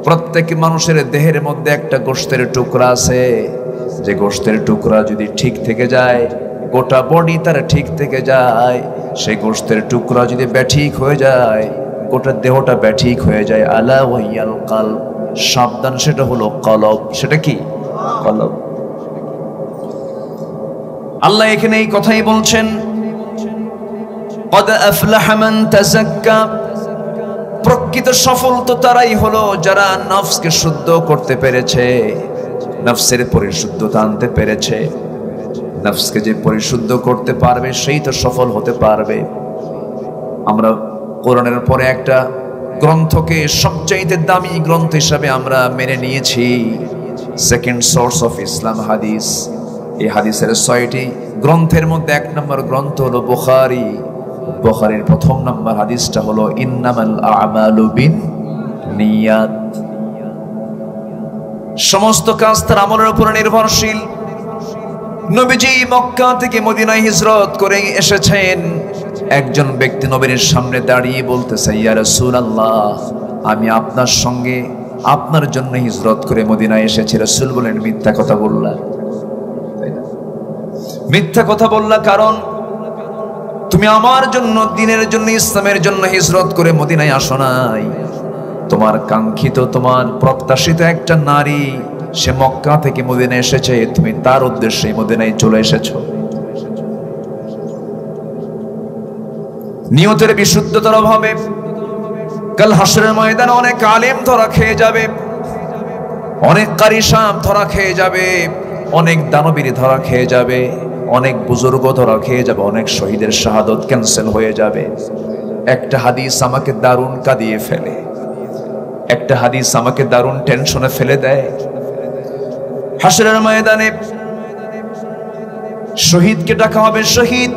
প্রত্যেক মানুষের দেহের মধ্যে একটা গোশতের টুকরা আছে, যে গোশতের টুকরা যদি ঠিক থেকে যায় গোটা বডি তার ঠিক থেকে যায়। সেই গোশতের টুকরা যদি ব্যাঠিক হয়ে যায় গোটা দেহটা ব্যাঠিক হয়ে যায়। আলা ওয়াহিয়াল কলব, সাবধান, সেটা হলো কলব। সেটা কি? কলব। আল্লাহ এখানে এই কথাই বলছেন, ক্বাদ আফলাহা মান তাযাক্কা, প্রকৃত সফল তো তারাই হলো যারা নফসকে শুদ্ধ করতে পেরেছে, নফসের পরিশুদ্ধতা আনতে পেরেছে। নফসকে যে পরিশুদ্ধ করতে পারবে সেই তো সফল হতে পারবে। আমরা কোরআনের পরে একটা গ্রন্থকে সবচাইতে দামি গ্রন্থ হিসাবে আমরা মেনে নিয়েছি, সেকেন্ড সোর্স অফ ইসলাম হাদিস। এই হাদিসের ৬টি গ্রন্থের মধ্যে ১ নম্বর গ্রন্থ হলো বুখারী। বুখারীর ১ম নম্বর হাদিসটা হলো ইন্নামাল আ'মালু বিন্নিয়াত। সমস্ত কাজ তার আমলের উপর নির্ভরশীল। নবীজি মক্কা থেকে মদিনায় হিজরত করে এসেছেন। একজন ব্যক্তি নবীর সামনে দাঁড়িয়ে বলতেছে, ইয়া রাসূলুল্লাহ, আমি আপনার সঙ্গে আপনার জন্য হিজরত করে মদিনায় এসেছি। রাসূল বলেন, মিথ্যা কথা বললা। মিথ্যা কথা বললা, কারণ তুমি আমার জন্য, দিনের জন্য, ইসলামের জন্য হিজরত করে মদিনায় আসো নাই। তোমার কাঙ্ক্ষিত, তোমার প্রত্যাশিত একটা নারী, সে মক্কা থেকে মদিনায় এসেছে, তুমি তার উদ্দেশ্যে মদিনায় চলে এসেছো। নিয়তের বিশুদ্ধতার অভাবে কাল হাসরের ময়দানে অনেক আলেম ধরা খেয়ে যাবে, অনেক কারি সাহেব ধরা খেয়ে যাবে, অনেক দানবীর ধরা খেয়ে যাবে, অনেক বুজুর্গ ধরা খেয়ে যাবে, অনেক শহীদের শাহাদত ক্যান্সেল হয়ে যাবে। একটা হাদিস আমাকে দারুণ কাঁদিয়ে ফেলে, একটা হাদিস আমাকে দারুণ টেনশনে ফেলে দেয়। হাসরের ময়দানে শহীদকে ডাকা হবে, শহীদ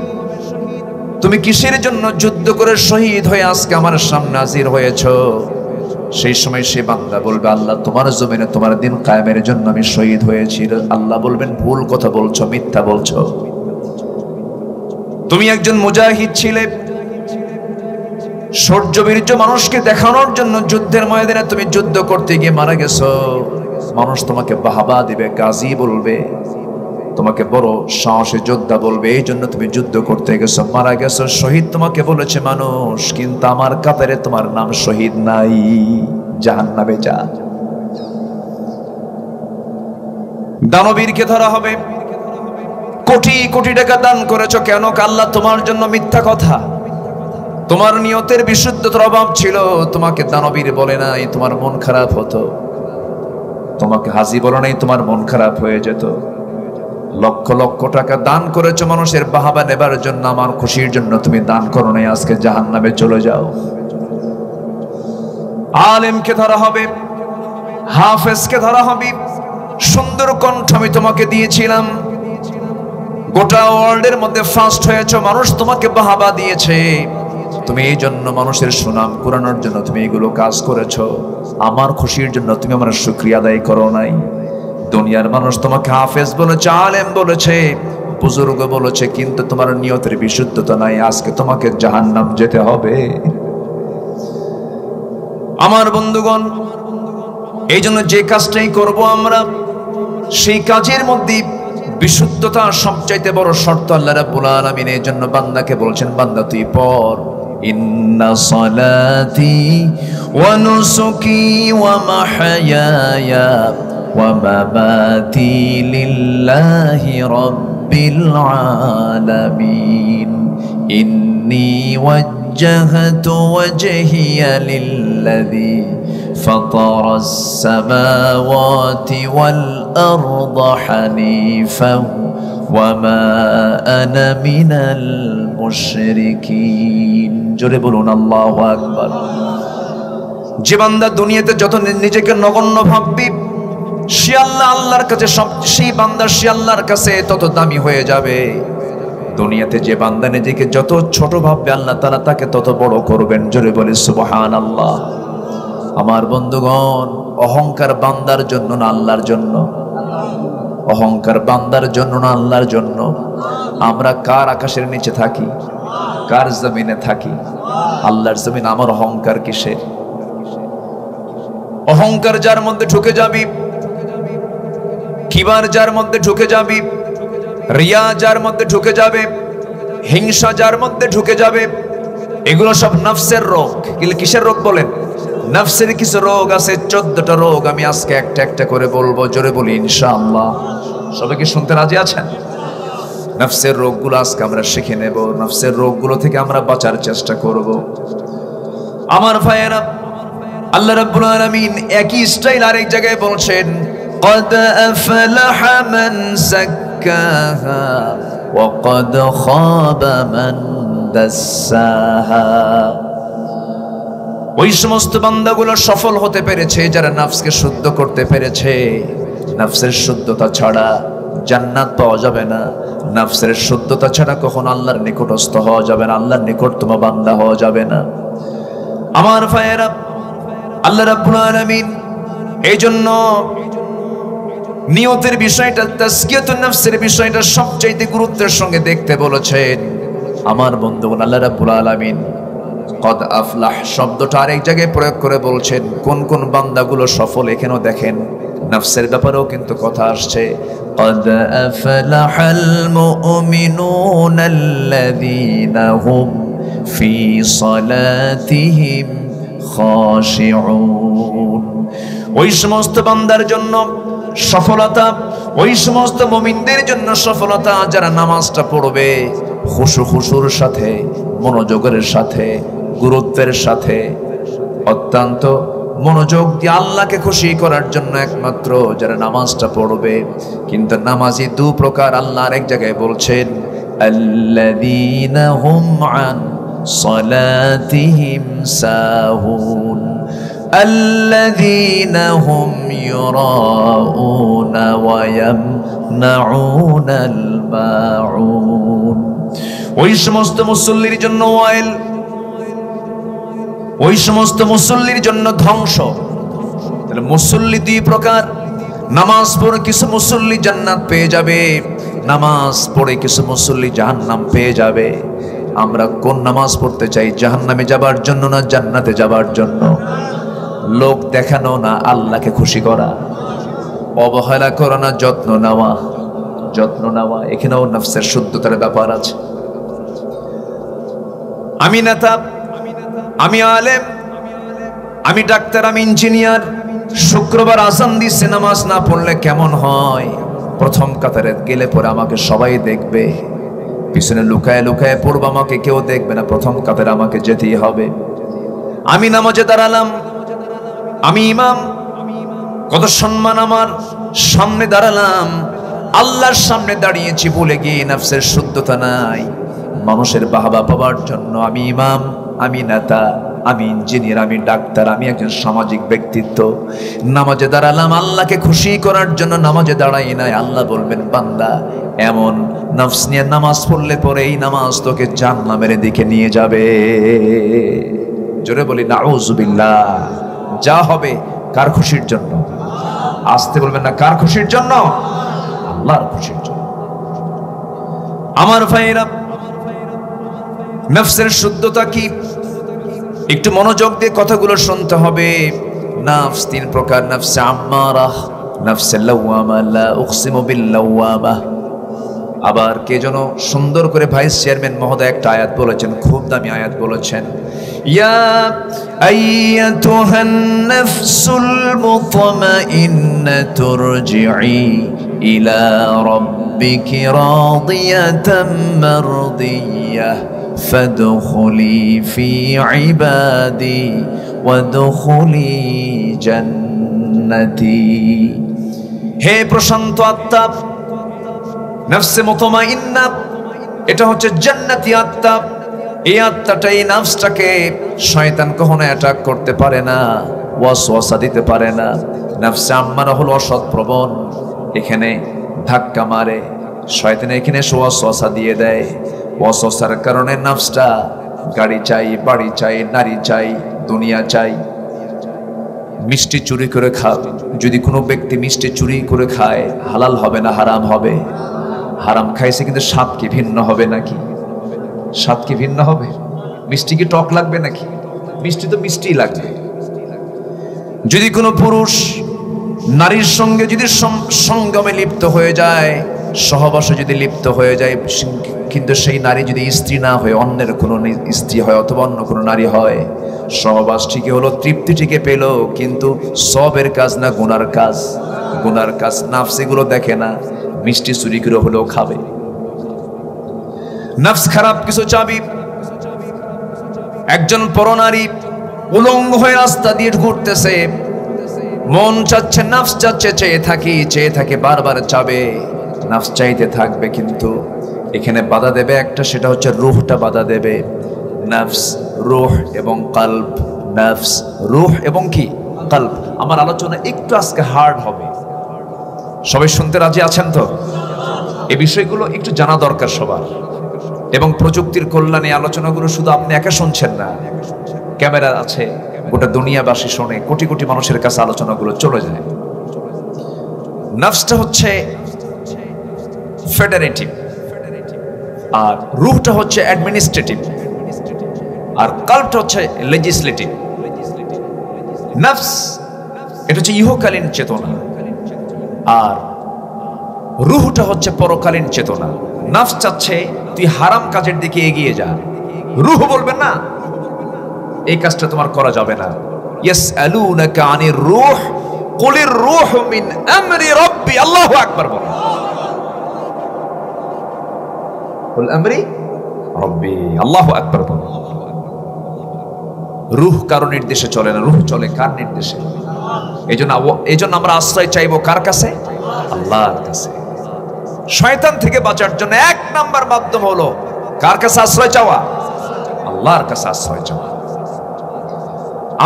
তুমি কিসের জন্য যুদ্ধ করে শহীদ হয়ে আজকে আমার সামনে হাজির হয়েছো? সেই সময় সে বান্দা বলবে, আল্লাহ তোমার জমিনে তোমার দিন কায়েমের জন্য আমি শহীদ হয়েছি। আল্লাহ বলবেন, ভুল কথা বলছো, মিথ্যা বলছো। তুমি একজন মুজাহিদ ছিলে, শৌর্য বীর্য মানুষকে দেখানোর জন্য যুদ্ধের ময়দানে তুমি যুদ্ধ করতে গিয়ে মারা গেছো। মানুষ তোমাকে বাহবা দিবে, গাজী বলবে, তোমাকে বড় সাহসী যোদ্ধা বলবে, এই জন্য তুমি যুদ্ধ করতে গেছো, মারা গেছো, শহীদ তোমাকে বলেছে মানুষ, কিন্তু আমার কাতারে তোমার নাম শহীদ নাই, জাহান্নামে যা। দানবীরকে ধরা হবে, কোটি কোটি টাকা দান করেছো কেন? আল্লাহ তোমার জন্য মিথ্যা কথা, তোমার নিয়তের বিশুদ্ধতার অভাব ছিল, তোমাকে দানবীর বলে নাই, তোমার মন খারাপ হতো। তোমাকে হাজি বলে নাই, তোমার মন খারাপ হয়ে যেত। লক্ষ লক্ষ টাকা দান করেছো মানুষের বাহাবা নেবার জন্য, আমার খুশির জন্য তুমি দান করো নাই, আজকে জাহান্নামে চলে যাও। আলেমকে ধরা হবে, হাফেজকে ধরা হবে, সুন্দর কণ্ঠ আমি তোমাকে দিয়েছিলাম, গোটা ওয়ার্ল্ডের মধ্যে ফার্স্ট হয়েছো, মানুষ তোমাকে বাহাবা দিয়েছে, তুমি এই জন্য মানুষের সুনাম কুরানোর জন্য তুমি এগুলো কাজ করেছো, আমার খুশির জন্য তুমি আমার শুকরিয়া আদায় করো নাই। দুনিয়ার মানুষ তোমাকে হাফেজ বলেছে, আলেম বলেছে, বুজুর্গ বলেছে, কিন্তু তোমার নিয়তের বিশুদ্ধতা নাই, আজকে তোমাকে জাহান্নাম যেতে হবে। আমার বন্ধুগণ, এই জন্য যে কাজটাই করব আমরা, সেই কাজের মধ্যে বিশুদ্ধতা সবচাইতে বড় শর্ত। আল্লাহ রাব্বুল আলামিন এই জন্য বান্দাকে বলছেন, বান্দা তুই পড়, ইন্না সালাতি ওয়া নুসুকি ওয়া মাহইয়ায়া ওয়া মামাতি লিল্লাহি রাব্বিল আলামিন ইন্নী ওয়াজ্জাহতু ওয়াজহিয়া লিল্লাযী فطر السماوات والأرض حنيفا وما أنا من المشركين জোরে বলুন আল্লাহু আকবার। যে বান্দা দুনিয়াতে যত নিজেকে নগণ্য ভাববি, সে আল্লাহর কাছে সেই বান্দা সে আল্লাহর কাছে তত দামি হয়ে যাবে। দুনিয়াতে যে বান্দা নিজেকে যত ছোট ভাববে, আল্লাহ তাআলা তাকে তত বড় করবেন। জোরে বলে সুবহানাল্লাহ। আমার বন্ধুগণ, অহংকার বান্দার জন্য না আল্লাহর জন্য? অহংকার বান্দার জন্য না আল্লাহর জন্য? আমরা কার আকাশের নিচে থাকি? কার জমিনে থাকি? আল্লাহর জমিন। আমার অহংকার কিসের? অহংকার যার মধ্যে ঢুকে যাবি, কিবার যার মধ্যে ঢুকে যাবি, রিয়া যার মধ্যে ঢুকে যাবে, হিংসা যার মধ্যে ঢুকে যাবে, এগুলো সব নফসের রোগ। কিসের রোগ বলেন? নফসের কিছু রোগ আছে, 14টা রোগ। আমি আজকে একটা একটা করে বলবো, জোরে বলি ইনশাআল্লাহ। সবাই কি শুনতে রাজি আছেন? নফসের রোগগুলো আজকে আমরা শিখে নেব, নফসের রোগগুলো থেকে আমরা বাঁচার চেষ্টা করব। আমার ভাইয়েরা, আল্লাহ রাব্বুল আলামিন একই স্টাইল আরেক জায়গায় বলছেন, قد أفلح من زكاها وقد خاب من دساها। ওই সমস্ত বান্দাগুলো সফল হতে পেরেছে যারা নফসকে শুদ্ধ করতে পেরেছে। নফসের শুদ্ধতা ছাড়া জান্নাত পাওয়া যাবে না, নফসের শুদ্ধতা ছাড়া কখনো আল্লাহর নিকটস্থ হওয়া যাবে না, আল্লাহর নিকটতম বান্দা হওয়া যাবে না। আমার ভাইয়েরা, আল্লাহ রাব্বুল আলামিন এই জন্য নিয়তের বিষয়টা, তাজকিয়াতুন নফসের বিষয়টা সবচেয়ে গুরুত্বের সঙ্গে দেখতে বলেছেন। আমার বন্ধুগণ, আল্লাহ রাব্বুল আলামিন কদ আফলাহ শব্দটা আরেক জায়গায় প্রয়োগ করে বলছেন কোন কোন বান্দাগুলো সফল। এখানেও দেখেন নফসের ব্যাপারেও কিন্তু কথা আসছে। কদ আফলাহাল মুমিনুনাল্লাযীনা হুম ফি সালাতিহিম খাশিউন। ওই সমস্ত বান্দার জন্য সফলতা, ওই সমস্ত মুমিনদের জন্য সফলতা যারা নামাজটা পড়বে খুশুর সাথে, মনোযোগের সাথে, গুরুত্বের সাথে, অত্যন্ত মনোযোগ দিয়ে আল্লাহকে খুশি করার জন্য একমাত্র যারা নামাজটা পড়বে। কিন্তু নামাজি দু প্রকার, আল্লাহ আরেক জায়গায় বলছেন আল্লাযীনা হুম আন সালাতিহিম সাহুন الذين هم يراءون ويمنعون الماعون। ওই সমস্ত মুসল্লির জন্য ওয়াইল, ওই সমস্ত মুসল্লির জন্য ধ্বংস। তাহলে মুসল্লি দুই প্রকার, নামাজ পড়ে কিছু মুসল্লি জান্নাত পেয়ে যাবে, নামাজ পড়ে কিছু মুসল্লি জাহান্নাম পেয়ে যাবে। আমরা কোন নামাজ পড়তে চাই? জাহান্নামে যাবার জন্য না জান্নাতে যাবার জন্য? লোক দেখানো না আল্লাহকে খুশি করা, অবহেলা করা না যত্ন নেওয়া, যত্ন নেওয়া। এখানেও নফসের শুদ্ধতার ব্যাপার আছে। আমি নেতা, আমি আলেম, আমি ডাক্তার, আমি ইঞ্জিনিয়ার, শুক্রবার আজান দিচ্ছে, নামাজ না পড়লে কেমন হয়? প্রথম কাতারে গেলে পরে আমাকে সবাই দেখবে, পিছনে লুকায় লুকায় পড়বো, আমাকে কেউ দেখবে না, প্রথম কাতারে আমাকে যেতেই হবে। আমি নামাজে দাঁড়ালাম, আমি ইমাম, কত সম্মান আমার, সামনে দাঁড়ালাম, আল্লাহর সামনে দাঁড়িয়েছি বলে গিয়ে নফসের শুদ্ধতা নাই, মানুষের বাহবা পাওয়ার জন্য আমি ইমাম, আমি নেতা, আমি ইঞ্জিনিয়ার, আমি ডাক্তার, আমি একজন সামাজিক ব্যক্তিত্ব। নামাজে দাঁড়ালাম আল্লাহকে খুশি করার জন্য, নামাজে দাঁড়াই নাই। আল্লাহ বলবেন বান্দা, এমন নফস নিয়ে নামাজ পড়লে পরে এই নামাজ তোকে জাহান্নামের দিকে নিয়ে যাবে। জোরে বলি নাউযুবিল্লাহ। যা হবে কার খুশির জন্য? আসতে বলবেন না, কার খুশির জন্য? আল্লাহর খুশির জন্য। আমার ভাইরা, নফসের শুদ্ধতা কি? একটু মনোযোগ দিয়ে কথাগুলো শুনতে হবে। নফস তিন প্রকার, নফসে আম্মারাহ, নফসে লাওয়ামা, লা উকসিমু বিল লাওয়ামা। আবার কে যেন সুন্দর করে ভাইস চেয়ারম্যান মহোদয় একটা আয়াত বলেছেন, খুব দামি আয়াত বলেছেন, ইয়া আইয়াতুহান নাফসুল মুতমাইন্নাতু রজিই ইলা রাব্বিকি রাদিয়াতাম মারদিয়াহ ফাদখুলি ফি ইবাদি ওয়াদখুলি জান্নাতি। হে প্রশান্ত আত্মা, নফসে মুতমাইন্না, এটা হচ্ছে জান্নাতি আত্মা। এই আত্মাটা, এই নফসটাকে শয়তান কখনো অ্যাটাক করতে পারে না, ওয়াসওয়াসা দিতে পারে না। নফসে আম্মারা হলো অসৎ প্রবণ, এখানে ধাক্কা মারে শয়তান, এখানে ওয়াসওয়াসা দিয়ে দেয়। ওয়াসওয়াসার কারণে নফসটা গাড়ি চাই, বাড়ি চাই, নারী চাই, দুনিয়া চাই। মিষ্টি চুরি করে খাবে, যদি কোনো ব্যক্তি মিষ্টি চুরি করে খায়, হালাল হবে না হারাম হবে? হারাম খাইছে, কিন্তু স্বাদ কি ভিন্ন হবে নাকি? স্বাদ কি ভিন্ন হবে? মিষ্টি কি টক লাগবে নাকি? মিষ্টি তো মিষ্টি লাগবে। যদি কোনো পুরুষ নারীর সঙ্গে যদি সঙ্গমে লিপ্ত হয়ে যায়, সহবাসে যদি লিপ্ত হয়ে যায়, কিন্তু সেই নারী যদি স্ত্রী না হয়ে অন্যের কোনো স্ত্রী হয় অথবা অন্য কোনো নারী হয়, সহবাস ঠিকই হলো, তৃপ্তি ঠিকই পেল, কিন্তু সবের কাজ না গুনার কাজ। গুনার কাজ নাফস এগুলো দেখে না, মিষ্টি চুরি করে হলেও খাবে। নাফস খারাপ কিছু চাবি। একজন পরনারী উলঙ্গ হয়ে রাস্তা দিয়ে ঘুরতেছে, মন চাচ্ছে, নাফস চাচ্ছে, চেয়ে থাকে, বারবার চাবে, নাফস চাইতে থাকবে, কিন্তু এখানে বাধা দেবে একটা, সেটা হচ্ছে রূহটা বাধা দেবে। নাফস, রূহ এবং কলব। নাফস, রূহ এবং কি কলব। আমার আলোচনা একটু আজকে হার্ড হবে, সবাই শুনতে রাজি আছেন তো? এই বিষয়গুলো একটু জানা দরকার সবার। এবং প্রযুক্তির কল্যাণে আলোচনাগুলো শুধু আপনি একা শুনছেন না, ক্যামেরা আছে, গোটা দুনিয়াবাসী শোনে, কোটি কোটি মানুষের কাছে আলোচনাগুলো চলে যায়। নাফসটা হচ্ছে ফেডারেটিভ, আর রূহটা হচ্ছে অ্যাডমিনিস্ট্রেটিভ, আর কলবটা হচ্ছে লেজিসলেটিভ। নাফস এটা হচ্ছে ইহকালীন চেতনা, আর রূহটা হচ্ছে পরকালীন চেতনা। নাফস চাচ্ছে তুই হারাম কাজের দিকে এগিয়ে যা, রূহ বলবে না, এই কাজটা তোমার করা যাবে না। ইয়াসআলুনাকা আনির রূহ কুলির রূহু মিন আমরি রাব্বি। আল্লাহু আকবার বলো। কুল আমরি রাব্বি, আল্লাহু আকবার বলো। রূহ কারো নির্দেশে চলে না, রূহ চলে কার নির্দেশে? এইজন্য আমরা আশ্রয় চাইবো কার কাছে? আল্লাহর কাছে। শয়তান থেকে বাঁচার জন্য এক নাম্বার মাধ্যম হলো কার কাছে আশ্রয় চাওয়া? আল্লাহর কাছে আশ্রয় চাওয়া।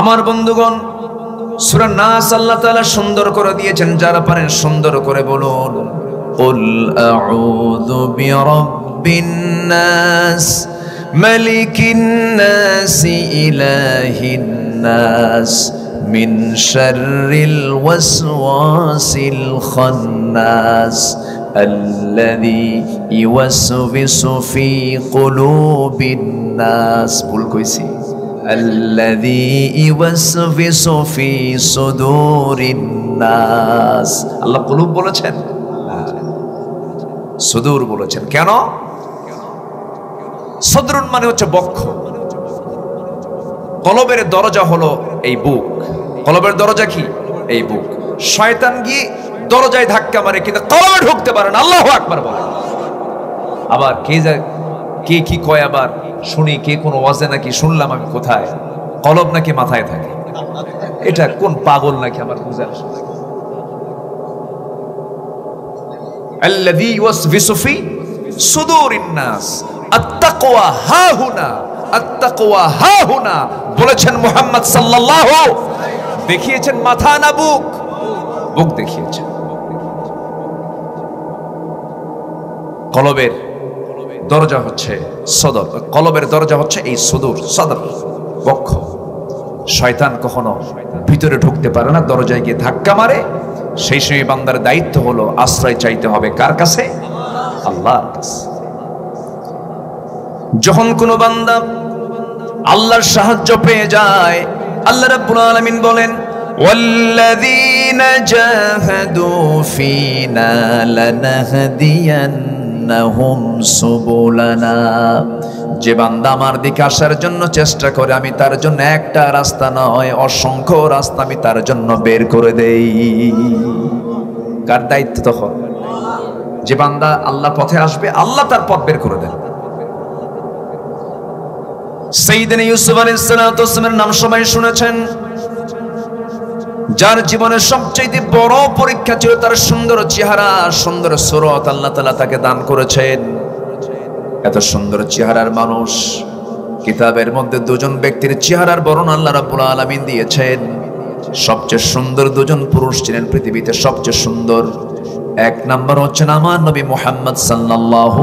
আমার বন্ধুগণ, সূরা নাস আল্লাহ তাআলা সুন্দর করে দিয়েছেন, যারা পারেন সুন্দর করে বলুন, কুল আউযু বিরাব্বিন নাস মালিকিন নাস ইলাহিন নাস মিন শাররিল ওয়াসওয়াসিল খান্নাস আল্লাযী ইউওয়াসওয়িসু ফি কুলুবিন নাস। ভুল কইছি, আল্লাযী ইউওয়াসওয়িসু ফি সুদুরিন নাস। আল্লাহ কুলুব বলেছেন, সুদূর বলেছেন। কেন? সদরুন মানে হচ্ছে বক্ষ, কলবের দরজা হলো এই বুক। কলবের দরজা কি? এই বুক। শয়তান গিয়ে দরজায় ধাক্কা মারে, কিন্তু কলবে ঢুকতে পারে না। আল্লাহু আকবার বলে। আবার কে কি কয়, আবার শুনি কে কোন ওয়াজে নাকি শুনলাম আমি, কোথায় কলব নাকি মাথায় থাকে। এটা কোন পাগল নাকি আমার বুঝে আসে। আল্লাযী ইউওয়াসওয়িসু ফি সুদুরিন নাস আত-তাকওয়া হাহুনা, আত-তাকওয়া হাহুনা বলেছেন মুহাম্মদ সাল্লাল্লাহু। দেখিয়েছেন মাথা না বুক? বুক দেখিয়েছেন। কলবের দরজা হচ্ছে সদর, কলবের দরজা হচ্ছে এই সুদূর, সদর, বক্ষ। শয়তান কখনো ভিতরে ঢুকতে পারে না, দরজায় গিয়ে ধাক্কা মারে। সেই সময় বান্দার দায়িত্ব হলো আশ্রয় চাইতে হবে কার কাছে? আল্লাহর কাছে। যখন কোনো বান্দা আল্লাহর সাহায্য পেয়ে যায়, আল্লাহ রাব্বুল আলামিন বলেন, ওয়াল্লাযীনা জাহাদু ফীনা লানাহদিয়ান্নাহুম সুবুলানা। যে বান্দা আমার দিকে আসার জন্য চেষ্টা করে, আমি তার জন্য একটা রাস্তা নয় অসংখ্য রাস্তা আমি তার জন্য বের করে দেই। কার দায়িত্ব তখন? যে বান্দা আল্লাহ পথে আসবে, আল্লাহ তার পথ বের করে দেন। সাইয়েদনা ইউসুফ আলাইহিস সালাতু ওয়াস সালামের নাম সবাই শুনেছেন। যার জীবনের সবচেয়ে বড় পরীক্ষা ছিল তার সুন্দর চেহারা, সুন্দর সুরত আল্লাহ তাআলা তাকে দান করেছেন। এত সুন্দর চেহারার মানুষ, কিতাবের মধ্যে দুজন ব্যক্তির চেহারার বর্ণনা আল্লাহ রাব্বুল আলামিন দিয়েছেন। সবচেয়ে সুন্দর দুজন পুরুষ ছিলেন পৃথিবীতে, সবচেয়ে সুন্দর। এক নাম্বার হচ্ছেন আমার নবী মুহাম্মদ সাল্লাল্লাহু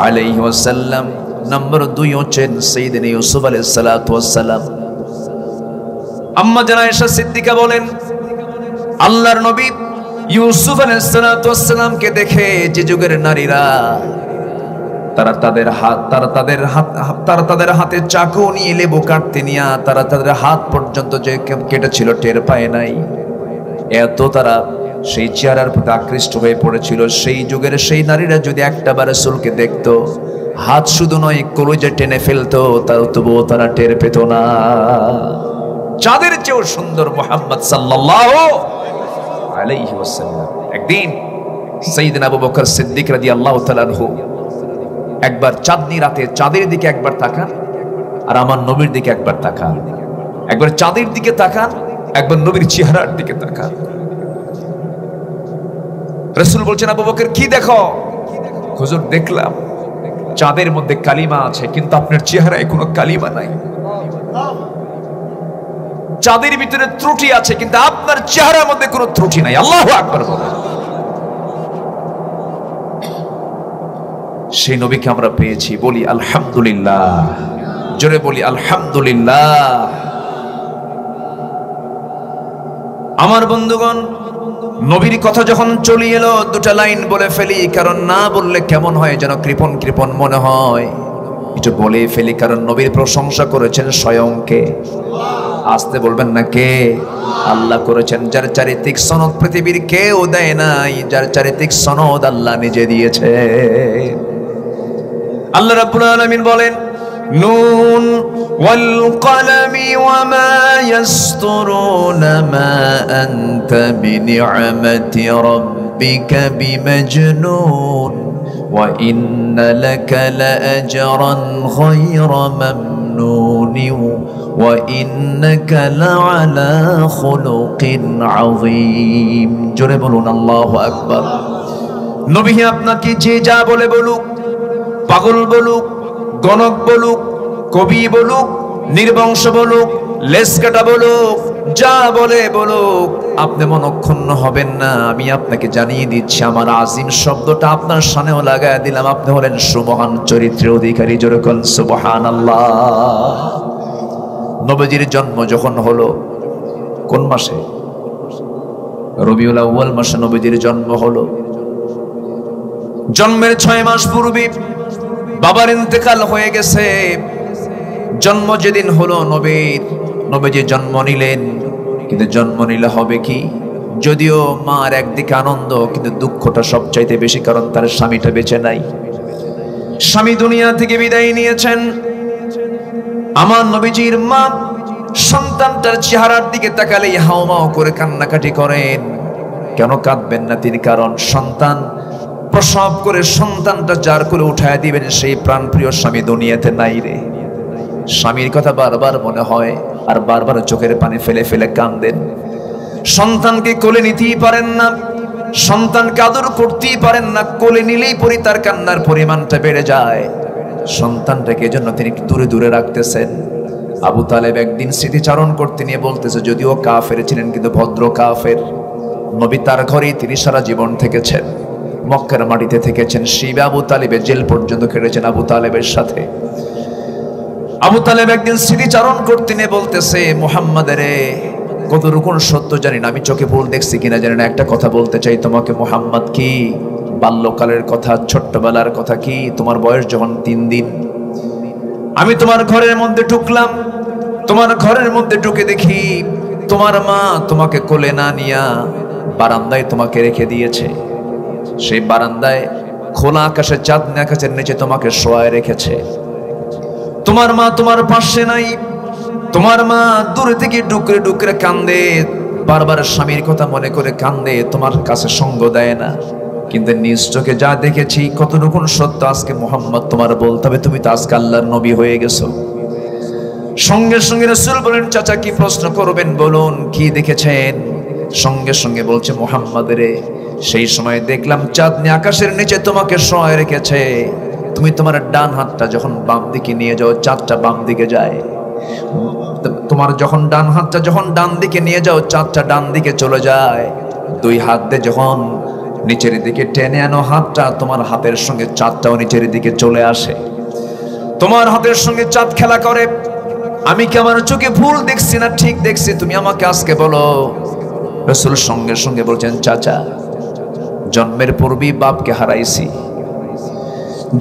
আলাইহি ওয়াসাল্লাম, নম্বর 2 হচ্ছেন সাইয়েদনা ইউসুফ আলাইহিস সালাতু ওয়াস সালাম। আম্মা জানা আয়েশা সিদ্দিকা বলেন, আল্লাহর নবী ইউসুফ আলাইহিস সালাতু ওয়াস সালামকে দেখে যে যুগের নারীরা তারা তাদের হাতে চাকু নিয়ে লেবু কাটতে নিয়ে তারা তাদের হাত পর্যন্ত যে কেটেছিল টের পায় নাই। এত তারা সেই চেহারার প্রতি আকৃষ্ট হয়ে পড়েছিল। সেই যুগের সেই নারীরা যদি একটাবার রাসূলকে দেখতো, হাত শুধু নয় কলিজা টেনে ফেলতো, তবুও তারা টের পেত না। চাঁদের চেয়েও সুন্দর মুহাম্মদ সাল্লাল্লাহু আলাইহি ওয়াসাল্লাম। একদিন সাইয়েদনা আবু বকর সিদ্দিক রাদিয়াল্লাহু তাআলা আনহু একবার চাঁদনি রাতে চাঁদের দিকে একবার তাকান, আর আমার নবীর দিকে একবার তাকান। একবার চাঁদের দিকে তাকান, একবার নবীর চেহারার দিকে তাকান। রাসূল বলছেন, আবু বকর কি দেখো? হুজুর দেখলাম চাঁদের মধ্যে কালিমা আছে, কিন্তু আপনার চেহারায় কোনো কালিমা নাই। চাঁদের ভিতরে ত্রুটি আছে, কিন্তু আপনার চেহারার মধ্যে কোনো ত্রুটি নাই। আল্লাহু আকবার বলেন। সেই নবীকে আমরা পেয়েছি, বলি আলহামদুলিল্লাহ। জোরে বলি আলহামদুলিল্লাহ। আমার বন্ধুগণ, নবীর কথা যখন চলে এলো, দুটা লাইন বলে ফেলি, কারণ না বললে কেমন হয় যেন কৃপণ কৃপণ মনে হয়। একটু বলে ফেলি, কারণ নবীর প্রশংসা করেছেন স্বয়ং কে? আসতে বলবেন না কে? আল্লাহ করেছেন, যার চারিত্রিক সনদ পৃথিবীর কেউ দেয় নাই, যার চারিত্রিক সনদ আল্লাহ নিজে দিয়েছে। আল্লাহ রাব্বুল আলামিন বলেন, নুন ওয়াল কলমি ওয়া মা ইয়াসতুরুনা মা আনতা বিনি'মাতি রাব্বিকা বিমাজনুন ওয়া ইন্না লাকা লাআজরান গায়রা মামনুন ওয়া ইন্নাকা লাআলা খুলুকিন আযীম। জোরে বলুন আল্লাহু আকবার। নবী আপনাকে যে যা বলে বলুক, পাগল বলুক, গণক বলুক, কবি বলুক, নির্বংশ বলুক, লেসকাটা বলুক, যা বলে বলুক, আপনি মনক্ষুণ্ণ হবেন না। আমি আপনাকে জানিয়ে দিচ্ছি, আমার আজিম শব্দটা আপনার সামনেও লাগায় দিলাম। আপনি হলেন সুমহান চরিত্রের অধিকারী। জোরে বলেন সুবহানাল্লাহ। নবীজির জন্ম যখন হলো কোন মাসে? রবিউল আউয়াল মাসে নবীজির জন্ম হলো। জন্মের 6 মাস পূর্বে বাবার ইন্তেকাল হয়ে গেছে। জন্ম যেদিন হলো নবীজি জন্ম নিলেন, কিন্তু জন্ম নিলে হবে কি? যদিও মার একদিকে আনন্দ, কিন্তু দুঃখটা সবচাইতে বেশি, কারণ তার স্বামীটা বেঁচে নাই। স্বামী দুনিয়া থেকে বিদায় নিয়েছেন। আমার নবীজির মা সন্তানটার চেহারার দিকে তাকালে হাউমাউ করে কান্নাকাটি করেন। কেন কাঁদবেন না তিনি? কারণ সন্তান প্রসব করে সন্তানটা যার কোলে উঠায় দিবেন, সেই প্রাণপ্রিয় স্বামী দুনিয়াতে নাই রে। স্বামীর কথা বারবার মনে হয়, আর বারবার চোখের পানি ফেলে ফেলে কাঁদেন। সন্তানকে কোলে নিতেই পারেন না, সন্তানকে আদর করতেই পারেন না। কোলে নিলেই পরি তার কান্নার পরিমাণটা বেড়ে যায়। সন্তানটাকে এজন্য তিনি দূরে দূরে রাখতেছেন। আবু তালেব একদিন স্মৃতিচারণ করতে নিয়ে বলতেছে, যদিও কাফের ছিলেন, কিন্তু ভদ্র কাফের। নবী তার ঘরেই তিনি সারা জীবন থেকেছেন, মক্কার মাটিতে থেকেছেন। শিবে আবু তালেবের জেল পর্যন্ত কেটেছেন আবু তালেবের সাথে। আবু তালেব একদিন স্মৃতিচারণ করতে নিয়ে বলতেছে, মুহাম্মাদের কতটুকু সত্য জানি না, আমি চোখে ভুল দেখছি কিনা জানি না, একটা কথা বলতে চাই তোমাকে। মুহাম্মদ কি? বাল্যকালের কথা, ছোট্টবেলার কথা কি? তোমার বয়স যখন 3 দিন, আমি তোমার ঘরের মধ্যে ঢুকলাম। তোমার ঘরের মধ্যে ঢুকে দেখি তোমার মা তোমাকে কোলে না নিয়া বারান্দায় তোমাকে রেখে দিয়েছে। সেই বারান্দায় খোলা আকাশে, চাঁদনি আকাশের নিচে তোমাকে শোয়ায় রেখেছে। তোমার মা তোমার পাশে নাই। তোমার মা দূরে থেকে ডুকরে ডুকরে কান্দে, বারবার স্বামীর কথা মনে করে কান্দে, তোমার কাছে সঙ্গ দেয় না। কিন্তু নিজ চোখে যা দেখেছি, কতটুকু সত্য আজকে মুহাম্মদ তোমার বলতে হবে, তুমি তো আজকে আল্লাহর নবী হয়ে গেছো। সঙ্গে সঙ্গে রাসূল বলেন, চাচা কি প্রশ্ন করবেন বলুন, কি দেখেছেন? সঙ্গে সঙ্গে বলছে, মুহাম্মদ রে, সেই সময় দেখলাম চাঁদনি আকাশের নিচে তোমাকে শোয়ায় রেখেছে। তুমি তোমার ডান হাতটা যখন বাম দিকে নিয়ে যাও, চাঁদটা বাম দিকে যায়। তোমার যখন ডান হাতটা যখন ডান দিকে নিয়ে যাও, চাঁদটা ডান দিকে চলে যায়। 2 হাত দিয়ে যখন নিচের দিকে টেনে আনো হাতটা, তোমার হাতের সঙ্গে চাঁদটাও নিচের দিকে চলে আসে। তোমার হাতের সঙ্গে চাঁদ খেলা করে। আমি কি আমার চোখে ভুল দেখছি না ঠিক দেখছি? তুমি আমাকে আজকে বলো। রাসূল সঙ্গে সঙ্গে বলছেন, চাচা জন্মের পূর্বেই বাপকে হারাইছি,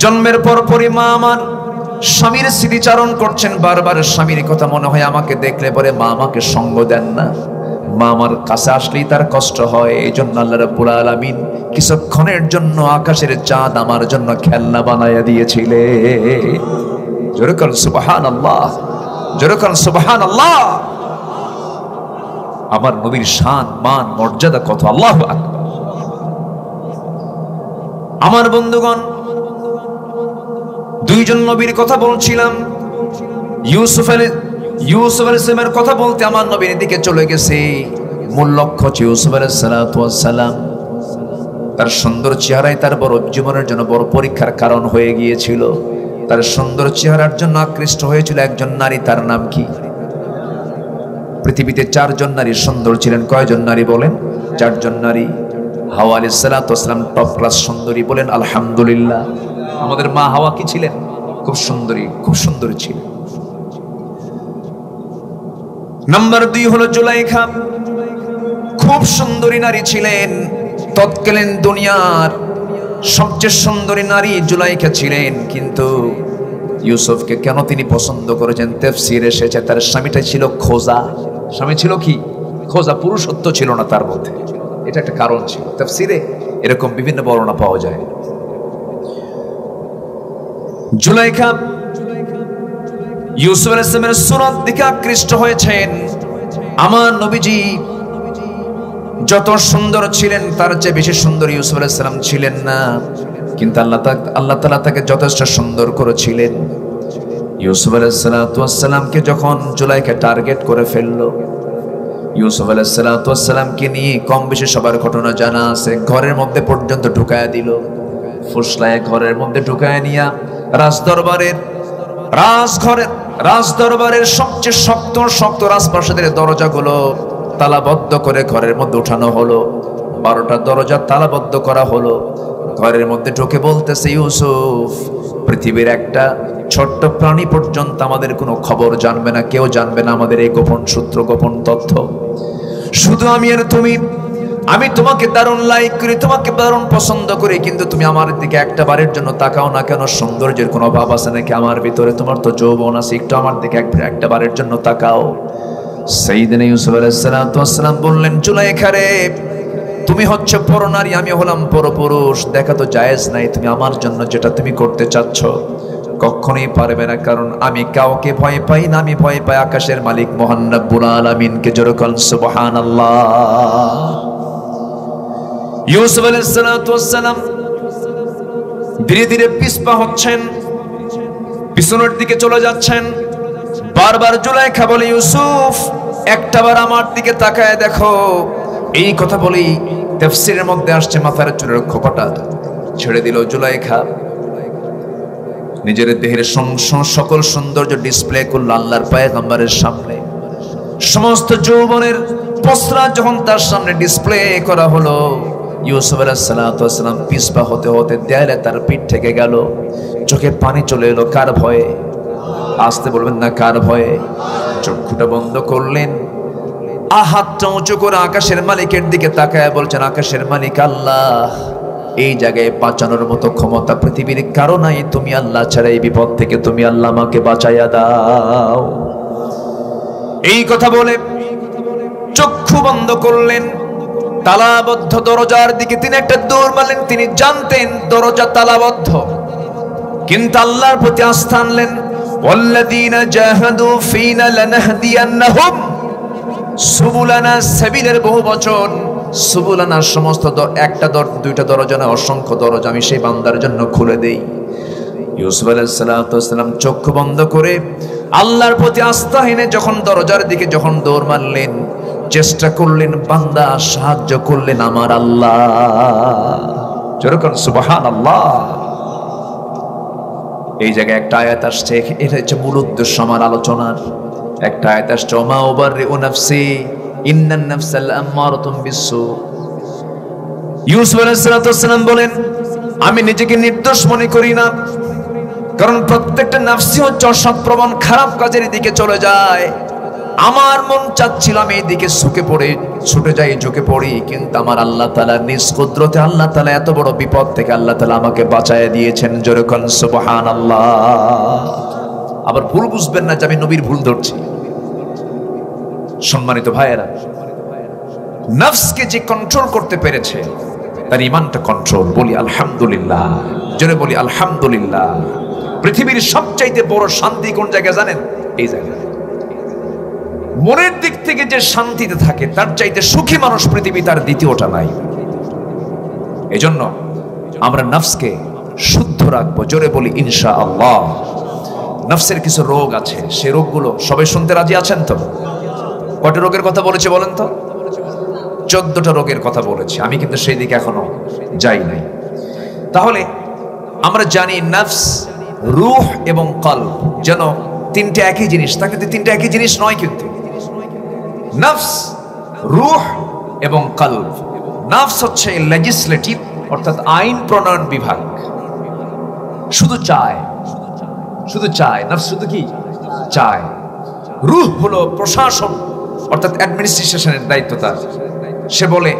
জন্মের পরপরই মা আমার স্বামীর স্মৃতিচারণ করছেন, বারবার স্বামীর কথা মনে হয়, আমাকে দেখলে পরে মা আমাকে সঙ্গ দেন না, মা আমার কাছে আসলেই তার কষ্ট হয়। এই জন্য আল্লাহ রাব্বুল আলামিন কিছুক্ষণের জন্য আকাশের চাঁদ আমার জন্য খেলনা বানাইয়া দিয়েছিলেন। জোরে বলেন সুবহানাল্লাহ, জোরে বলেন সুবহানাল্লাহ। আমার নবীর শান মান মর্যাদা কত, আল্লাহু আকবার। আমার বন্ধুগণ, দুইজন নবীর কথা বলছিলাম। ইউসুফ আলাইহিস সালামের কথা বলতে আমার নবীর দিকে চলে গেছে। মূল লক্ষ্য হচ্ছে ইউসুফ আলাইহিস সালাম। তার সুন্দর চেহারায় তার বড় জীবনের জন্য বড় পরীক্ষার কারণ হয়ে গিয়েছিল। তার সুন্দর চেহারার জন্য আকৃষ্ট হয়েছিল একজন নারী, তার নাম কি? পৃথিবীতে 4 জন নারী সুন্দর ছিলেন। কয়জন নারী বলেন? 4 জন নারী। হাওয়া আলাইহিস সালাম টপ ক্লাস সুন্দরী, বলেন আলহামদুলিল্লাহ। আমাদের মা হাওয়া কি ছিলেন? খুব সুন্দরী, খুব সুন্দরী ছিলেন। নাম্বার 2 হলো জুলাইখা, খুব সুন্দরী নারী ছিলেন। তৎকালীন দুনিয়ার সবচেয়ে সুন্দরী নারী জুলাইখা ছিলেন। কিন্তু ইউসুফকে কেন তিনি পছন্দ করেছেন? তাফসীরে এসেছে তার স্বামীটা ছিল খোজা। স্বামী ছিল কি? খোজা, পুরুষত্ব ছিল না তার মধ্যে। এটা একটা কারণ ছিল। তাফসীরে এরকম বিভিন্ন বর্ণনা পাওয়া যায়। জুলাইখা ইউসুফ আলাইহিস সালামের সুরত দিকে আকৃষ্ট হয়েছেন। আমার নবীজি যত সুন্দর ছিলেন তার চেয়ে বেশি সুন্দর ইউসুফ আলাইহিস সালাম ছিলেন না, কিন্তু আল্লাহ তাআলা তাকে যথেষ্ট সুন্দর করেছিলেন। ইউসুফ আলাইহিস সালামকে যখন জুলাইখা টার্গেট করে ফেললো, ইউসুফ আলাইহিস সালামকে নিয়ে কম বেশি সবার ঘটনা জানা আছে। ঘরের মধ্যে পর্যন্ত ঢুকায়া দিল, ফুসলায় ঘরের মধ্যে ঢুকায় নিয়া রাজদরবারের সবচেয়ে শক্ত শক্ত রাজপ্রাসাদের দরজাগুলো তালাবদ্ধ করে ঘরের মধ্যে উঠানো হলো। 12টা দরজা তালাবদ্ধ করা হলো। ঘরের মধ্যে ঢুকে বলতেছে, ইউসুফ, পৃথিবীর একটা ছোট্ট প্রাণী পর্যন্ত আমাদের কোনো খবর জানবে না, কেউ জানবে না আমাদের এই গোপন সূত্র, গোপন তথ্য। শুধু আমি আর তুমি। আমি তোমাকে দারুণ লাইক করি, তোমাকে দারুণ পছন্দ করি, কিন্তু তুমি আমার দিকে একটা বারের জন্য তাকাও না কেন? সৌন্দর্যের কোনো অভাব আছে নাকি আমার ভিতরে? তোমার তো যৌবন আছে, একটু আমার দিকে একটা বারের জন্য তাকাও। সাইয়েদনা ইউসুফ আলাইহিস সালাম বললেন, জুলাইখা রে, তুমি হচ্ছে পরনারী, আমি হলাম পরপুরুষ। দেখা তো জায়েজ নাই। তুমি আমার জন্য যেটা তুমি করতে চাচ্ছ কখনোই পারবে না, কারণ আমি কাউকে ভয় পাই না। আমি ভয় পাই আকাশের মালিক মহান রব্বুল আলামিনকে। জোরে বলেন সুবহানাল্লাহ। ইউসুফ আলাইহিস সালাম ধীরে ধীরে পিছপা হচ্ছেন, পিছনের দিকে চলে যাচ্ছেন। বারবার জুলাইখা বলে, ইউসুফ, একটাবার আমার দিকে তাকায় দেখো। এই কথা বলেই তাফসীরের মধ্যে আসছে মাথার চুলের খোপাটা ছেড়ে দিল জুলাইখা। নিজের দেহের সকল সৌন্দর্য ডিসপ্লে করল আল্লাহর পয়গম্বরের সামনে। সমস্ত যৌবনের পসরা যখন তার সামনে ডিসপ্লে করা হলো, ইউসুফ আলাইহিস সালাম পিছপা হতে হতে দেয়ালে তার পিঠ থেকে গেল। চোখে পানি চলে এলো। কার ভয়ে? আসতে বলবেন না, কার ভয়ে? চক্ষুটা বন্ধ করলেন, হাতটা উঁচু করে আকাশের মালিকের দিকে তাকায় বলছেন, আকাশের মালিক আল্লাহ, এই জায়গায় বাঁচানোর মতো ক্ষমতা পৃথিবীর কারো নাই। তুমি আল্লাহ ছাড়া এই বিপদ থেকে তুমি আল্লাহ আমাকে বাঁচাইয়া দাও। এই কথা বলে চক্ষু বন্ধ করলেন। তালাবদ্ধ দরজার দিকে তিনি একটা দৌড় মারলেন। তিনি জানতেন দরজা তালাবদ্ধ, কিন্তু আল্লাহর প্রতি আস্থা আনলেন। ওয়াল্লাযীনা জাহাদু ফীনা লানাহদিয়ান্নাহুম সুবুলানা। সাবিলের বহু বচন। সুবুলানা সমস্ত একটা দুইটা দরজা না, অসংখ্য দরজা আমি সেই বান্দার জন্য খুলে দেই। ইউসুফ আলাইহিস সালাম চক্ষু বন্ধ করে আল্লাহর প্রতি আস্থা এনে যখন দরজার দিকে যখন দৌড় মারলেন, চেষ্টা করলেন, বান্দা সাহায্য করলেন আমার আল্লাহ। যেরকম সুবহানাল্লাহ। এই জায়গায় একটা আয়াত আসছে, এটা হচ্ছে মূল উদ্দেশ্য আমার আলোচনার। একটা আয়াত আসছে, ওমা উবাররিউ নাফসি ইন্নান নাফসা লাআম্মারাতুম বিসসু। ইউসুফ আলাইহিস সালাম বলেন, আমি নিজেকে নির্দোষ মনে করি না, কারণ প্রত্যেকটা নাফসি হচ্ছে অসৎপ্রবণ, খারাপ কাজের দিকে চলে যায়। আমার মন চাচ্ছিল আমি এইদিকে ছুটে যাই, ঝুঁকে পড়ি, কিন্তু আমার আল্লাহ তাআলা নিজ কুদরতে আল্লাহ তাআলা এত বড় বিপদ থেকে আল্লাহ তাআলা আমাকে বাঁচায় দিয়েছেন। জোরে কোন সুবহানাল্লাহ। আবার ভুল বুঝবেন না যে আমি নবীর ভুল ধরছি। সম্মানিত ভাইয়েরা, নফসকে যে কন্ট্রোল করতে পেরেছে তার ঈমানটা কন্ট্রোল। বলি আলহামদুলিল্লাহ, জোরে বলি আলহামদুলিল্লাহ। পৃথিবীর সবচাইতে বড় শান্তি কোন জায়গায় জানেন? এই জায়গায়। মনের দিক থেকে যে শান্তিতে থাকে তার চাইতে সুখী মানুষ পৃথিবী তার দ্বিতীয়টা নাই। এজন্য আমরা নফসকে শুদ্ধ রাখবো। জোরে বলি ইনশাআল্লাহ। নফসের কিছু রোগ আছে, সেই রোগগুলো সবাই শুনতে রাজি আছেন তো? কয়টা রোগের কথা বলেছে বলেন তো? 14টা রোগের কথা বলেছে। আমি কিন্তু সেই দিকে এখনো যাই নাই। তাহলে আমরা জানি নফস, রূহ এবং কলব যেন তিনটে একই জিনিস। তা কিন্তু তিনটে একই জিনিস নয়। কিন্তু নফস, রূহ এবং কলব। নফস হচ্ছে লেজিসলেটিভ, অর্থাৎ আইন প্রণয়ন বিভাগ, শুধু চায়, শুধু চায়। নফস শুধু কি চায়। রূহ হলো প্রশাসন, অর্থাৎ অ্যাডমিনিস্ট্রেশনের দায়িত্ব তার। সে বলে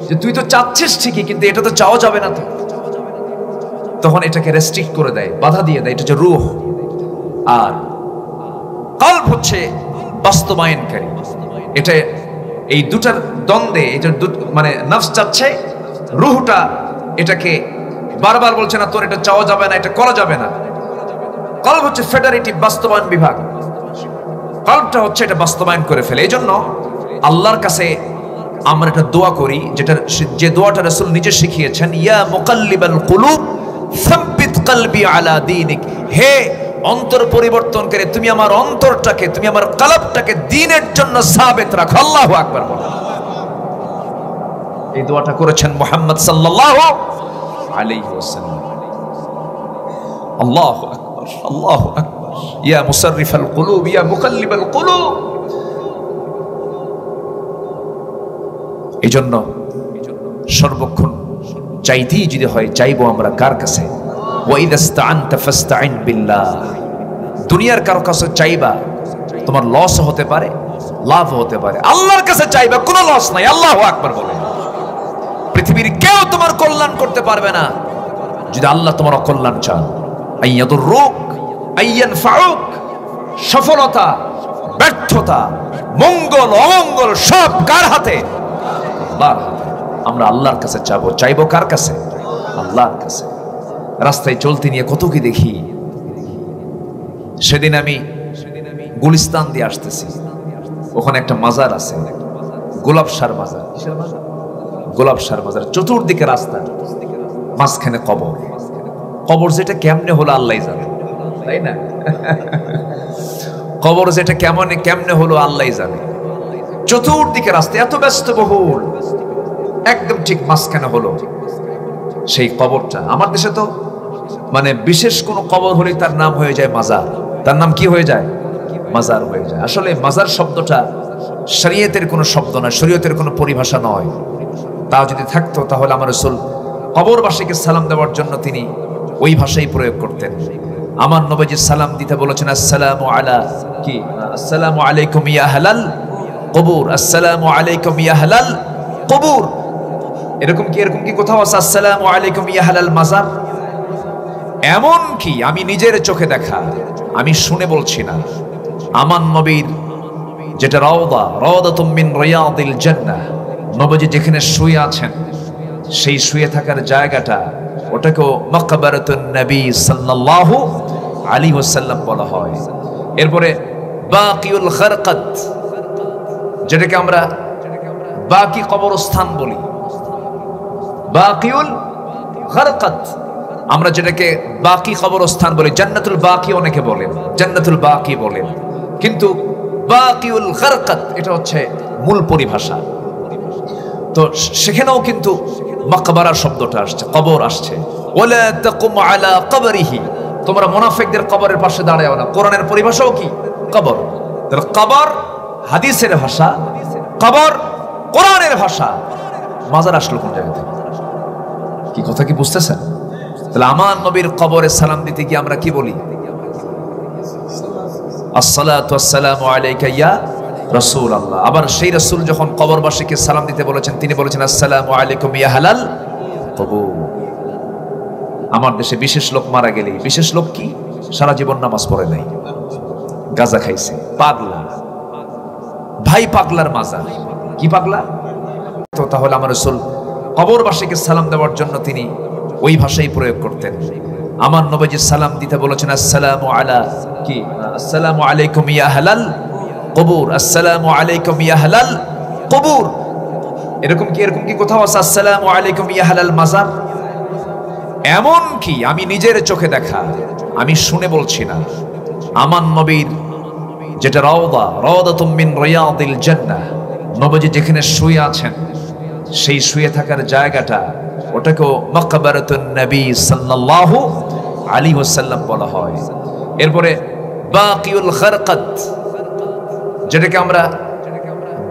যে তুই তো চাচ্ছিস ঠিকই, কিন্তু এটা তো চাওয়া যাবে না তো, তখন এটাকে রেস্ট্রিক্ট করে দেয়, বাধা দিয়ে দেয়। এটা হচ্ছে রূহ। আর কলব হচ্ছে বাস্তবায়নকারী। এটা এই দুটার দ্বন্দ্বে, এটা মানে নফস চাচ্ছে, রূহটা এটাকে বারবার বলছে না তোর এটা চাওয়া যাবে না, এটা করা যাবে না। কলব হচ্ছে ফেডারেটিভ, বাস্তবায়ন বিভাগ। কলবটা হচ্ছে এটা বাস্তবায়ন করে ফেলে। এই জন্য আল্লাহর কাছে আমরা একটা দোয়া করি, যে দোয়াটা রাসূল নিজে শিখিয়েছেন, ইয়া মুকাল্লিবাল কুলুব সাব্বিত কলবি আলা দীনিক। হে অন্তর পরিবর্তনকারী, তুমি আমার অন্তরটাকে, তুমি আমার কলবটাকে দ্বীনের জন্য সাবিত রাখো। আল্লাহু আকবার বলো। এই দোয়াটা করেছেন মুহাম্মদ সাল্লাল্লাহু আলাইহি ওয়াসাল্লাম। আল্লাহু আকবার, আল্লাহু আকবার। ইয়া মুসাররিফাল কুলুব, ইয়া মুকাল্লিবাল কুলুব। এজন্য সর্বক্ষণ চাইতেই যদি হয়, চাইবো আমরা কার কাছে? ওয়াইদাস্তাআনতা ফাস্তাইন বিল্লাহ। দুনিয়ার কারো কাছে চাইবা, তোমার লস হতে পারে, লাভ হতে পারে। আল্লাহর কাছে চাইবা, কোনো লস নাই। আল্লাহু আকবার বলে। পৃথিবীর কেউ তোমার কল্যাণ করতে পারবে না যদি আল্লাহ তোমার অকল্যাণ চান। আইয়াদুররুক আইয়ানফাউক। সফলতা, ব্যর্থতা, মঙ্গল অমঙ্গল সব কার হাতে? আল্লাহর হাতে। আমরা আল্লাহর কাছে চাইবো কার কাছে? আল্লাহর কাছে। রাস্তায় চলতে নিয়ে কত কি দেখি। সেদিন আমি গুলিস্তান দিয়ে আসতেছি, ওখানে একটা মাজার আছে, গোলাপসার মাজার। গোলাপসার মাজার, চতুর্দিকে রাস্তা, মাঝখানে কবর। কবর যেটা কেমনে হলো আল্লাহই জানে, তাই না? কবর যেটা কেমনে হলো আল্লাহই জানে। চতুর্দিকে রাস্তা, এত ব্যস্তবহুল, একদম ঠিক মাঝখানে হলো সেই কবরটা। আমার দেশে তো মানে বিশেষ কোনো কবর হলে তার নাম হয়ে যায় মাজার। তার নাম কি হয়ে যায়? মাজার হয়ে যায়। আসলে মাজার শব্দটা শরীয়তের কোনো শব্দ নয়, শরীয়তের কোনো পরিভাষা নয়। তা যদি থাকতো তাহলে আমার রাসূল কবরবাসীকে সালাম দেওয়ার জন্য তিনি ওই ভাষাই প্রয়োগ করতেন। আমার নবীজি সালাম দিতে বলেছেন, আসসালামু আলা কি, আসসালামু আলাইকুম ইয়া আহলাল কবুর, আসসালামু আলাইকুম ইয়া আহলাল কবুর। এরকম কি কোথাও আছে আসসালামু আলাইকুম ইয়া আহলাল মাজার? এমন কি আমি নিজের চোখে দেখা, আমি শুনে বলছি না। আমার নবীর যেটা রাওদাতুম মিন রিয়াদিল জান্নাহ, নবীজি যেখানে শুয়ে আছেন সেই শুয়ে থাকার জায়গাটা, ওটাকেও মাকবারাতুন নবী সাল্লাল্লাহু আলাইহি ওয়াসাল্লাম বলা হয়। এরপরে বাকিউল খারকাত, যেটাকে আমরা বাকি কবরস্থান বলি, বাকিউল খারকাত, আমরা যেটাকে বাকি কবরস্থান বলি। জান্নাতুল বাকি অনেকে বলেন, জান্নাতুল বাকি বলেন, কিন্তু বাকিউল খারকাত এটা হচ্ছে মূল পরিভাষা। তো সেখানেও কিন্তু মাকবারা শব্দটা আসছে, কবর আসছে। ওয়ালা তাকুম আলা কবরিহি, তোমরা মুনাফিকদের কবরের পাশে দাঁড়াও না। কোরআনের পরিভাষাও কি? কবর। তাহলে কবর হাদিসের ভাষা, কবর কোরআনের ভাষা। মাজার আসলো কোন জায়গা থেকে? কি কথা কি বুঝতেছেন? তাহলে আমার নবীর কবরে সালাম দিতে গিয়ে আমরা কি বলি? আসসালাতু ওয়াসসালামু আলাইকা ইয়া রাসূলুল্লাহ। আবার সেই রাসূল যখন কবরবাসীকে সালাম দিতে বলেছেন তিনি বলেছেন আসসালামু আলাইকুম ইয়া আহলাল কবর। আমার দেশে বিশেষ লোক মারা গেলে, বিশেষ লোক কি, সারা জীবন নামাজ পড়ে নাই, গাঁজা খাইছে, পাগলা, ভাই পাগলার মাজার। কি পাগলা? তো তাহলে আমার রাসূল কবরবাসীকে সালাম দেওয়ার জন্য তিনি ওই ভাষাই প্রয়োগ করতেন। আমার নবীজি সালাম দিতে বলেছেন আসসালামু আলা কি, আসসালামু আলাইকুম ইয়া আহলাল কবর, আসসালামু আলাইকুম ইয়া আহলাল কবর। এরকম কি কোথাও আছে আসসালামু আলাইকুম ইয়া আহলাল মাজার? এমন কি আমি নিজের চোখে দেখা, আমি শুনে বলছি না, আমার নবীর যেটা রাওদাতুম মিন রিয়াদিল জান্নাহ, নবীজি যেখানে শুয়ে আছেন সেই শুয়ে থাকার জায়গাটা, ওটাকেও মাকবারাতুন নবী সাল্লাল্লাহু আলাইহি ওয়াসাল্লাম বলা হয়। এরপরে বাকিউল গারকাত, যেটাকে আমরা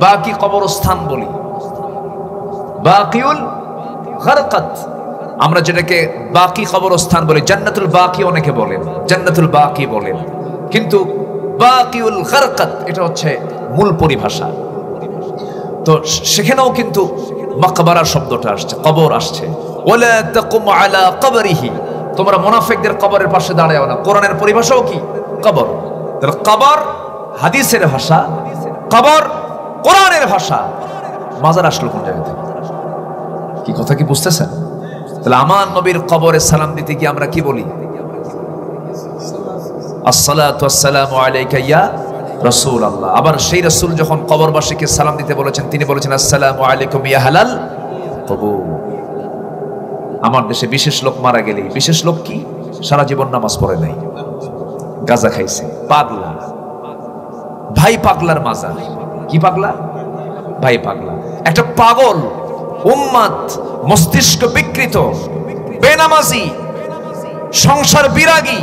বাকি কবরস্থান বলি, বাকিউল গারকাত আমরা যেটাকে বাকি কবরস্থান বলি, জান্নাতুল বাকি অনেকে বলেন, জান্নাতুল বাকি বলেন, কিন্তু বাকিউল গারকাত এটা হচ্ছে মূল পরিভাষা। তো সেখানেও কিন্তু মাকবারা শব্দটা আসছে, কবর আসছে। ওয়ালা তাকুম আলা কবরিহি, তোমরা মুনাফিকদের কবরের পাশে দাঁড়াও না। কোরআনের পরিভাষাও কি? কবর। তাহলে কবর হাদিসের ভাষা, কবর কোরআনের ভাষা। মাজার আসলো কোন জায়গা থেকে? কি কথা কি বুঝতেছেন? তাহলে আমার নবীর কবরে সালাম দিতে গিয়ে আমরা কি বলি? আসসালাতু ওয়াসসালামু আলাইকা ইয়া রাসূলুল্লাহ। আবার সেই রাসূল যখন কবরবাসীকে সালাম দিতে বলেছেন তিনি বলেছেন আসসালামু আলাইকুম ইয়া আহলাল কবর। আমার দেশে বিশেষ লোক মারা গেলে, বিশেষ লোক কি, সারা জীবন নামাজ পড়ে নাই, গাঁজা খাইছে, পাগলা, ভাই পাগলার মাজার। কি পাগলা? ভাই পাগলা। একটা পাগল উম্মাত, মস্তিষ্ক বিকৃত, বেনামাজি, সংসার বিরাগী,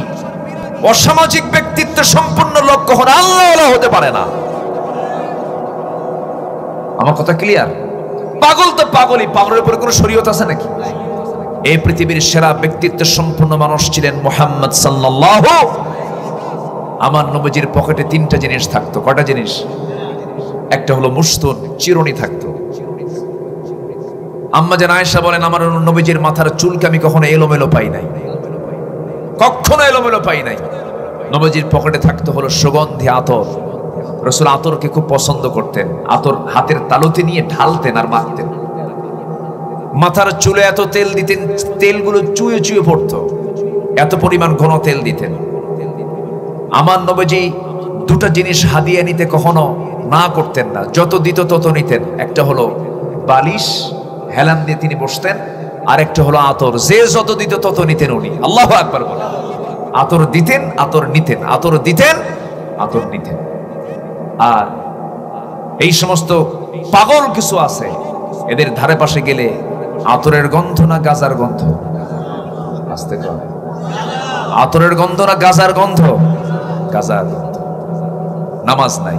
অসামাজিক ব্যক্তিত্ব সম্পূর্ণ লোক কখনো আল্লাহ হতে পারে না। আমার কথা ক্লিয়ার? পাগল তো পাগলই, পাগলের উপরে কোনো শরীয়ত আছে নাকি? এই পৃথিবীর সেরা ব্যক্তিত্ব সম্পূর্ণ মানুষ ছিলেন মুহাম্মদ সাল্লাল্লাহু। আমার নবীজির পকেটে তিনটা জিনিস থাকতো। কয়টা জিনিস? একটা হলো মুস্তুন, চিরুনি থাকতো। আম্মা জান আয়েশা বলেন আমার নবীজির মাথার চুলকে আমি কখনো এলোমেলো পাই নাই, কখনো এলোমেলো পাই নাই। নবীজির পকেটে থাকতো হলো সুগন্ধি আতর। রাসূল আতরকে খুব পছন্দ করতেন। আতর হাতের তালুতে নিয়ে ঢালতেন আর মাখতেন। মাথার চুলে এত তেল দিতেন, তেলগুলো চুয়ে চুয়ে পড়তো, এত পরিমাণ ঘন তেল দিতেন। আমার নবীজি দুটো জিনিস হাদিয়া নিতে কখনো না করতেন না, যত দিত তত নিতেন। একটা হলো বালিশ, হেলান দিয়ে তিনি বসতেন, আর একটা হলো আতর, যে যত দিত তত নিতেন উনি। আল্লাহু আকবার বলেন। আতর দিতেন, আতর নিতেন, আতর দিতেন, আতর নিতেন। আর এই সমস্ত পাগল কিছু আছে, এদের ধারে পাশে গেলে আতরের গন্ধ না গাজার গন্ধ? আসতে কয় আতরের গন্ধ না গাজার গন্ধ? গাজার গন্ধ। নামাজ নাই,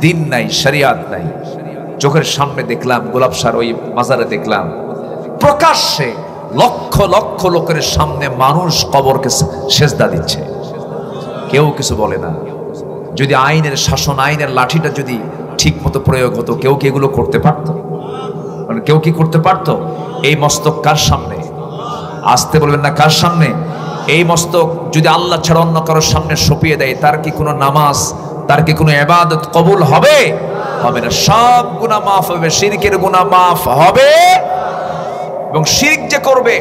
দিন নাই, শরিয়াত নাই। চোখের সামনে দেখলাম গোলাপসার ওই মাজারে দেখলাম প্রকাশ্যে লক্ষ লক্ষ লোকের সামনে মানুষ কবরকে সেজদা দিচ্ছে, কেউ কিছু বলে না। যদি আইনের শাসন, আইনের লাঠিটা যদি ঠিক মতো প্রয়োগ হতো, কেউ কি এগুলো করতে পারতো? মানে কেউ কি করতে পারতো? এই মস্তক কার সামনে? আসতে বলবেন না, কার সামনে? এই মস্তক যদি আল্লাহ ছাড়া অন্য কারোর সামনে সঁপিয়ে দেয়, তার কি কোনো নামাজ, তার কি কোনো ইবাদত কবুল হবে? হবে না। সব গুনাহ মাফ হবে, শিরকের গুনাহ মাফ হবে। এবং শিরক যে করবে,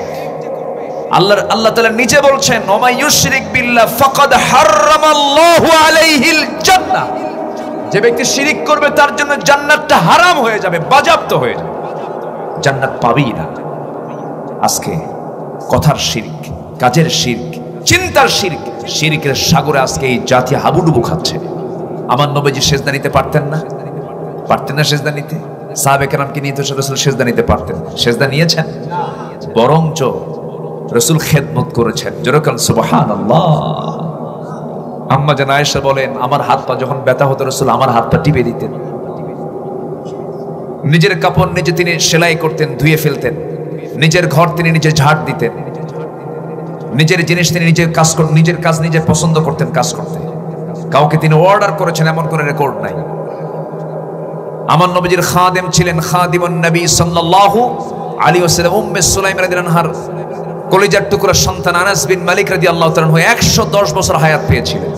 আল্লাহ তাআলা নিজে বলছেন ওমা ইউশরিক বিল্লাহ ফাকাদ হারামাল্লাহু আলাইহিল জান্নাহ। যে ব্যক্তি শিরক করবে তার জন্য জান্নাতটা হারাম হয়ে যাবে, বাজেয়াপ্ত হয়ে যাবে, জান্নাত পাবেই না। আজকে কথার শিরক, কাজের শিরক, চিন্তার শিরক, শিরকের সাগরে আজকে এই জাতি হাবুডুবু খাচ্ছে। আমার নবীজি সেজদা নিতে পারতেন না? পারতেন না সেজদা নিতে? সাহাবে কেরামকে নিয়ে তো রাসূল সেজদা নিতে পারতেন, সেজদা নিয়েছেন? বরঞ্চ রাসূল খেদমত করেছেন। যেরকম সুবহানাল্লাহ। আম্মা জান আয়েশা বলেন আমার হাত পা যখন ব্যথা হতো রাসূল আমার হাত পা টিপে দিতেন। নিজের কাপড় নিজে তিনি সেলাই করতেন, ধুয়ে ফেলতেন। নিজের ঘর তিনি নিজে ঝাড় দিতেন। নিজের জিনিস তিনি নিজের কাজ করতেন, নিজের কাজ নিজে পছন্দ করতেন কাজ করতে। কাউকে তিনি অর্ডার করেছেন এমন কোনো রেকর্ড নাই। আমার নবীজির খাদেম ছিলেন খাদিমুন নবী সাল্লাল্লাহু আলাইহি ওয়াসাল্লাম। উম্মে সুলাইম রাদিয়াল্লাহু আনহার কলিজার টুকরা সন্তান আনাস বিন মালিক রাদিয়াল্লাহু তাআলা 110 বছর হায়াত পেয়েছিলেন,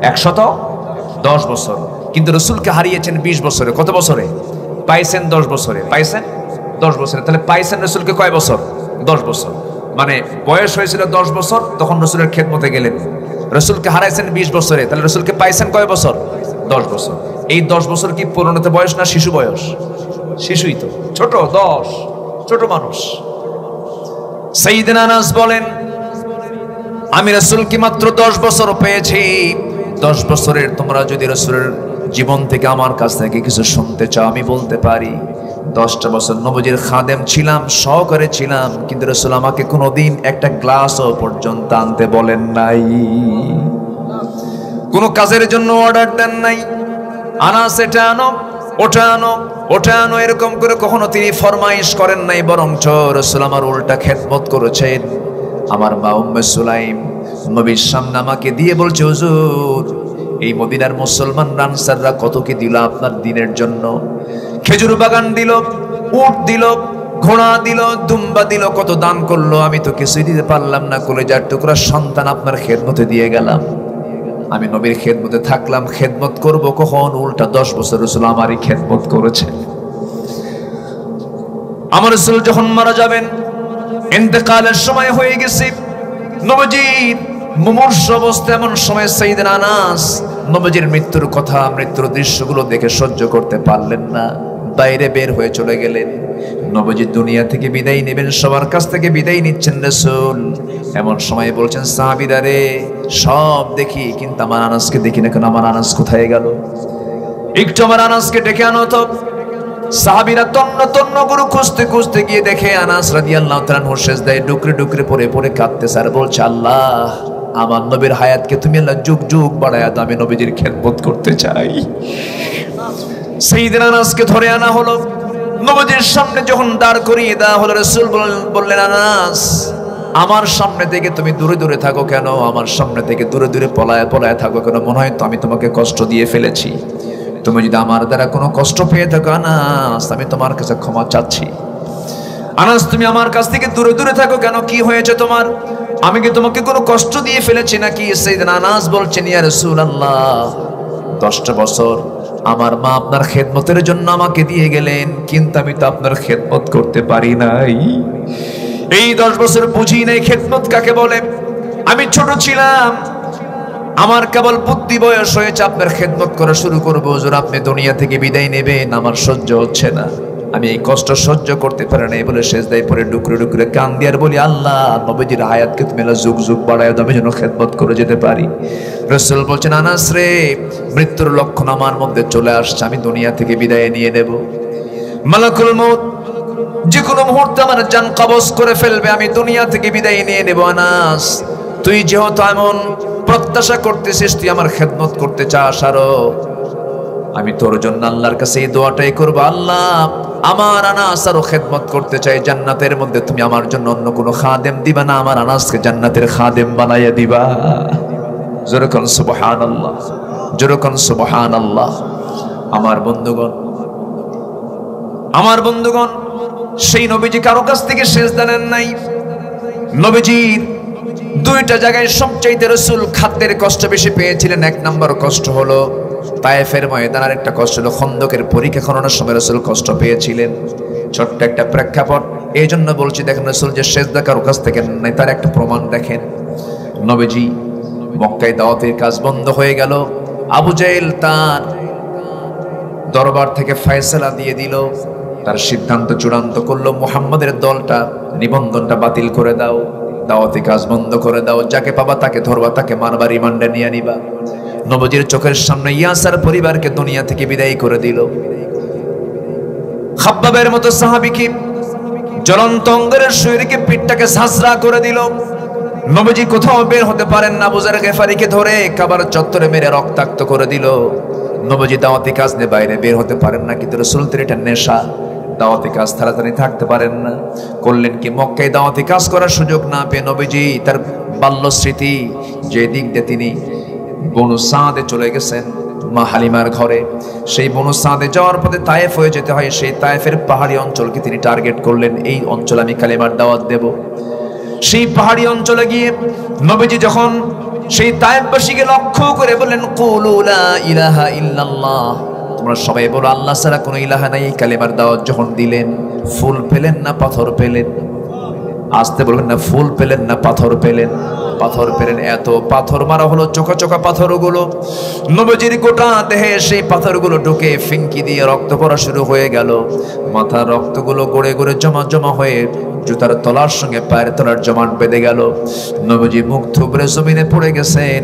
110 বছর। কিন্তু রাসূলকে হারিয়েছেন 20 বছরে। কত বছরে পাইছেন? 10 বছরে পাইছেন, 10 বছরে। তাহলে পাইছেন রাসূলকে কয় বছর? 10 বছর। মানে বয়স হয়েছিল 10 বছর, তখন রাসূলের খেদমতে গেলেন। রাসূলকে হারাইছেন 20 বছরে, তাহলে রাসূলকে পাইছেন কয় বছর? 10 বছর। এই 10 বছর কি পরিণত বয়স না শিশু বয়স? শিশুই তো, ছোট 10, ছোট মানুষ। সাইয়েদনা আনাস বলেন, আমি রাসূলকে মাত্র 10 বছর পেয়েছি। 10 বছরের তোমরা যদি রাসূলের জীবন থেকে আমার কাছ থেকে কিছু শুনতে চাও, আমি বলতে পারি 10টা বছর নবীজির খাদেম ছিলাম, সহকারে ছিলাম, কিন্তু রাসূল আমাকে কোনোদিন একটা গ্লাসও পর্যন্ত আনতে বলেন নাই, কোনো কাজের জন্য অর্ডার দেন নাই। আনাস এটা আনো, ওটা আনো, ওটা আনো, এরকম করে কখনো তিনি ফরমাইশ করেন নাই, বরঞ্চ রাসূল আমার উল্টা খেদমত করেছেন। আমার মা উম্মে সুলাইম নবীর সামনে আমাকে দিয়ে বলছে, হুজুর এই মদিনার মুসলমান আনসাররা কত কি দিল আপনার দ্বীনের জন্য। খেজুর বাগান দিল, উট দিল, ঘোড়া দিল, দুম্বা দিল, কত দান করলো, আমি তো কিছুই দিতে পারলাম না। কলেজার টুকরা সন্তান আপনার খেদমতে দিয়ে গেলাম। আমি নবীর খেদমতে থাকলাম, খেদমত করব কখন? উল্টা 10 বছর রাসূল আমারই খেদমত করেছে। আমার রাসূল যখন মারা যাবেন, ইন্তেকালের সময় হয়ে গেছে, নবীজির মুমূর্ষ অবস্থা, এমন সময় সাইয়েদনা আনাস নবীজির মৃত্যুর কথা, মৃত্যুর দৃশ্যগুলো দেখে সহ্য করতে পারলেন না, বাইরে বের হয়ে চলে গেলেন। নবীজি দুনিয়া থেকে বিদায় নেবেন, সবার কাছ থেকে বিদায় নিচ্ছেন রাসূল। এমন সময় বলছেন, সাহাবীরা রে সব দেখি, কিন্তু আমার আনাসকে দেখি না কেন? আমার আনাস কোথায় গেল? একটু আমার আনাসকে ডেকে আনো তো। সাহাবীরা তন্ন তন্ন করে খুঁজতে খুঁজতে গিয়ে দেখে আনাস রাদিয়াল্লাহু তাআলা আনহু সিজদায় ডুকরে ডুকরে পড়ে পড়ে কাঁদতেছে আর বলছে, আল্লাহ আমার নবীর হায়াতকে তুমি আল্লাহ যুগ যুগ বাড়ায়া দাও, আমি নবীজির খেদমত করতে চাই। সাইয়েদনা আনাসকে ধরে আনা হলো, নবীজির সামনে যখন দাঁড় করিয়ে দেওয়া হলো, রাসূল বললেন, আনাস আমার সামনে থেকে তুমি দূরে দূরে থাকো কেন? আমার সামনে থেকে দূরে দূরে পলায় পলায় থাকো কেন? মনে হয় তো আমি তোমাকে কষ্ট দিয়ে ফেলেছি। তুমি যদি আমার দ্বারা কোনো কষ্ট পেয়ে থাকো আনাস, আমি তোমার কাছে ক্ষমা চাচ্ছি। আনাস তুমি আমার কাছ থেকে দূরে দূরে থাকো কেন? কি হয়েছে তোমার? আমি কি তোমাকে কোনো কষ্ট দিয়ে ফেলেছি নাকি? সাইয়েদনা আনাস বলছেন, ইয়া রাসূলুল্লাহ 10টা বছর আমার মা আপনার খেদমতের জন্য আমাকে দিয়ে গেলেন, কিন্তু আমি তো আপনার খেদমত করতে পারি নাই। এই 10 বছর বুঝি নাই খেদমত কাকে বলে। আমি ছোট ছিলাম, আমার কেবল বুদ্ধি বয়স হয়েছে, আপনার খেদমত করা শুরু করবো। হুজুর আপনি দুনিয়া থেকে বিদায় নেবেন, আমার সহ্য হচ্ছে না, আমি এই কষ্ট সহ্য করতে পারি না। বলে সিজদায় পড়ে ডুকরে ডুকরে কান্দি আর বলি, আল্লাহ নবীজির হায়াতকে তুমি যুগ যুগ বাড়ায় দাও, আমি যেন খেদমত করে যেতে পারি। রাসূল বলছেন, আনাস রে মৃত্যুর লক্ষণ আমার মধ্যে চলে আসছে, আমি দুনিয়া থেকে বিদায় নিয়ে নেব। মালাকুল মউত যে কোনো মুহূর্তে আমার জান কবজ করে ফেলবে, আমি দুনিয়া থেকে বিদায় নিয়ে নেব। আনাস তুই যেহেতু এমন প্রত্যাশা করতেছিস, তুই আমার খেদমত করতে চাস, আরো আমি তোর জন্য আল্লাহর কাছে এই দোয়াটাই করবো, আল্লাহ আমার আনাস আরো খেদমত করতে চাই, জান্নাতের মধ্যে তুমি আমার জন্য অন্য কোনো খাদেম দিবা না, আমার আনাসকে জান্নাতের খাদেম বানাইয়া দিবা। জোরে কোন সুবহানাল্লাহ, জোরে কোন সুবহানাল্লাহ। আমার বন্ধুগণ, আমার বন্ধুগণ, সেই নবীজি কারো কাছ থেকে সেজদা নেন নাই। নবীজির 2টা জায়গায় সবচাইতে রাসূল খাদ্যের কষ্ট বেশি পেয়েছিলেন। 1 নম্বর কষ্ট হলো তায়েফের ময়দান, আর একটা কষ্ট হলো খন্দকের পরীক্ষা খননের সময় রাসূল কষ্ট পেয়েছিলেন। ছোট্ট একটা প্রেক্ষাপট, এই জন্য বলছি, দেখেন রাসূল যে সেজদা কারো কাছ থেকে নেন নাই তার একটা প্রমাণ দেখেন। নবীজি মক্কায় দাওয়াতের কাজ বন্ধ হয়ে গেল, আবু জাহেল তার দরবার থেকে ফয়সালা দিয়ে দিল, তার সিদ্ধান্ত চূড়ান্ত করলো, মুহাম্মাদের দলটা নিবন্ধনটা বাতিল করে দাও, দাওয়াতি কাজ বন্ধ করে দাও, যাকে পাবা তাকে ধরবা, তাকে মারবা, রিমান্ডে নিয়ে নিবা। নবীজির চোখের সামনে ইয়াসার পরিবারকে দুনিয়া থেকে বিদায় করে দিল। খাব্বাবের মতো সাহাবীকে জ্বলন্ত অঙ্গারের শরীরকে পিঠটাকে ঝাঁঝরা করে দিল। নবীজি কোথাও বের হতে পারেন না, আবু যার গেফারিকে ধরে কাবার চত্বরে মেরে রক্তাক্ত করে দিল। নবীজি দাওয়াতি কাজ নিয়ে বাইরে বের হতে পারেন না, কিন্তু রাসূলের এটা নেশা, দাওয়াতি কাজ তাড়াতাড়ি থাকতে পারেন না। করলেন কি, মক্কায় দাওয়াতি কাজ করার সুযোগ না পেয়ে নবীজি তার বাল্য স্মৃতি যে দিক দিয়ে তিনি বনু সাদে চলে গেছেন, মা হালিমার ঘরে। সেই বনু সাদে যাওয়ার পথে তায়েফ হয়ে যেতে হয়, সেই তায়েফের পাহাড়ি অঞ্চলকে তিনি টার্গেট করলেন, এই অঞ্চলে আমি কালেমার দাওয়াত দেব। সেই পাহাড়ি অঞ্চলে গিয়ে নবীজি যখন সেই তায়েফবাসীকে লক্ষ্য করে বললেন, কুলু লা ইলাহা ইল্লাল্লাহ, তোমরা সবাই বলো আল্লাহ ছাড়া কোনো ইলাহা নাই। কালেমার দাওয়াত যখন দিলেন, ফুল পেলেন না পাথর পেলেন? আসতে বলবেন না, ফুল পেলেন না পাথর পেলেন? পাথর পেলেন। এত পাথর মারা হলো, চোখা চোখা পাথরগুলো নবীজির গোটা দেহে সেই পাথরগুলো ঢুকে ফিঙ্কি দিয়ে রক্ত পড়া শুরু হয়ে গেল। মাথার রক্তগুলো গড়ে গড়ে জমা জমা হয়ে জুতার তলার সঙ্গে পায়ের তলার জমাট বেঁধে গেল। নবীজি মুখ থুবড়ে জমিনে পড়ে গেছেন।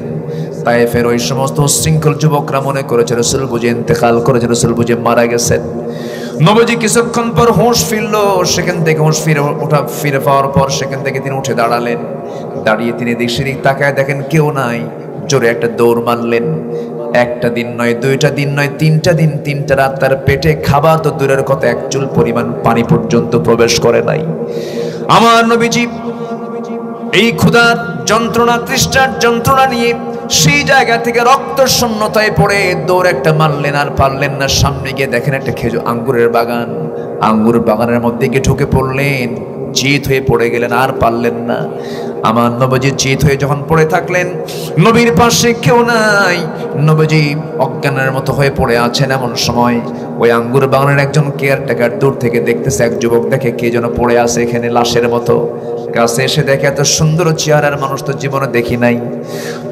তায়েফের ওই সমস্ত শৃঙ্খল যুবকরা মনে করেছে রাসূল বুঝে ইন্তেকাল করেছে, রাসূল বুঝে মারা গেছেন। নবীজি কিছুক্ষণ পর হুঁশ ফিরল, সেখান থেকে হুঁশ ফিরে পাওয়ার পর সেখান থেকে তিনি উঠে দাঁড়ালেন। দাঁড়িয়ে তিনি দিক তাকায় দেখেন কেউ নাই। জোরে একটা দৌড় মারলেন। একটা দিন নয়, দুইটা দিন নয়, তিনটা দিন, তিনটা রাত তার পেটে খাবার তো দূরের কথা, এক চুল পরিমাণ পানি পর্যন্ত প্রবেশ করে নাই। আমার নবীজি এই ক্ষুধার যন্ত্রণা, তৃষ্ণার যন্ত্রণা নিয়ে সেই জায়গা থেকে রক্ত শূন্যতায় পড়ে দৌড় একটা মারলেন, আর পারলেন না। সামনে গিয়ে দেখেন একটা আঙ্গুরের বাগান, আঙ্গুর বাগানের মধ্যে গিয়ে ঢুকে পড়লেন, চিত হয়ে পড়ে গেলেন, আর পারলেন না। আমার নবীজি চিত হয়ে যখন পড়ে থাকলেন, নবীর পাশে কেউ নাই, নবীজি অজ্ঞানের মতো হয়ে পড়ে আছেন। এমন সময় ওই আঙ্গুর বাগানের একজন কেয়ারটেকার দূর থেকে দেখতেছে, এক যুবক দেখে কে যেন পড়ে আছে এখানে লাশের মতো। কাছে এসে দেখে এত সুন্দর চেহারার মানুষ তো জীবনে দেখি নাই।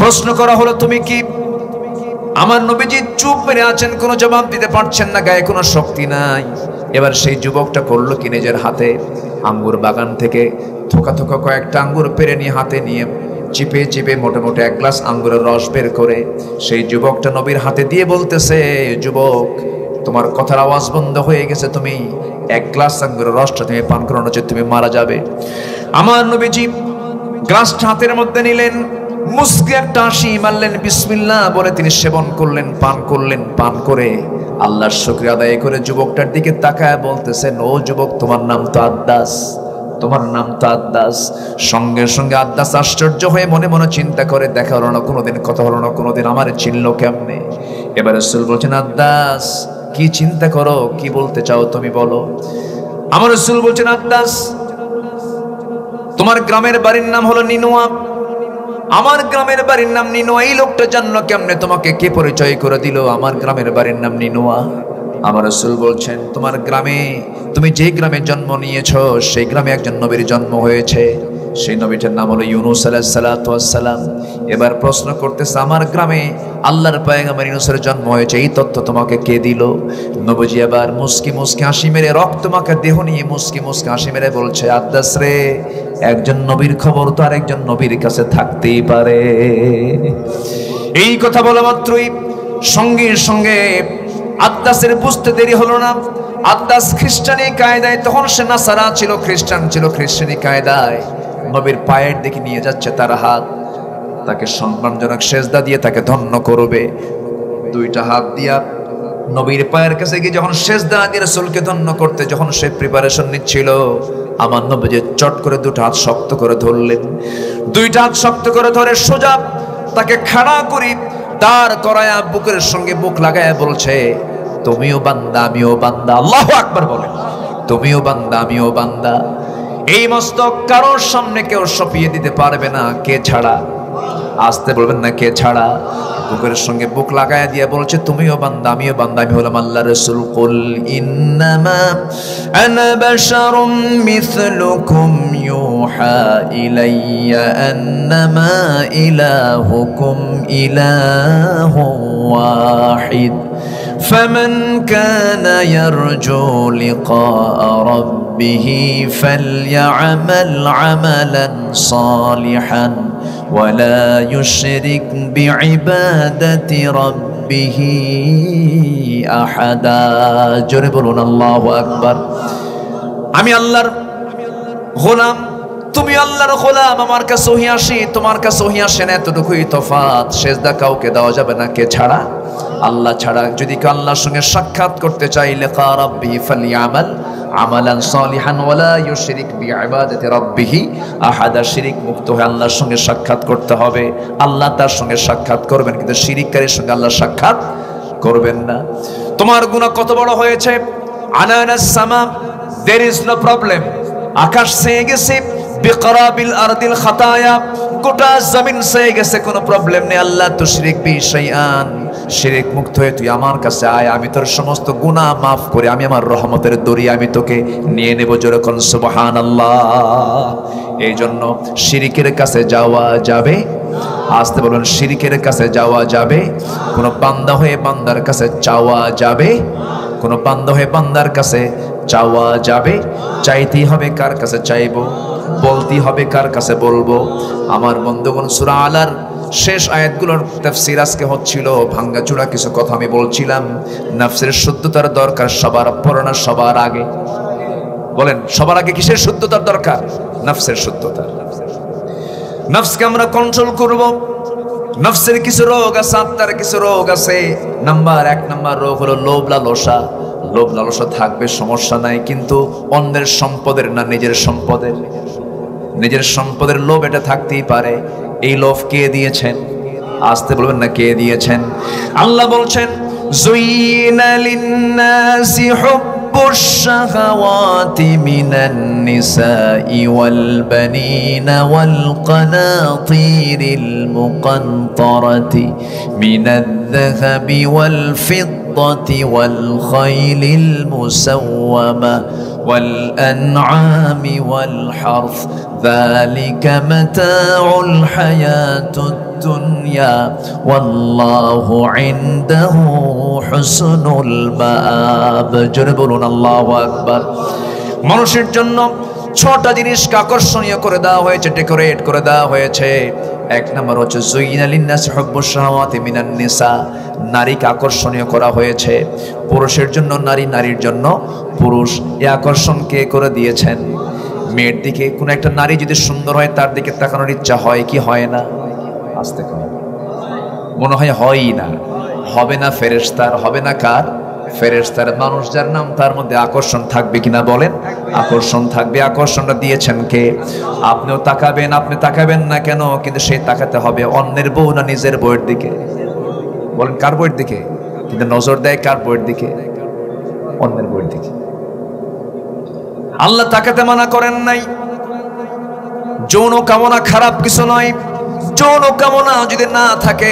প্রশ্ন করা হলো, তুমি কি? আমার নবীজি চুপ মেরে আছেন, কোনো জবাব দিতে পারছেন না, গায়ে কোনো শক্তি নাই। এবার সেই যুবকটা করলো কি, নিজের হাতে আঙ্গুর বাগান থেকে থোকা থোকা কয়েকটা আঙ্গুর পেরে নিয়ে হাতে নিয়ে চিপে চিপে মোটামুটি এক গ্লাস আঙ্গুরের রস বের করে সেই যুবকটা নবীর হাতে দিয়ে বলতেছে, যুবক তোমার কথার আওয়াজ বন্ধ হয়ে গেছে, তুমি এক গ্লাস আঙ্গুরের রসটা তুমি পান করো, নচেত তুমি মারা যাবে। আমার নবীজি গ্লাসটা হাতের মধ্যে নিলেন, মুস্কি একটা হাসি মারলেন, বিসমিল্লাহ বলে তিনি সেবন করলেন, পান করলেন। পান করে আল্লাহর শুকরিয়া আদায় করে যুবকটার দিকে তাকায় বলতেছেন, ও যুবক, তোমার নাম তো আদ্দাস, তোমার নাম তো আদ্দাস। সঙ্গে সঙ্গে আদ্দাস আশ্চর্য হয়ে মনে মনে চিন্তা করে, দেখা হলো না কোনোদিন, কথা হলো না কোনোদিন, আমার চিনলো কেমনে? এবার রাসূল বলছেন, আদ্দাস কি চিন্তা করো, কি বলতে চাও তুমি বলো। আমার রাসূল বলছেন, আদ্দাস তোমার গ্রামের বাড়ির নাম হলো নিনুয়া, আমার গ্রামের বাড়ির নাম নিনুয়া। এই লোকটা জানলো কেমনে, তোমাকে কে পরিচয় করে দিল আমার গ্রামের বাড়ির নাম নিনুয়া? আমার রাসূল বলছেন, তোমার গ্রামে, তুমি যে গ্রামে জন্ম নিয়েছো সেই গ্রামে একজন নবীর জন্ম হয়েছে, সেই নবীটার নাম হলো ইউনূস আলাইহিস সালাতু ওয়াস সালাম। এবার প্রশ্ন করতেছে, আমার গ্রামে আল্লাহর পয়গম্বর ইউনূসের জন্ম হয়েছে, এই তথ্য তোমাকে কে দিল? নবীজি এবার মুস্কি মুস্কি হাসি মেরে, রক্তমাখা দেহ নিয়ে মুস্কি মুস্কি হাসি মেরে বলছে, আদ্দাস রে, একজন নবীর খবর তো আর একজন নবীর কাছে থাকতেই পারে। এই কথা বলা মাত্রই সঙ্গে সঙ্গে আদ্দাসের বুঝতে দেরি হলো না। আদ্দাস খ্রিস্টানি কায়দায়, তখন সে নাসারা ছিল, খ্রিস্টান ছিল, খ্রিস্টানি কায়দায় নবীর পায়ের দিকে নিয়ে যাচ্ছে তার হাত, তাকে সম্মানজনক সেজদা দিয়ে তাকে ধন্য করবে। দুইটা হাত দিয়া নবীর পায়ের কাছে গিয়ে যখন সেজদা দিয়ে রাসূলকে ধন্য করতে যখন সে প্রিপারেশন নিচ্ছিল, আমার নবীজি চট করে দুটো হাত শক্ত করে ধরলেন। দুইটা হাত শক্ত করে ধরে সোজা তাকে খাড়া করি দাঁড় করায়া বুকের সঙ্গে বুক লাগায়া বলছে, তুমিও বান্দা আমিও বান্দা। আল্লাহু আকবার বলেন, তুমিও বান্দা আমিও বান্দা। এই মস্তক কারোর সামনে কেউ সঁপিয়ে দিতে পারবে না, কে ছাড়া? আসতে বলবেন না, কে ছাড়া? বুকের সঙ্গে বুক লাগায়া দিয়ে বলছে, তুমিও বান্দা আমিও বান্দা, আমি হলাম আল্লাহর রাসূল। কুল ইন্নামা আনা বাশারুম মিসলুকুম ইউহা ইলাইয়া আন্নামা ইলাহুকুম ইলাহুন ওয়াহিদ ফামান কানা ইয়ারজু লিকা রাব্বিহি ফালইআমাল আমালান সালিহান ولا يشرك بعبادة ربه أحدا। জোরে বলুন আল্লাহু আকবার। আমি আল্লাহর গোলাম, তুমি আল্লাহর গোলাম, আমার কাছে ওহী আসে, তোমার কাছে ওহী আসে না, এতটুকুই তফাৎ। সেজদা কাউকে দেওয়া যাবে না, কে ছাড়া? আল্লাহ ছাড়া। যদি কেউ আল্লাহর সঙ্গে সাক্ষাৎ করতে চাই, লিকা রাব্বিহি ফালইআমাল আমালান সালিহান ওয়ালা ইউশরিক বিইবাদাতি রাব্বিহি আহাদা। শিরিক মুক্ত হয়ে আল্লাহর সঙ্গে সাক্ষাৎ করতে হবে। আল্লাহ তার সঙ্গে সাক্ষাৎ করবেন, কিন্তু শিরিককারীর সঙ্গে আল্লাহ সাক্ষাৎ করবেন না। তোমার গুনাহ কত বড় হয়েছে, আনানাস সামা, there is no problem, আকাশ ছেয়ে গেছে, বিকরাবিল আরদিল খাতায়া, গোটা জমিন ছেয়ে গেছে, কোনো প্রবলেম নেই। আল্লাহ তুশরিক বি শাইআন, শিরক মুক্ত হয়ে তুই আমার কাছে আয়, আমি তোর সমস্ত গুনাহ মাফ করে আমি আমার রহমতের দরিয়া আমি তোকে নিয়ে নেব। জোরে কোন সুবহানাল্লাহ। এই জন্য শিরকের কাছে যাওয়া যাবে, আসতে বলুন, শিরকের কাছে যাওয়া যাবে, কোন বান্দা হয়ে বান্দার কাছে চাওয়া যাবে, কোন বান্দা হয়ে বান্দার কাছে চাওয়া যাবে। চাইতেই হবে কার কাছে চাইবো, বলতেই হবে কার কাছে বলবো। আমার বন্ধুগণ, সূরা আলার শেষ আয়াতগুলোর তাফসীর আজকে হচ্ছিল, ভাঙ্গাচোরা কিছু কথা আমি বলছিলাম। নফসের শুদ্ধতার দরকার সবার পরে না সবার আগে? বলেন, সবার আগে কিসের শুদ্ধতার দরকার? নফসের শুদ্ধতা। নফসকে আমরা কন্ট্রোল করব। নফসের কিছু রোগ আছে, আত্মার কিছু রোগ আছে। এক নাম্বার রোগ হলো লোভ লালসা। লোভ লালসা থাকবে, সমস্যা নাই, কিন্তু অন্যের সম্পদের না নিজের সম্পদের। নিজের সম্পদের লোভ এটা থাকতেই পারে। এই লোভ কে দিয়েছেন? আসতে বলবেন না কে দিয়েছেন? আল্লাহ বলছেন, যুইনা লিন্নাসি হুব্বুশ শাহাওয়াতি মিনান নিসাই ওয়াল বানিনা ওয়াল কানাতিরিল মুকানতারাতি মিনাদ যাহাবি ওয়াল ফিদ্দাতি ওয়াল খাইলিল মুসাওয়ামা ওয়াল আনআমি ওয়াল হারফ যালিকা মাতাউল হায়াতুদ দুনিয়া ওয়াল্লাহু ইনদাহু হুসনুল মাআব। জোরে বলুন আল্লাহু আকবার। মানুষের জন্য 6টা জিনিসকে আকর্ষণীয় করে দেওয়া হয়েছে, ডেকোরেট করে দেওয়া হয়েছে। এক নম্বর হচ্ছে যুইনা লিন্নাসি হুব্বুশ শাহাওয়াতি মিনান নিসা, নারীকে আকর্ষণীয় করা হয়েছে। পুরুষের জন্য নারী, নারীর জন্য পুরুষ। এই আকর্ষণ কে করে দিয়েছেন? মেয়ের দিকে কোনো একটা নারী যদি সুন্দর হয়, তার দিকে তাকানোর ইচ্ছা হয় কি হয় না? আসতে কর, মনে হয় হয়ই না। হবে না ফেরেশতার? হবে না কার? ফেরেশতার। মানুষ যার নাম, তার মধ্যে আকর্ষণ থাকবে কিনা বলেন? আকর্ষণ থাকবে। আকর্ষণটা দিয়েছেন কে? আপনিও তাকাবেন, আপনি তাকাবেন না কেন, কিন্তু সেই তাকাতে হবে অন্যের বউ না নিজের বউয়ের দিকে? বলেন কার বউয়ের দিকে? কিন্তু নজর দেয় কার বউয়ের দিকে? অন্যের বউয়ের দিকে। আল্লাহ তাকাতে মানা করেন নাই। যৌন কামনা খারাপ কিছু নয়। যৌন কামনা যদি না থাকে,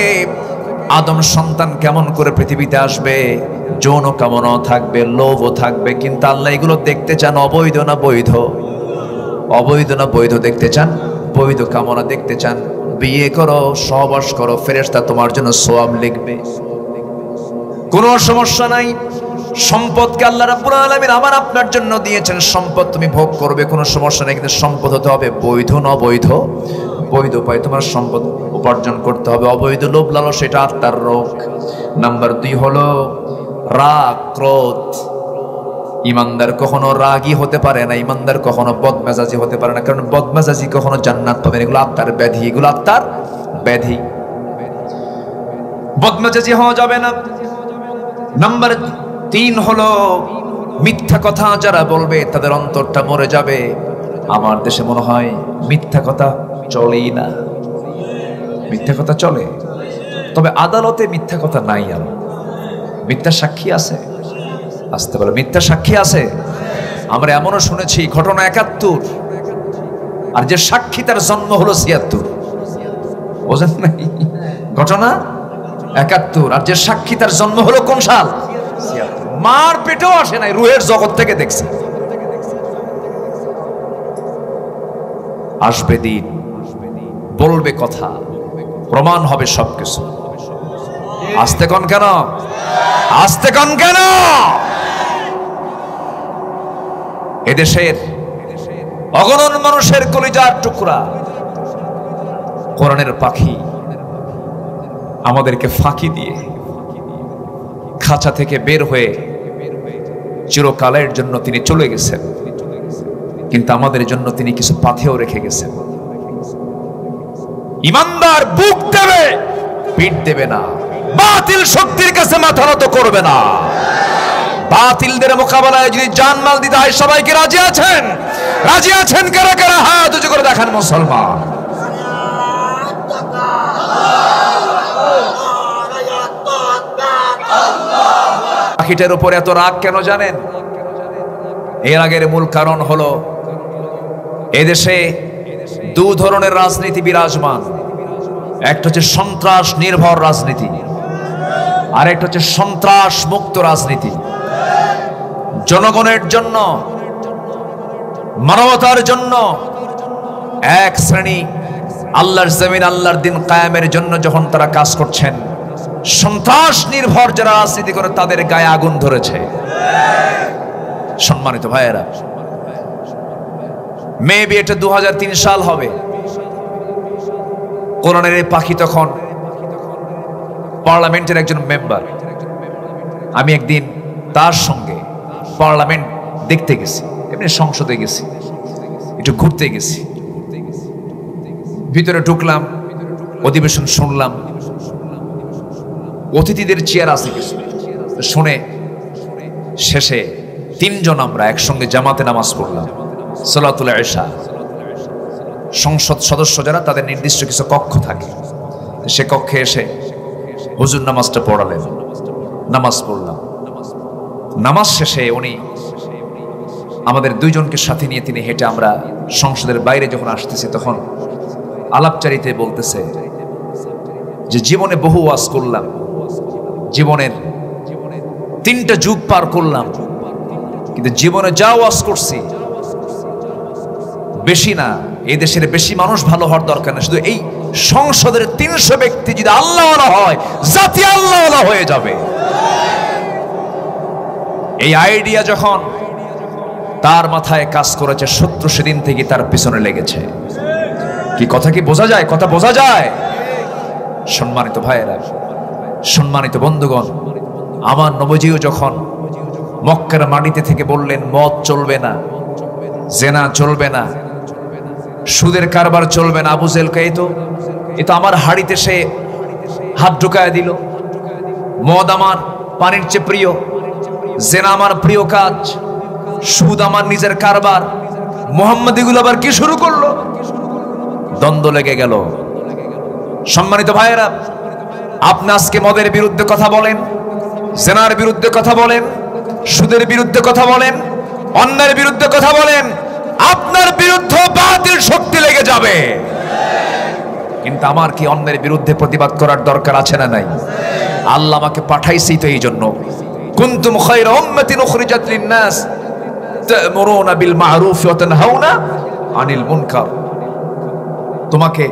আদম সন্তান কেমন করে পৃথিবীতে আসবে? যৌন কামনাও থাকবে, লোভও থাকবে, কিন্তু আল্লাহ এগুলো দেখতে চান অবৈধ না বৈধ? অবৈধ না বৈধ দেখতে চান? বৈধ কামনা দেখতে চান। বিয়ে করো, সহবাস করো, ফেরেশতা তোমার জন্য সওয়াব লিখবে, কোনো সমস্যা নাই। সম্পদকে আল্লাহ রাব্বুল আলামিন আমার আপনার জন্য দিয়েছেন, সম্পদ তুমি ভোগ করবে, কোনো সমস্যা নেই, কিন্তু সম্পদ হতে হবে বৈধ না অবৈধ? বৈধ উপায় তোমার সম্পদ উপার্জন করতে হবে। অবৈধ লোভ লালসা এটা আত্মার রোগ। নাম্বার 2 হলো রাগ, ক্রোধ। ইমানদার কখনো রাগী হতে পারে না, ইমানদার কখনো বদমেজাজি হতে পারে না, কারণ বদমেজাজি কখনো জান্নাত পাবে না। এগুলো আত্মার ব্যাধি, এগুলো আত্মার ব্যাধি। বদমেজাজি হওয়া যাবে না। নাম্বার 3 হলো মিথ্যা কথা যারা বলবে, তাদের অন্তরটা মরে যাবে। আমার দেশে মনে হয় মিথ্যা কথা চলেই না। মিথ্যা কথা চলে, তবে আদালতে মিথ্যা কথা নাই। আর মিথ্যা সাক্ষী আছে। আসতে বলে মিথ্যা সাক্ষী আছে। আমরা এমনও শুনেছি ঘটনা 71, আর যে সাক্ষী তার জন্ম হলো 76। বোঝেন নাই? ঘটনা 71, আর যে সাক্ষী তার জন্ম হলো কোন সাল? 76। মার পেটেও আসে নাই, রুহের জগৎ থেকে দেখছে। আসবে দিন, বলবে কথা, প্রমাণ হবে সবকিছু। আসতে কোন কেন? আসতে কোন কেন? এদেশের অগণন মানুষের কলিজার টুকরা কোরআনের পাখি আমাদেরকে ফাঁকি দিয়ে খাঁচা থেকে বের হয়ে চিরকালের জন্য তিনি চলে গেছেন, কিন্তু আমাদের জন্য তিনি কিছু পাথেও রেখে গেছেন। ইমানদার বুক দেবে, পিঠ দেবে না। বাতিল শক্তির কাছে মাথা নত করবে না। বাতিলদের মোকাবেলায় যদি জানমাল দিতে হয়, সবাইকে রাজি আছেন? রাজি আছেন কারা কারা? হাত উঁচু করে দেখান মুসলমান। পাখিটার উপর এত রাগ কেন জানেন? এর আগের মূল কারণ হলো এদেশে দু ধরনের রাজনীতি বিরাজমান। একটা হচ্ছে সন্ত্রাস নির্ভর রাজনীতি, আর একটা হচ্ছে সন্ত্রাস মুক্ত রাজনীতি। জনগণের জন্য, মানবতার জন্য এক শ্রেণী আল্লাহর জমিন, আল্লাহর দিন কায়েমের জন্য যখন তারা কাজ করছেন, সন্ত্রাস নির্ভর যারা রাজনীতি করে তাদের গায়ে আগুন ধরেছে। সম্মানিত ভাইয়েরা, মেবি এটা 2003 সাল হবে। কোরআনের এই পাখি তখন পার্লামেন্টের একজন মেম্বার। আমি একদিন তার সঙ্গে পার্লামেন্ট দেখতে গেছি, এমনি সংসদে গেছি, একটু ঘুরতে গেছি। ভিতরে ঢুকলাম, অধিবেশন শুনলাম। অতিথিদের চেয়ার আছে কিছু, শুনে শেষে 3 জন আমরা একসঙ্গে জামাতে নামাজ পড়লাম, সালাতুল ইশা। সংসদ সদস্য যারা, তাদের নির্দিষ্ট কিছু কক্ষ থাকে, সে কক্ষে এসে হুজুর নামাজটা পড়ালেন, নামাজ পড়লাম। নামাজ শেষে উনি আমাদের 2 জনকে সাথে নিয়ে তিনি হেঁটে আমরা সংসদের বাইরে যখন আসতেছি, তখন আলাপচারিতে বলতেছে যে জীবনে বহু ওয়াজ করলাম, জীবনের 3টা যুগ পার করলাম, কিন্তু জীবনে যা ওয়াজ করছি বেশি না, এই দেশের বেশি মানুষ ভালো হওয়ার দরকার না, শুধু এই সংসদের 300 ব্যক্তি যদি আল্লাহওয়ালা হয়, জাতি আল্লাহওয়ালা হয়ে যাবে। এই আইডিয়া যখন তার মাথায় কাজ করেছে, শত্রু সেদিন থেকে তার পিছনে লেগেছে। কি কথা কি বোঝা যায়? কথা বোঝা যায়? সম্মানিত ভাইয়েরা, সম্মানিত বন্ধুগণ, আমার নবীজিও যখন মক্কার মাটিতে থেকে বললেন মদ চলবে না, জেনা চলবে না, সুদের কারবার চলবে না, আবু জেহেলকে এ তো আমার হাড়িতে সে হাত ঢুকায় দিল। মদ আমার পানির চেয়ে প্রিয়, জেনা আমার প্রিয় কাজ, সুদ আমার নিজের কারবার, মুহাম্মদ এগুলো আবার কি শুরু করলো? দ্বন্দ্ব লেগে গেল। সম্মানিত ভাইয়েরা, আপনি আজকে মদের বিরুদ্ধে কথা বলেন, জেনার বিরুদ্ধে কথা বলেন, সুদের বিরুদ্ধে কথা বলেন, অন্যের বিরুদ্ধে কথা বলেন, আপনার বিরুদ্ধে বাতিল শক্তি লেগে যাবে। কিন্তু আমার কি অন্যের বিরুদ্ধে প্রতিবাদ করার দরকার আছে না নাই? আল্লাহ আমাকে পাঠাইছি তো এই জন্য, কুনতুম খায়রা উম্মাতিন উখরিজাত লিন-নাস তা'মুরুনা বিল মা'রুফ ওয়া তানহাউনা আনিল মুনকার। তোমাকে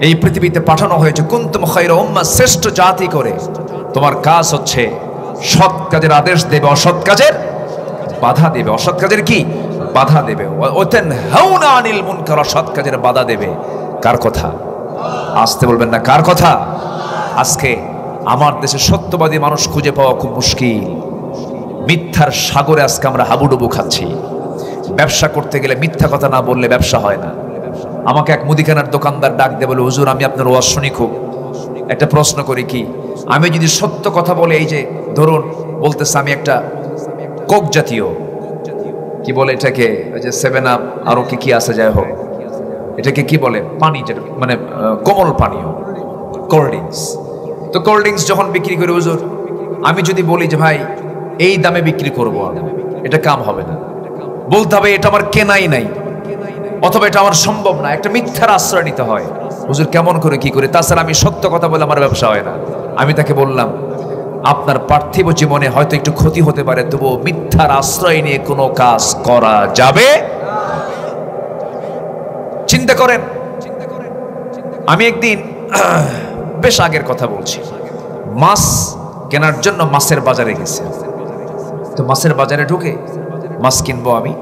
এই পৃথিবীতে পাঠানো হয়েছে কুনতুম খায়রা উম্মাহ, শ্রেষ্ঠ জাতি করে। তোমার কাজ হচ্ছে সৎ কাজের আদেশ দেবে, অসৎ কাজের বাধা দেবে। অসৎ কাজের কি বাধা দেবে? ওয়া তানহাউনা আনিল মুনকার, অসৎ কাজের বাধা দেবে। কার কথা? আসতে বলবেন না, কার কথা? আজকে আমার দেশে সত্যবাদী মানুষ খুঁজে পাওয়া খুব মুশকিল। মিথ্যার সাগরে আজকে আমরা হাবুডুবু খাচ্ছি। ব্যবসা করতে গেলে মিথ্যা কথা না বললে ব্যবসা হয় না। আমাকে এক মুদিখানার দোকানদার ডাক দিয়ে বলে, হুজুর আমি আপনার ওয়াজ শুনি খুব, একটা প্রশ্ন করি কি, আমি যদি সত্য কথা বলে, এই যে ধরুন বলতেছে আমি একটা কোক জাতীয়, কি বলে এটাকে, ওই যে 7 আপ আরো কি আছে যাই হোক, এটাকে কি বলে, পানি, যেটা মানে কোমল পানীয়, কোল্ড ড্রিঙ্কস। তো কোল্ড ড্রিঙ্কস যখন বিক্রি করি, হুজুর আমি যদি বলি যে ভাই এই দামে বিক্রি করবো, এটা কাম হবে না। বলতে হবে এটা আমার কেনাই নাই, অথবা এটা আমার সম্ভব না। একটা মিথ্যার আশ্রয় নিতে হয়। হুজুর কেমন করে কি করে? তাছাড়া আমি সত্য কথা বলে আমার ব্যবসা হয় না। আমি তাকে বললাম, আপনার পার্থিব জীবনে হয়তো একটু ক্ষতি হতে পারে, তবুও মিথ্যার আশ্রয় নিয়ে কোনো কাজ করা যাবে? চিন্তা করেন। আমি একদিন, বেশ আগের কথা বলছি, মাছ কেনার জন্য মাছের বাজারে গেছি। তো মাছের বাজারে ঢুকে মাছ কিনবো আমি,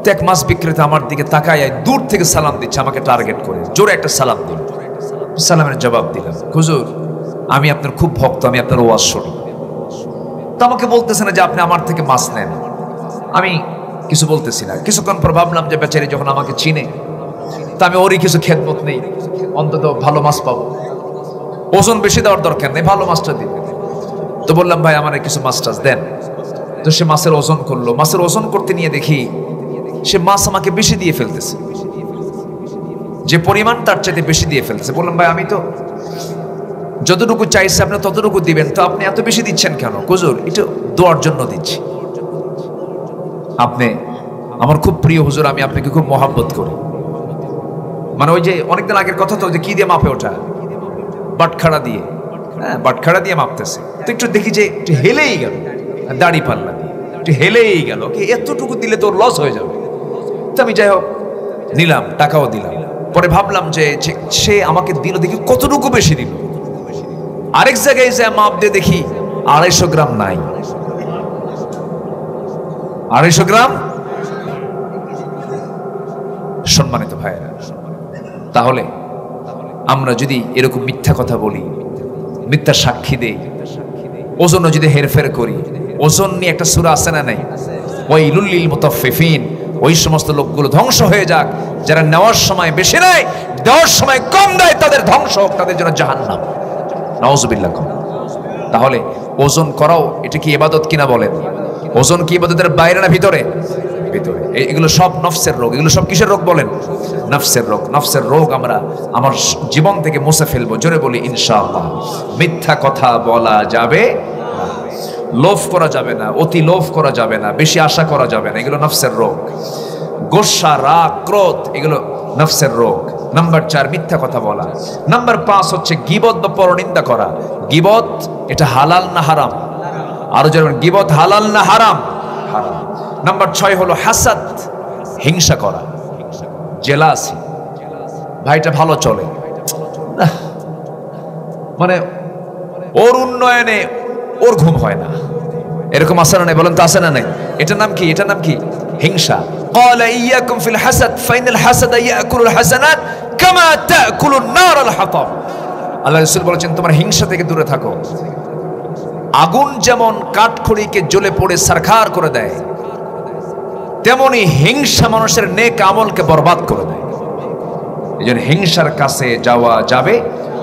তো এক মাছ বিক্রেতা আমার দিকে তাকায় দূর থেকে সালাম দিচ্ছে, আমাকে টার্গেট করে জোরে একটা সালাম দিল। সালামের জবাব দিলাম, হুজুর আমি আপনার খুব ভক্ত, আমি আপনার ওয়াজ শুনি। তো আমাকে বলতেছে না যে আপনি আমার থেকে মাছ নেন। আমি কিছু বলতেছি না। কিছুক্ষণ পর ভাবলাম যে বেচারি যখন আমাকে চিনে, তা আমি ওরই কিছু খেদমত নেই, অন্তত ভালো মাছ পাবো। ওজন বেশি দেওয়ার দরকার নেই, ভালো মাছটা দিন। তো বললাম ভাই আমার কিছু মাছ টাছ দেন। তো সে মাছের ওজন করলো। মাছের ওজন করতে নিয়ে দেখি সে মাছ আমাকে বেশি দিয়ে ফেলতেছে, যে পরিমাণ তার চাইতে বেশি দিয়ে ফেলতেছে। বললাম ভাই আমি তো যতটুকু চাইছে আপনি ততটুকু দিবেন, তো আপনি এত বেশি দিচ্ছেন কেন? হুজুর এটা দোয়ার জন্য দিচ্ছি। আপনি আমার খুব প্রিয় হুজুর, আমি আপনাকে খুব মহাব্বত করি। মানে ওই যে অনেকদিন আগের কথা তো, যে কি দিয়ে মাপে ওঠা, বাটখারা দিয়ে, হ্যাঁ বাটখারা দিয়ে মাপতেছে। তো একটু দেখি যে একটু হেলেই গেল, দাড়ি পাল্লা দিয়ে একটু হেলেই গেল, কি এতটুকু দিলে তোর লস হয়ে যাবে। তো আমি যাই হোক নিলাম, টাকাও দিলাম। পরে ভাবলাম যে সে আমাকে দিল, দেখি কতটুকু বেশি দিল। আরেক জায়গায় যে মাপ দিয়ে দেখি 250 গ্রাম নাই, 250 গ্রাম। সম্মানিত ভাইয়েরা, তাহলে আমরা যদি এরকম মিথ্যা কথা বলি, মিথ্যা সাক্ষী দেই, ওজনও যদি হেরফের করি, ওজন নিয়ে একটা সূরা আছে না নাই? ওয়াইলুল লিল মুতাফফিফিন, ওই সমস্ত লোকগুলো ধ্বংস হয়ে যাক যারা নেওয়ার সময় বেশি নেয়, দেওয়ার সময় কম দেয়, তাদের ধ্বংস হোক, তাদের জন্য জাহান্নাম। নাউজুবিল্লাহ। তাহলে ওজন করাও এটা কি ইবাদত কিনা বলেন? ওজন কি ইবাদতের বাইরে না ভিতরে? ভিতরে। এগুলো সব নফসের রোগ। এগুলো সব কিসের রোগ বলেন? নফসের রোগ। নফসের রোগ আমরা আমার জীবন থেকে মুছে ফেলবো। জোরে বলি ইনশাআল্লাহ। মিথ্যা কথা বলা যাবে না, লোভ করা যাবে না, অতি লোভ করা যাবে না, বেশি আশা করা যাবে না, এগুলো নফসের রোগ। গোসা, রাগ, ক্রোধ, এগুলো নফসের রোগ। নাম্বার 4 মিথ্যা কথা বলা। নাম্বার 5 হচ্ছে গীবত বা পরনিন্দা করা। গীবত এটা হালাল না হারাম? আরো যেমন গীবত হালাল না হারাম? হারাম। নাম্বার 6 হলো হাসাদ, হিংসা করা, জেলাসি। ভাইটা ভালো চলে, মানে ওর উন্নয়নে ওর ঘুম হয় না, এরকম আছে না নাই? বলেন তো আছে না নাই? এটার নাম কি? এটার নাম কি? হিংসা। قال إياكم في الحسد فإن الحسد يأكل الحسنات كما تأكل النار الحطب। আল্লাহ রাসূল বলেছেন তোমার হিংসা থেকে দূরে থাকো। আগুন যেমন কাঠখড়িকে জ্বলে পড়ে সারখার করে দেয়, তেমনি হিংসা মানুষের নেক আমলকে বরবাদ করে দেয়। এইজন্য হিংসার কাছে যাওয়া যাবে।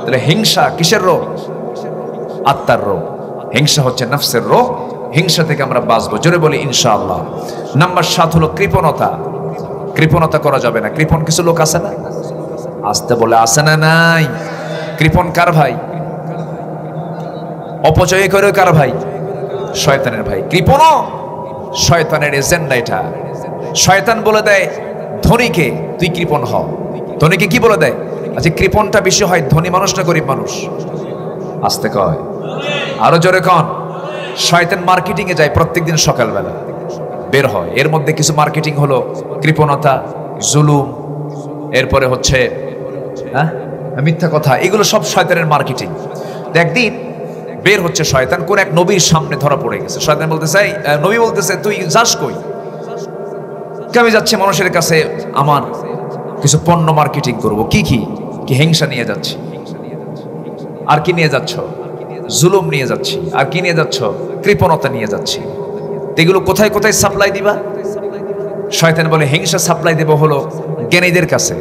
তাহলে হিংসা কিসের রোগ? আত্মার রোগ। হিংসা হচ্ছে নফসের রোগ। হিংসা থেকে আমরা বাঁচবো। জোরে বলি ইনশাআল্লাহ। নাম্বার 7 হলো কৃপণতা। কৃপণতা করা যাবে না। কৃপণ কিছু লোক আছে না? আসতে বলে আছে না নাই? কৃপণ কার ভাই? অপচয় করে কার ভাই? শয়তানের ভাই। কৃপণও শয়তানের এজেন্ডা। এটা শয়তান বলে দেয় ধনীকে তুই কৃপণ হ। ধনীকে কি বলে দেয়? আচ্ছা কৃপণটা বেশি হয় ধনী মানুষ না গরিব মানুষ? আসতে কয়, আরো জোরে কন। শয়তান মার্কেটিং এ যায় প্রত্যেকদিন সকালবেলা, বের হয়। এর মধ্যে কিছু মার্কেটিং হলো কৃপণতা, জুলুম, এরপরে হচ্ছে মিথ্যা কথা। এগুলো সব শয়তানের মার্কেটিং। একদিন বের হচ্ছে শয়তান, কোন এক নবীর সামনে ধরা পড়ে গেছে। শয়তান বলতেছে, নবী বলতেছে তুই যাস কই? আমি যাচ্ছি মানুষের কাছে আমার কিছু পণ্য মার্কেটিং করব। কি কি? কি হিংসা নিয়ে যাচ্ছি। আর কি নিয়ে যাচ্ছ? জুলুম নিয়ে যাচ্ছি। আর কি নিয়ে যাচ্ছ? কৃপণতা নিয়ে যাচ্ছি। এগুলো কোথায় কোথায় সাপ্লাই দিবা? শয়তান বলে হিংসা সাপ্লাই দেব হলো জ্ঞানীদের কাছে,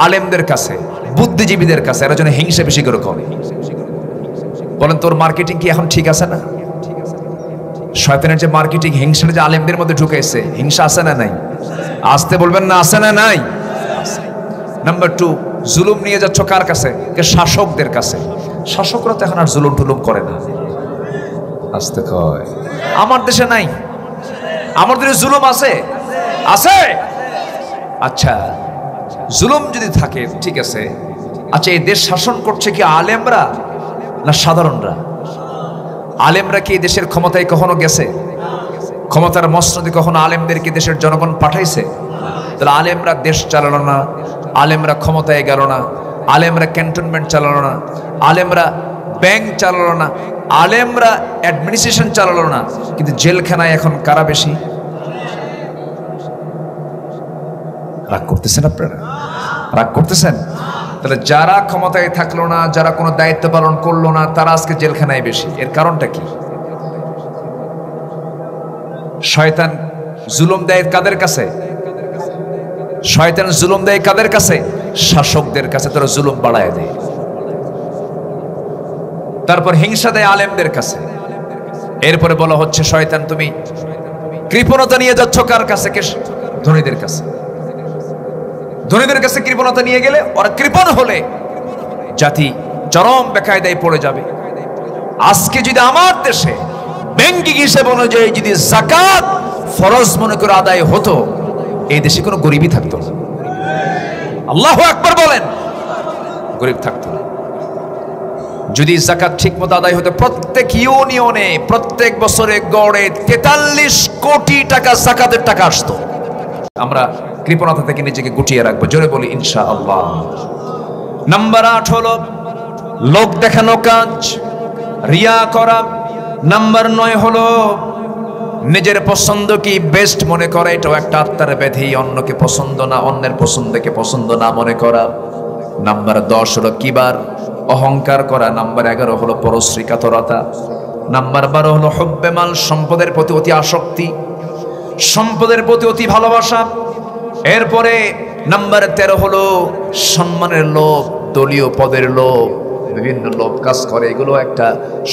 আলেমদের কাছে, বুদ্ধিজীবীদের কাছে। এরা যেন হিংসা বেশি করে করে। বলেন তোর মার্কেটিং কি এখন ঠিক আছে না? শয়তানের যে মার্কেটিং, হিংসাটা যে আলেমদের মধ্যে ঢুকেছে, হিংসা আছে না নাই? আসতে বলবেন না আছে না নাই? নাম্বার 2 জুলুম নিয়ে যাচ্ছ কার কাছে? শাসকদের কাছে। শাসকরা তো এখন আর জুলুম টুলুম করে না। আসতে কয়, আমার দেশে নাই। আমার দেশে জুলুম আছে? আছে। আচ্ছা জুলুম যদি থাকে ঠিক আছে, আচ্ছা এই দেশ শাসন করছে কি আলেমরা না সাধারণরা? আলেমরা কি দেশের ক্ষমতায় কখনো গেছে? ক্ষমতার মসনদে কখনো আলেমদেরকে দেশের জনগণ পাঠাইছে? তাহলে আলেমরা দেশ চালালো না, আলেমরা ক্ষমতায় গেল না, আলেমরা ক্যান্টনমেন্ট চালালো না, আলেমরা ব্যাংক চালালো না, আলেমরা অ্যাডমিনিস্ট্রেশন চালালো না, কিন্তু জেলখানায় এখন কারা বেশি? রাগ করতেছেন আপনারা? রাগ করতেছেন? তাহলে যারা ক্ষমতায় থাকলো না, যারা কোনো দায়িত্ব পালন করলো না, তারা আজকে জেলখানায় বেশি। এর কারণটা কি? শয়তান জুলুম দেয় কাদের কাছে? শয়তান জুলুম দেয় কাদের কাছে? শাসকদের কাছে। তারা জুলুম বাড়ায় দেয়। তারপর হিংসা দেয় আলেমদের কাছে। এরপরে বলা হচ্ছে শয়তান তুমি কৃপণতা নিয়ে যাচ্ছ কার কাছে? ধনীদের কাছে। ধনীদের কাছে কৃপণতা নিয়ে গেলে ওরা কৃপণ হলে জাতি চরম বেকায়দায় পড়ে যাবে। আজকে যদি আমার দেশে ব্যাংকিং হিসেব অনুযায়ী যদি যাকাত ফরজ মনে করে আদায় হতো, এই দেশে কোনো গরিবই থাকতো না। আল্লাহু আকবার বলেন, গরিব থাকতো না। যদি যাকাত ঠিকমতো আদায় হতো, প্রত্যেক ইউনিয়নে প্রত্যেক বছরে গড়ে 43 কোটি টাকা যাকাতের টাকা আসতো। আমরা কৃপণতা থেকে নিজেকে গুটিয়ে রাখবো, জোরে বলি ইনশাআল্লাহ। নাম্বার 8 হলো লোক দেখানো কাজ, রিয়া করা। নাম্বার 9 হলো নিজের পছন্দ কি বেস্ট মনে করা, এটাও একটা আত্মার ব্যাধি। অন্যকে পছন্দ না, অন্যের পছন্দকে পছন্দ না মনে করা। নাম্বার 10 হলো কিবার, অহংকার করা। নাম্বার 11 হলো পরশ্রী কাতরতা। নাম্বার 12 হলো হুব্বে মাল, সম্পদের প্রতি অতি আসক্তি, সম্পদের প্রতি অতি ভালোবাসা। এরপরে নাম্বার 13 হলো সম্মানের লোভ, দলীয় পদের লোভ, বিভিন্ন লোভ কাজ করে, এগুলো একটা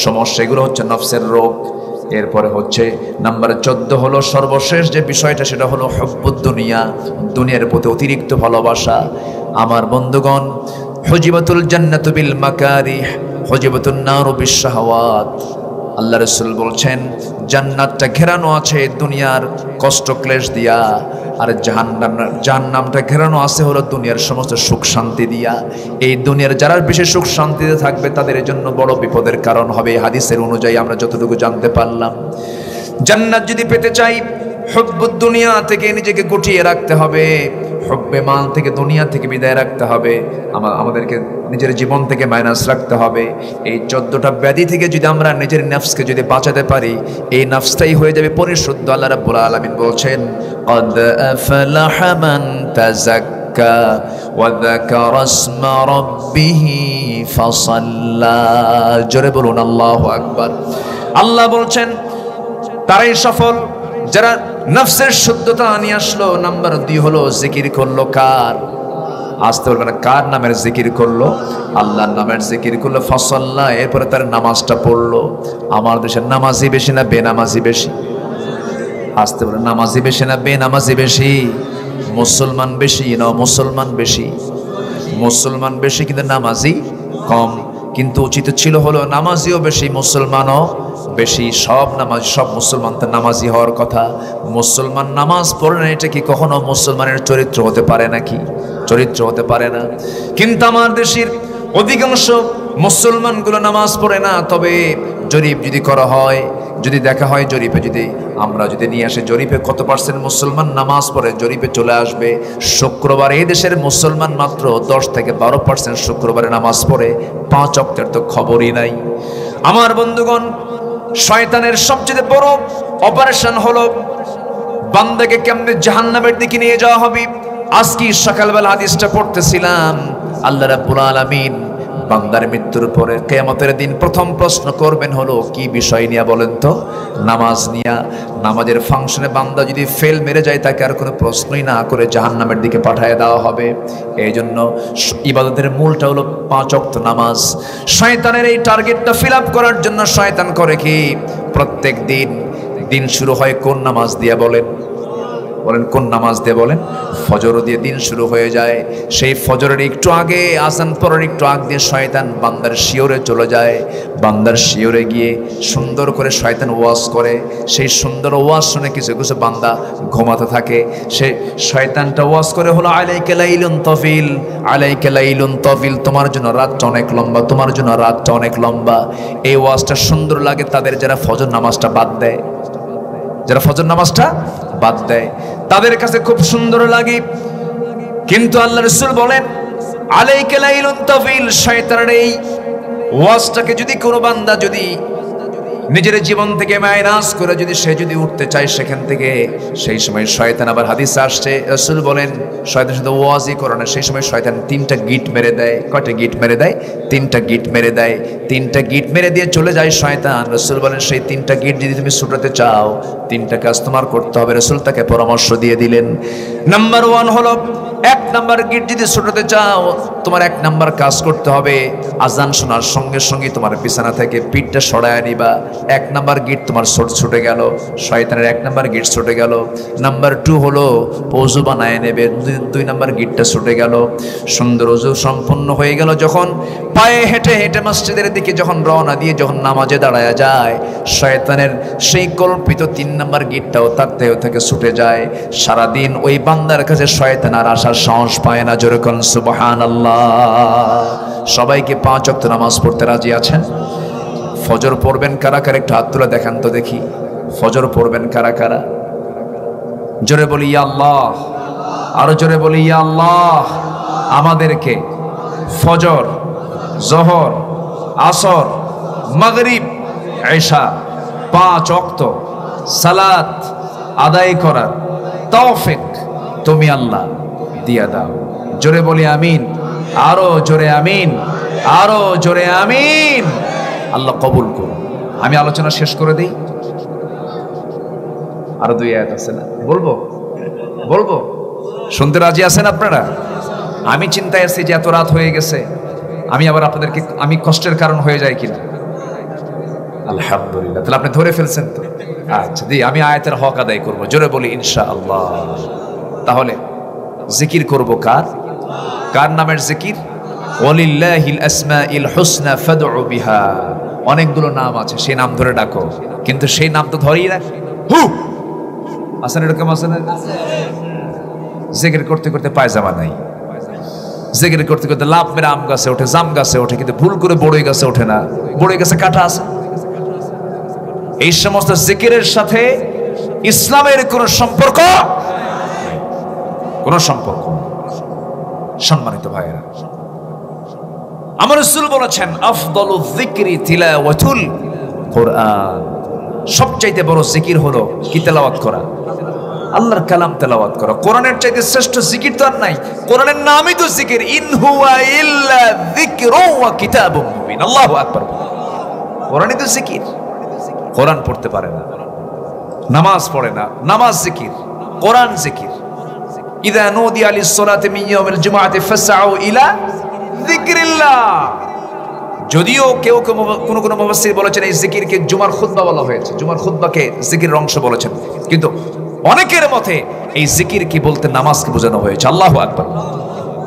সমস্যা, এগুলো হচ্ছে নফসের রোগ। এরপরে হচ্ছে নাম্বার 14 হলো সর্বশেষ যে বিষয়টা, সেটা হলো হুব্বুদ দুনিয়া, দুনিয়ার প্রতি অতিরিক্ত ভালোবাসা। আমার বন্ধুগণ, হুজিবাতুল জান্নাতু বিল মাকারিহ, হুজিবাতুন নারু বিশ শাহাওয়াত। আল্লাহ রাসূল বলছেন জান্নাতটা ঘেরানো আছে দুনিয়ার কষ্ট ক্লেশ দিয়া, আর জাহান্নামটা ঘেরানো আছে হলো দুনিয়ার সমস্ত সুখ শান্তি দিয়া। এই দুনিয়ার যারা বেশি সুখ শান্তিতে থাকবে তাদের জন্য বড় বিপদের কারণ হবে। হাদিসের অনুযায়ী আমরা যতটুকু জানতে পারলাম, জান্নাত যদি পেতে চাই হুব্বুদ দুনিয়া থেকে নিজেকে গুটিয়ে রাখতে হবে, হুব্বে মাল থেকে, দুনিয়া থেকে বিদায় রাখতে হবে, আমাদেরকে নিজের জীবন থেকে মাইনাস রাখতে হবে। এই 14টা ব্যাধি থেকে যদি আমরা নিজের নফসকে যদি বাঁচাতে পারি, এই নফসটাই হয়ে যাবে পরিশুদ্ধ। আল্লাহ রাব্বুল আলামিন বলছেন ক্বাদ আফলাহা মান তাযাক্কা ওয়া যাকারা ইসমা রাব্বিহি ফাসাল্লা। জোরে বলুন আল্লাহু আকবার। আল্লাহ বলছেন তারাই সফল যারা নফসের শুদ্ধতা নিয়ে আসলো। নাম্বার 2 হলো জিকির করলো কার, আসতে বলবে না, কার নামের জিকির করলো? আল্লাহর নামের জিকির করলো। ফাসাল্লা, এরপরে তার নামাজটা পড়লো। আমার দেশের নামাজি বেশি না বেনামাজি বেশি? আসতে বলে, নামাজি বেশি না বেনামাজি বেশি? মুসলমান বেশি না মুসলমান বেশি? মুসলমান বেশি কিন্তু নামাজি কম। কিন্তু উচিত ছিল হলো নামাজিও বেশি মুসলমানও বেশি। সব মুসলমান তো নামাজি হওয়ার কথা। মুসলমান নামাজ পড়ে না, এটা কি কখনো মুসলমানের চরিত্র হতে পারে নাকি? চরিত্র হতে পারে না। কিন্তু আমার দেশের অধিকাংশ মুসলমানগুলো নামাজ পড়ে না। তবে জরিপ যদি করা হয়, যদি দেখা হয়, জরিপে যদি আমরা যদি নিয়ে আসি জরিপে কত পার্সেন্ট মুসলমান নামাজ পড়ে, জরিপে চলে আসবে শুক্রবার এই দেশের মুসলমান মাত্র 10 থেকে 12% শুক্রবারে নামাজ পড়ে। 5 ওয়াক্তের তো খবরই নাই। আমার বন্ধুগণ, শয়তানের সবচেয়ে বড় অপারেশন হলো বান্দাকে কেমনে জাহান্নামের দিকে নিয়ে যাওয়া হবে। আজকে সকালবেলা হাদিসটা পড়তেছিলাম, আল্লাহ রাব্বুল আলামিন বান্দার মৃত্যুর পরে কিয়ামতের দিন প্রথম প্রশ্ন করবেন হলো কি বিষয় নিয়ে বলেন তো? নামাজ নিয়া। নামাজের ফাংশনে বান্দা যদি ফেল মেরে যায়, তাকে আর কোনো প্রশ্নই না করে জাহান্নামের দিকে পাঠিয়ে দেওয়া হবে। এই জন্য ইবাদতের মূলটা হলো 5 ওয়াক্ত নামাজ। শয়তানের এই টার্গেটটা ফিল আপ করার জন্য শয়তান করে কি, প্রত্যেক দিন শুরু হয় কোন নামাজ দিয়ে বলেন? কোন নামাজ দিয়ে বলেন? ফজর দিয়ে দিন শুরু হয়ে যায়। সেই ফজরের একটু আগে, আজান পড়ার একটু আগ দিয়ে শয়তান বান্দার শিওরে চলে যায়। বান্দার শিওরে গিয়ে সুন্দর করে শয়তান ওয়াজ করে। সেই সুন্দর ওয়াজ শুনে কিছু কিছু বান্দা ঘুমাতে থাকে। সে শয়তানটা ওয়াজ করে হলো আলাইকা লাইলুন তাফিল, আলাইকা লাইলুন তাফিল, তোমার জন্য রাতটা অনেক লম্বা, তোমার জন্য রাতটা অনেক লম্বা। এই ওয়াজটা সুন্দর লাগে তাদের যারা ফজর নামাজটা বাদ দেয়, যারা ফজর নামাজটা বাদ দেয় তাদের কাছে খুব সুন্দর লাগে। কিন্তু আল্লাহ রাসূল বলেন আলাইকা লাইলুন তাফিল, শয়তানের এই ওয়াজটাকে যদি কোনো বান্দা যদি নিজের জীবন থেকে মাইনাস করে যদি সে যদি উঠতে চায় সেখান থেকে, সেই সময় শয়তান, আবার হাদিসে আসছে রাসূল বলেন শয়তান শুধু ওয়াজই করে না, সেই সময় শয়তান 3টা গিট মেরে দেয়। কয়টা গিট মেরে দেয়? 3টা গিট মেরে দেয়। 3টা গিট মেরে দিয়ে চলে যায় শয়তান। রাসূল বলেন সেই 3টা গিট যদি তুমি ছুটাতে চাও 3টা কাজ তোমার করতে হবে। রাসূল তাকে পরামর্শ দিয়ে দিলেন। নাম্বার 1 হলো 1 নাম্বার গিট যদি ছুটাতে চাও তোমার 1 নাম্বার কাজ করতে হবে, আজান শোনার সঙ্গে সঙ্গে তোমার বিছানা থেকে পিঠটা সরায় নিবা। 1 নাম্বার গিট তোমার ছুটে গেল, শয়তানের 1 নাম্বার গিট ছুটে গেল। নাম্বার 2 হলো ওযু বানায় নেবে, 2 নাম্বার গিটটা ছুটে গেল। সুন্দর ওযু সম্পন্ন হয়ে গেল যখন, পায়ে হেঁটে হেঁটে মসজিদের দিকে যখন রওনা দিয়ে যখন নামাজে দাঁড়ায়া যায়, শয়তানের সেই কল্পিত 3 নাম্বার গিটটাও তার দেহ থেকে ছুটে যায়। সারাদিন ওই বান্দার কাছে শয়তান আর আসার সাহস পায় না। জোরে কোন সুবহানাল্লাহ। সবাইকে 5 ওয়াক্ত নামাজ পড়তে রাজি আছেন? ফজর পড়বেন কারা কারা একটু হাত তুলে দেখান তো দেখি। ফজর পড়বেন কারা কারা? জোরে বলি ইয়া আল্লাহ, আরো জোরে বলি ইয়া আল্লাহ। আমাদেরকে ফজর, জোহর, আসর, মাগরিব, ইশা 5 ওয়াক্ত সালাত আদায় করার তৌফিক তুমি আল্লাহ দিয়া দাও। জোরে বলি আমিন, আরো জোরে আমিন, আরো জোরে আমিন। আল্লাহ কবুল করুন। আমি আলোচনা শেষ করে দিই, আরো 2 আয়াত আছে না, বলবো শুনতে রাজি আছেন আপনারা? আমি চিন্তায় আছি যে এত রাত হয়ে গেছে, আমি আবার আপনাদেরকে আমি কষ্টের কারণ হয়ে যায় কিনা। আলহামদুলিল্লাহ, তাহলে আপনি ধরে ফেলছেন তো। আচ্ছা দি আমি আয়াতের হক আদায় করব। জোরে বলি ইনশাআল্লাহ। তাহলে জিকির করব কার নামের জিকির? ওয়ালিল্লাহিল আসমাইল হুসনা ফাদউ বিহা। অনেকগুলো নাম আছে, সেই নাম ধরে ডাকো, কিন্তু সেই নাম তো ধরেই না। আসেন এরকম আসেন, জিকির করতে করতে পায়জামা নাই, জিকির করতে করতে লাভ মেরে আম গাছে ওঠে, জাম গাছে ওঠে, কিন্তু ভুল করে বড়ই গাছে ওঠে না, বড়ই গাছে কাঁটা আছে। এই সমস্ত জিকিরের সাথে ইসলামের কোনো সম্পর্ক সম্মানিত ভাইয়েরা, আমার রাসূল বলেছেন আফদালু যিকরি তিলাওয়াতুল কুরআন। সবচাইতে বড় জিকির হলো কি? তেলাওয়াত করা, আল্লাহর কালাম তেলাওয়াত করা। কোরআনের চাইতে শ্রেষ্ঠ জিকির তো আর নাই। কোরআনের নামই তো জিকির, ইন হুয়া ইল্লা যিকরুন ওয়া কিতাবুম মুবিন। আল্লাহু আকবার। কোরআনই তো জিকির। কোরআন পড়তে পারে না, নামাজ পড়ে না, নামাজ জিকির, কোরআন জিকির। ইযা নুদিয়া লিস-সালাতি মিন ইয়াউমিল জুমআতি ফাসআউ ইলা যিকরিল্লাহ। যদিও কেউ কোন মুফাসসির বলেছেন এই জিকিরকে জুমার খুতবা বলা হয়েছে, জুমার খুতবাকে জিকিরের অংশ বলেছেন, কিন্তু অনেকের মতে এই জিকির কি বলতে নামাজকে বোঝানো হয়েছে। আল্লাহু আকবার।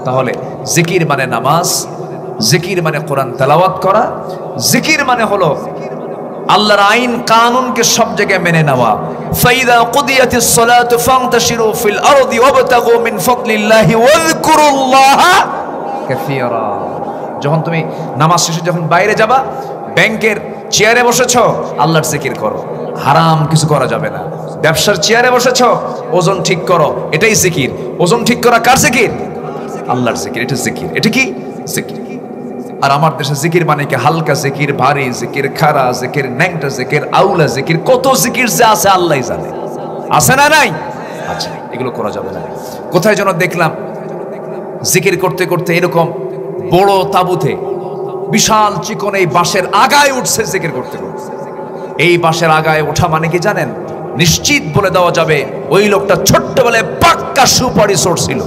তাহলে জিকির মানে নামাজ, জিকির মানে কোরআন তেলাওয়াত করা, জিকির মানে হলো আল্লাহর আইন কানুনকে সব জায়গায় মেনে নেওয়া। ফাইদা কুদিয়াতিস সালাতু ফান্তাশিরু ফিল আরদি ওয়াবতাগু মিন ফাদলিল্লাহি ওয়াযকুরুল্লাহা কাসীরা। যখন তুমি নামাজ শেষে যখন বাইরে যাবা, ব্যাংকের চেয়ারে বসেছো, আল্লাহর জিকির করো, হারাম কিছু করা যাবে না। ব্যবসার চেয়ারে বসেছো, ওজন ঠিক করো, এটাই জিকির। ওজন ঠিক করা কার জিকির? আল্লাহর জিকির। এটা জিকির। এটা কি জিকির? আর আমার দেশে জিকির মানে কি? হালকা জিকির, ভারী জিকির, খারা জিকির, ন্যাংটা জিকির, আউলা জিকির, কত জিকির যে আছে আল্লাহই জানে। আছে না নাই? আচ্ছা, এগুলো করা যাবে না। কোথায় যেন দেখলাম জিকির করতে করতে এরকম বড় তাবুতে বিশাল চিকন এই বাঁশের আগায় উঠছে জিকির করতে করতে। এই বাঁশের আগায় ওঠা মানে কি জানেন? নিশ্চিত বলে দেওয়া যাবে ওই লোকটা ছোট্টবেলায় পাক্কা সুপারি সরছিল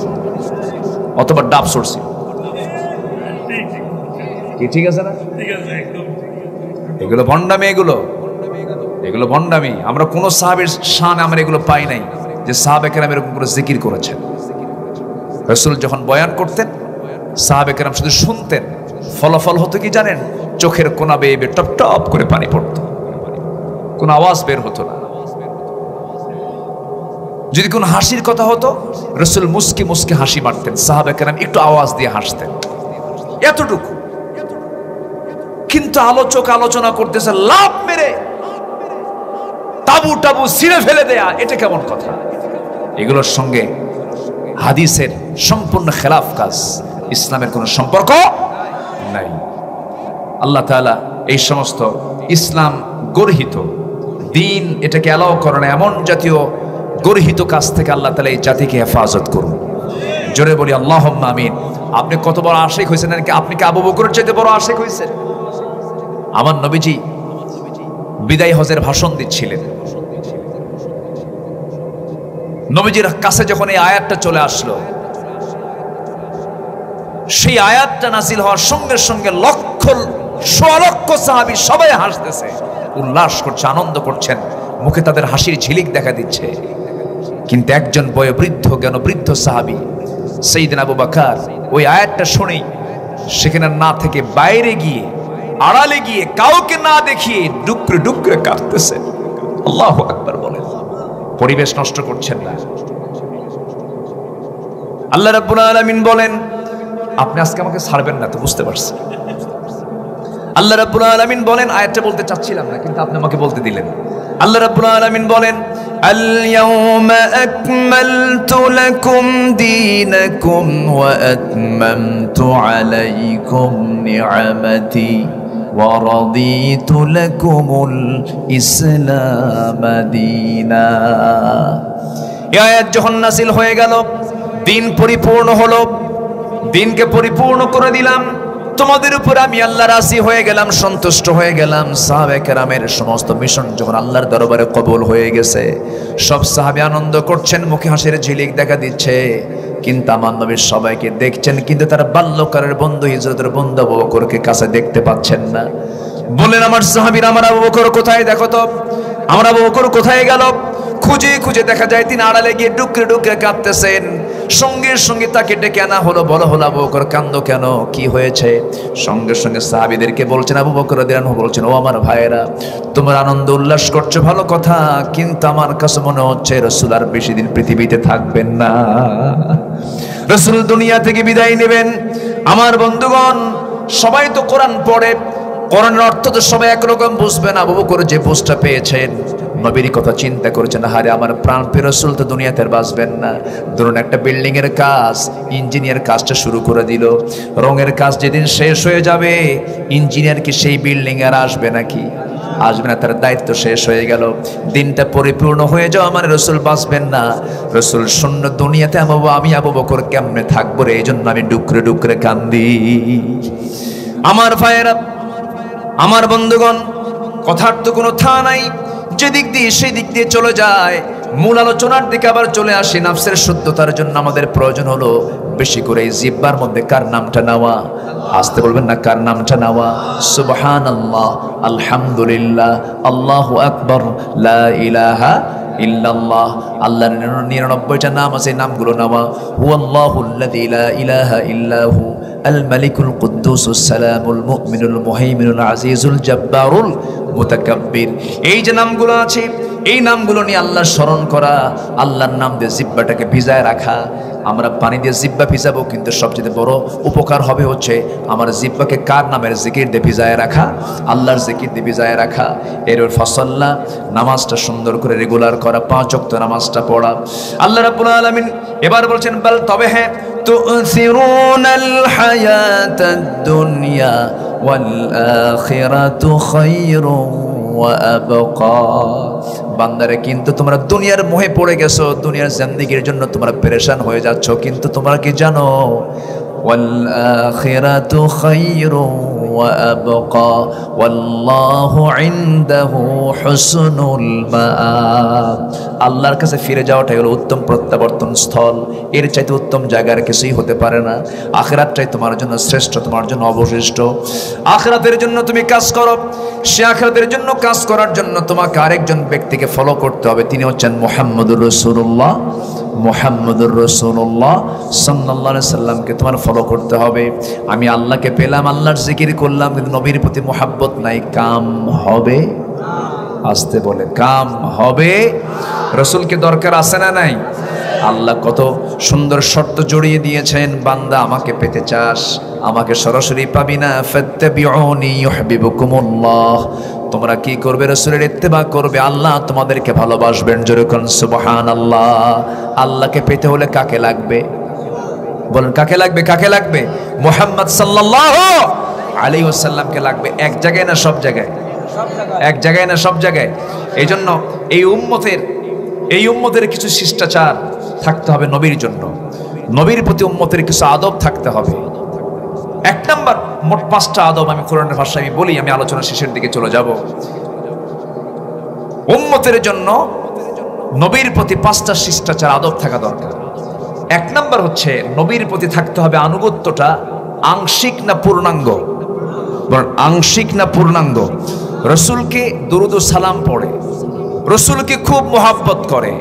অথবা ডাব সরছিল। কি ঠিক আছে না? এগুলো ভণ্ডামি, এগুলো ভণ্ডামি। আমরা কোন সাহাবীর শান আমরা এগুলো পাই নাই যে সাহাবে কেরাম এরকম করে জিকির করেছেন। রাসূল যখন বয়ান করতেন, সাহাবে কেরাম শুধু শুনতেন, ফলাফল হতো কি জানেন? চোখের কোনা বেয়ে বেয়ে টপ টপ করে পানি পড়তো, কোনো আওয়াজ বের হতো না। যদি কোন হাসির কথা হতো, রাসূল মুস্কি মুস্কি হাসি মারতেন, সাহাবে কেরাম একটু আওয়াজ দিয়ে হাসতেন, এতটুকু। কিন্তু আলোচক আলোচনা করতেছে লাভ মেরে তাবু টাবু ছিঁড়ে ফেলে দেয়া, এটা কেমন কথা? এগুলোর সঙ্গে হাদিসের সম্পূর্ণ খেলাফ কাজ, ইসলামের কোনো সম্পর্ক নাই। আল্লাহ তাআলা এই সমস্ত ইসলাম গর্হিত দিন, এটাকে অ্যালাউ করে না, এমন জাতীয় গর্হিত কাজ থেকে আল্লাহ তাআলা এই জাতিকে হেফাজত করুন। জোরে বলি আল্লাহুম্মা আমিন। আপনি কত বড় আশিক হয়েছেন নাকি? আপনি কি আবু বকরের চাইতে বড় আশিক হয়েছেন? আমার নবীজি বিদায় হজের ভাষণ দিচ্ছিলেন। নবীজির কাছে যখন এই আয়াতটা চলে আসলো, সেই আয়াতটা নাযিল হওয়ার সঙ্গে সঙ্গে লক্ষ সোয়া লক্ষ সাহাবী সবাই হাসতেছে, উল্লাস করছে, আনন্দ করছেন, মুখে তাদের হাসির ঝিলিক দেখা দিচ্ছে। কিন্তু একজন বয়োবৃদ্ধ জ্ঞানবৃদ্ধ সাহাবী সাইয়েদনা আবু বকর ওই আয়াতটা শুনেই সেখানে না থেকে বাইরে গিয়ে, আড়ালে গিয়ে, কাউকে না দেখিয়ে ডুকরে ডুকরে কাঁদতেছে। আল্লাহু আকবার বলেন। পরিবেশ নষ্ট করছেন না। আল্লাহ রাব্বুল আলামিন বলেন, আপনি আজকে আমাকে ছাড়বেন না তো, বুঝতে পারছি। আল্লাহ রাব্বুল আলামিন বলেন, আয়াতটা বলতে চাচ্ছিলাম না কিন্তু আপনি আমাকে বলতে দিলেন। আল্লাহ রাব্বুল আলামিন বলেন, আল ইয়াউমা আকমালতু লাকুম দীনাকুম ওয়া আতমামতু আলাইকুম নি'মাতি ওয়া রাদিতু লাকুমুল ইসলাম দীনা। এই আয়াত যখন নাযিল হয়ে গেল, দিন পরিপূর্ণ হলো, দিনকে পরিপূর্ণ করে দিলাম, তোমাদের উপর আমি আল্লাহ রাজি হয়ে গেলাম, সন্তুষ্ট হয়ে গেলাম। সাহাবায়ে কেরামের সমস্ত মিশন যখন আল্লাহর দরবারে কবুল হয়ে গেছে, সব সাহাবী আনন্দ করছেন, মুখে হাসির ঝিলিক দেখা দিচ্ছে। কিন্তু আমার নবী সবাইকে দেখছেন, কিন্তু তার বাল্যকালের বন্ধু, হিজরতের বন্ধু আবু বকরকে কাছে দেখতে পাচ্ছেন না। বললেন, আমার সাহাবীরা, আমার আবু বকর কোথায়, দেখো তো আমার আবু বকর কোথায় গেল। খুঁজে খুঁজে দেখা যায় তিনি আড়ালে গিয়ে ডুকরে ডুকরে কাঁদতেছেন। সঙ্গে সঙ্গে তাকে ডেকে আনা হলো, বলো হলো আবু বকর কান্দো কেন, কি হয়েছে? সঙ্গে সঙ্গে সাহাবীদেরকে বলছেন, আবু বকর রাদিয়াল্লাহু আনহু বলছেন, ও আমার ভাইয়েরা, তোমরা আনন্দ উল্লাস করছো ভালো কথা, কিন্তু আমার কাছে মনে হচ্ছে রাসূল আর বেশি দিন পৃথিবীতে থাকবেন না, রাসূল দুনিয়া থেকে বিদায় নেবেন। আমার বন্ধুগণ, সবাই তো কোরআন পড়ে, কোরআনের অর্থ তো সবাই একরকম বুঝবেন। আবু বকর যে বুঝটা পেয়েছেন, নবীর কথা চিন্তা করেছেন, হারে আমার প্রাণ প্রিয় রাসূল তো দুনিয়াতে আর বাঁচবেন না। ধরুন একটা বিল্ডিং এর কাজ, ইঞ্জিনিয়ার কাজটা শুরু করে দিল, রঙের কাজ যেদিন শেষ হয়ে যাবে, ইঞ্জিনিয়ার কি সেই বিল্ডিং আর আসবে নাকি? আসবে না, তার দায়িত্ব শেষ হয়ে গেল। দিনটা পরিপূর্ণ হয়ে যাও, আমার রাসূল বাঁচবেন না, রাসূল শূন্য দুনিয়াতে, আমি আবু বকর কেমনে থাকবো রে? এই জন্য আমি ডুকরে ডুকরে কান্দি। আমার ভাইয়েরা, আমার বন্ধুগণ, কথার তো কোনো থা নাই, যেদিক দিয়ে সেই দিক দিয়ে চলে যায়। মূল আলোচনার দিকে আবার চলে আসি। নাফসের শুদ্ধতার জন্য আমাদের প্রয়োজন হলো বেশি করে এই জিহ্বার মধ্যে কার নামটা নেওয়া? আসতে বলবেন না, কার নামটা নেওয়া? সুবহানাল্লাহ, আলহামদুলিল্লাহ, আল্লাহু আকবার, লা ইলাহা ইল্লাল্লাহ। আল্লাহর 99টা নাম আছে, নামগুলো নেওয়া। হুয়াল্লাহুল্লাযী লা ইলাহা ইল্লাহু আল মালিকুল কুদ্দুসুস সালামুল মুমিনুল মুহাইমিনুল আজিজুল জাব্বারুল মুতাকাব্বির। এই যে নামগুলো আছে, এই নামগুলো নিয়ে আল্লাহর স্মরণ করা, আল্লাহর নাম দিয়ে জিহ্বাটাকে ভিজায় রাখা। আমরা পানি দিয়ে জিহ্বা ভিজাবো, কিন্তু সবচেয়ে বড় উপকার হবে হচ্ছে আমার জিহ্বাকে কার নামের জিকির দিয়ে ভিজায় রাখা, আল্লাহর জিকির দিয়ে ভিজায় রাখা। এর ফাসাল্লা, নামাজটা সুন্দর করে রেগুলার করা, 5 ওয়াক্ত নামাজটা পড়া। আল্লাহ রাব্বুল আলামিন এবার বলছেন, বল তবে হ্যাঁ, তুসিরুনাল হায়াতাদ দুনিয়া ওয়াল আখিরাতু খায়রুন ওয়া আবকা। বান্দারে, কিন্তু তোমরা দুনিয়ার মোহে পড়ে গেছো, দুনিয়ার জিন্দেগির জন্য তোমরা পেরেশান হয়ে যাচ্ছ, কিন্তু তোমরা কি জানো? ওয়াল আখিরাতু খায়রুন ওয়া আবকা ওয়াল্লাহু ইনদাহু হুসনুল মাআব। আল্লাহর কাছে ফিরে যাওয়াটাই হলো উত্তম প্রত্যাবর্তন স্থল। এর চাইতে উত্তম জায়গার কিছুই হতে পারে না। আখিরাতটাই তোমার জন্য শ্রেষ্ঠ, তোমার জন্য অবশিষ্ট। আখিরাতের জন্য তুমি কাজ করো। সে আখিরাতের জন্য কাজ করার জন্য তোমাকে আরেকজন ব্যক্তিকে ফলো করতে হবে, তিনি হচ্ছেন মুহাম্মদুর রাসূলুল্লাহ। মুহাম্মদুর রাসূলুল্লাহ সাল্লাল্লাহু আলাইহি সাল্লামকে তোমার ফলো করতে হবে। আমি আল্লাহকে পেলাম, আল্লাহর জিকির করলাম, কিন্তু নবীর প্রতি মুহাব্বত নাই, কাম হবে? আসতে বলে, কাম হবে? রাসূলকে দরকার আছে না নাই? আল্লাহ কত সুন্দর শর্ত জড়িয়ে দিয়েছেন, বান্দা আমাকে পেতে চাস, আমাকে সরাসরি পাবি না, ফাত্তাবিউনি ইউহিব্বুকুমুল্লাহ। তোমরা কি করবে? রাসূলের ইত্তেবা করবে, আল্লাহ তোমাদেরকে ভালোবাসবেন। জোরে কোন সুবহানাল্লাহ। আল্লাহকে পেতে হলে কাকে লাগবে? বলেন, কাকে লাগবে? কাকে লাগবে? মুহাম্মদ সাল্লাল্লাহু আলাইহি ওয়াসাল্লামকে লাগবে। এক জায়গায় না সব জায়গায়? এক জায়গায় না সব জায়গায়? এই জন্য এই উম্মতের কিছু শিষ্টাচার থাকতে হবে নবীর জন্য, নবীর প্রতি উম্মতের কিছু আদব থাকতে হবে। এক নাম্বার, মোট 5টা আদব আমি কোরআনের ভাষায় বলি, আমি আলোচনা শেষের দিকে চলে যাব। উম্মতের জন্য নবীর প্রতি 5টা শিষ্টাচার আদব থাকা দরকার। এক নাম্বার হচ্ছে নবীর প্রতি থাকতে হবে আনুগত্যটা আংশিক না পূর্ণাঙ্গ, আংশিক না পূর্ণাঙ্গ। রসুলকে দুরুদ ও সালাম পড়ে, রসুলকে খুব মোহাব্বত করে,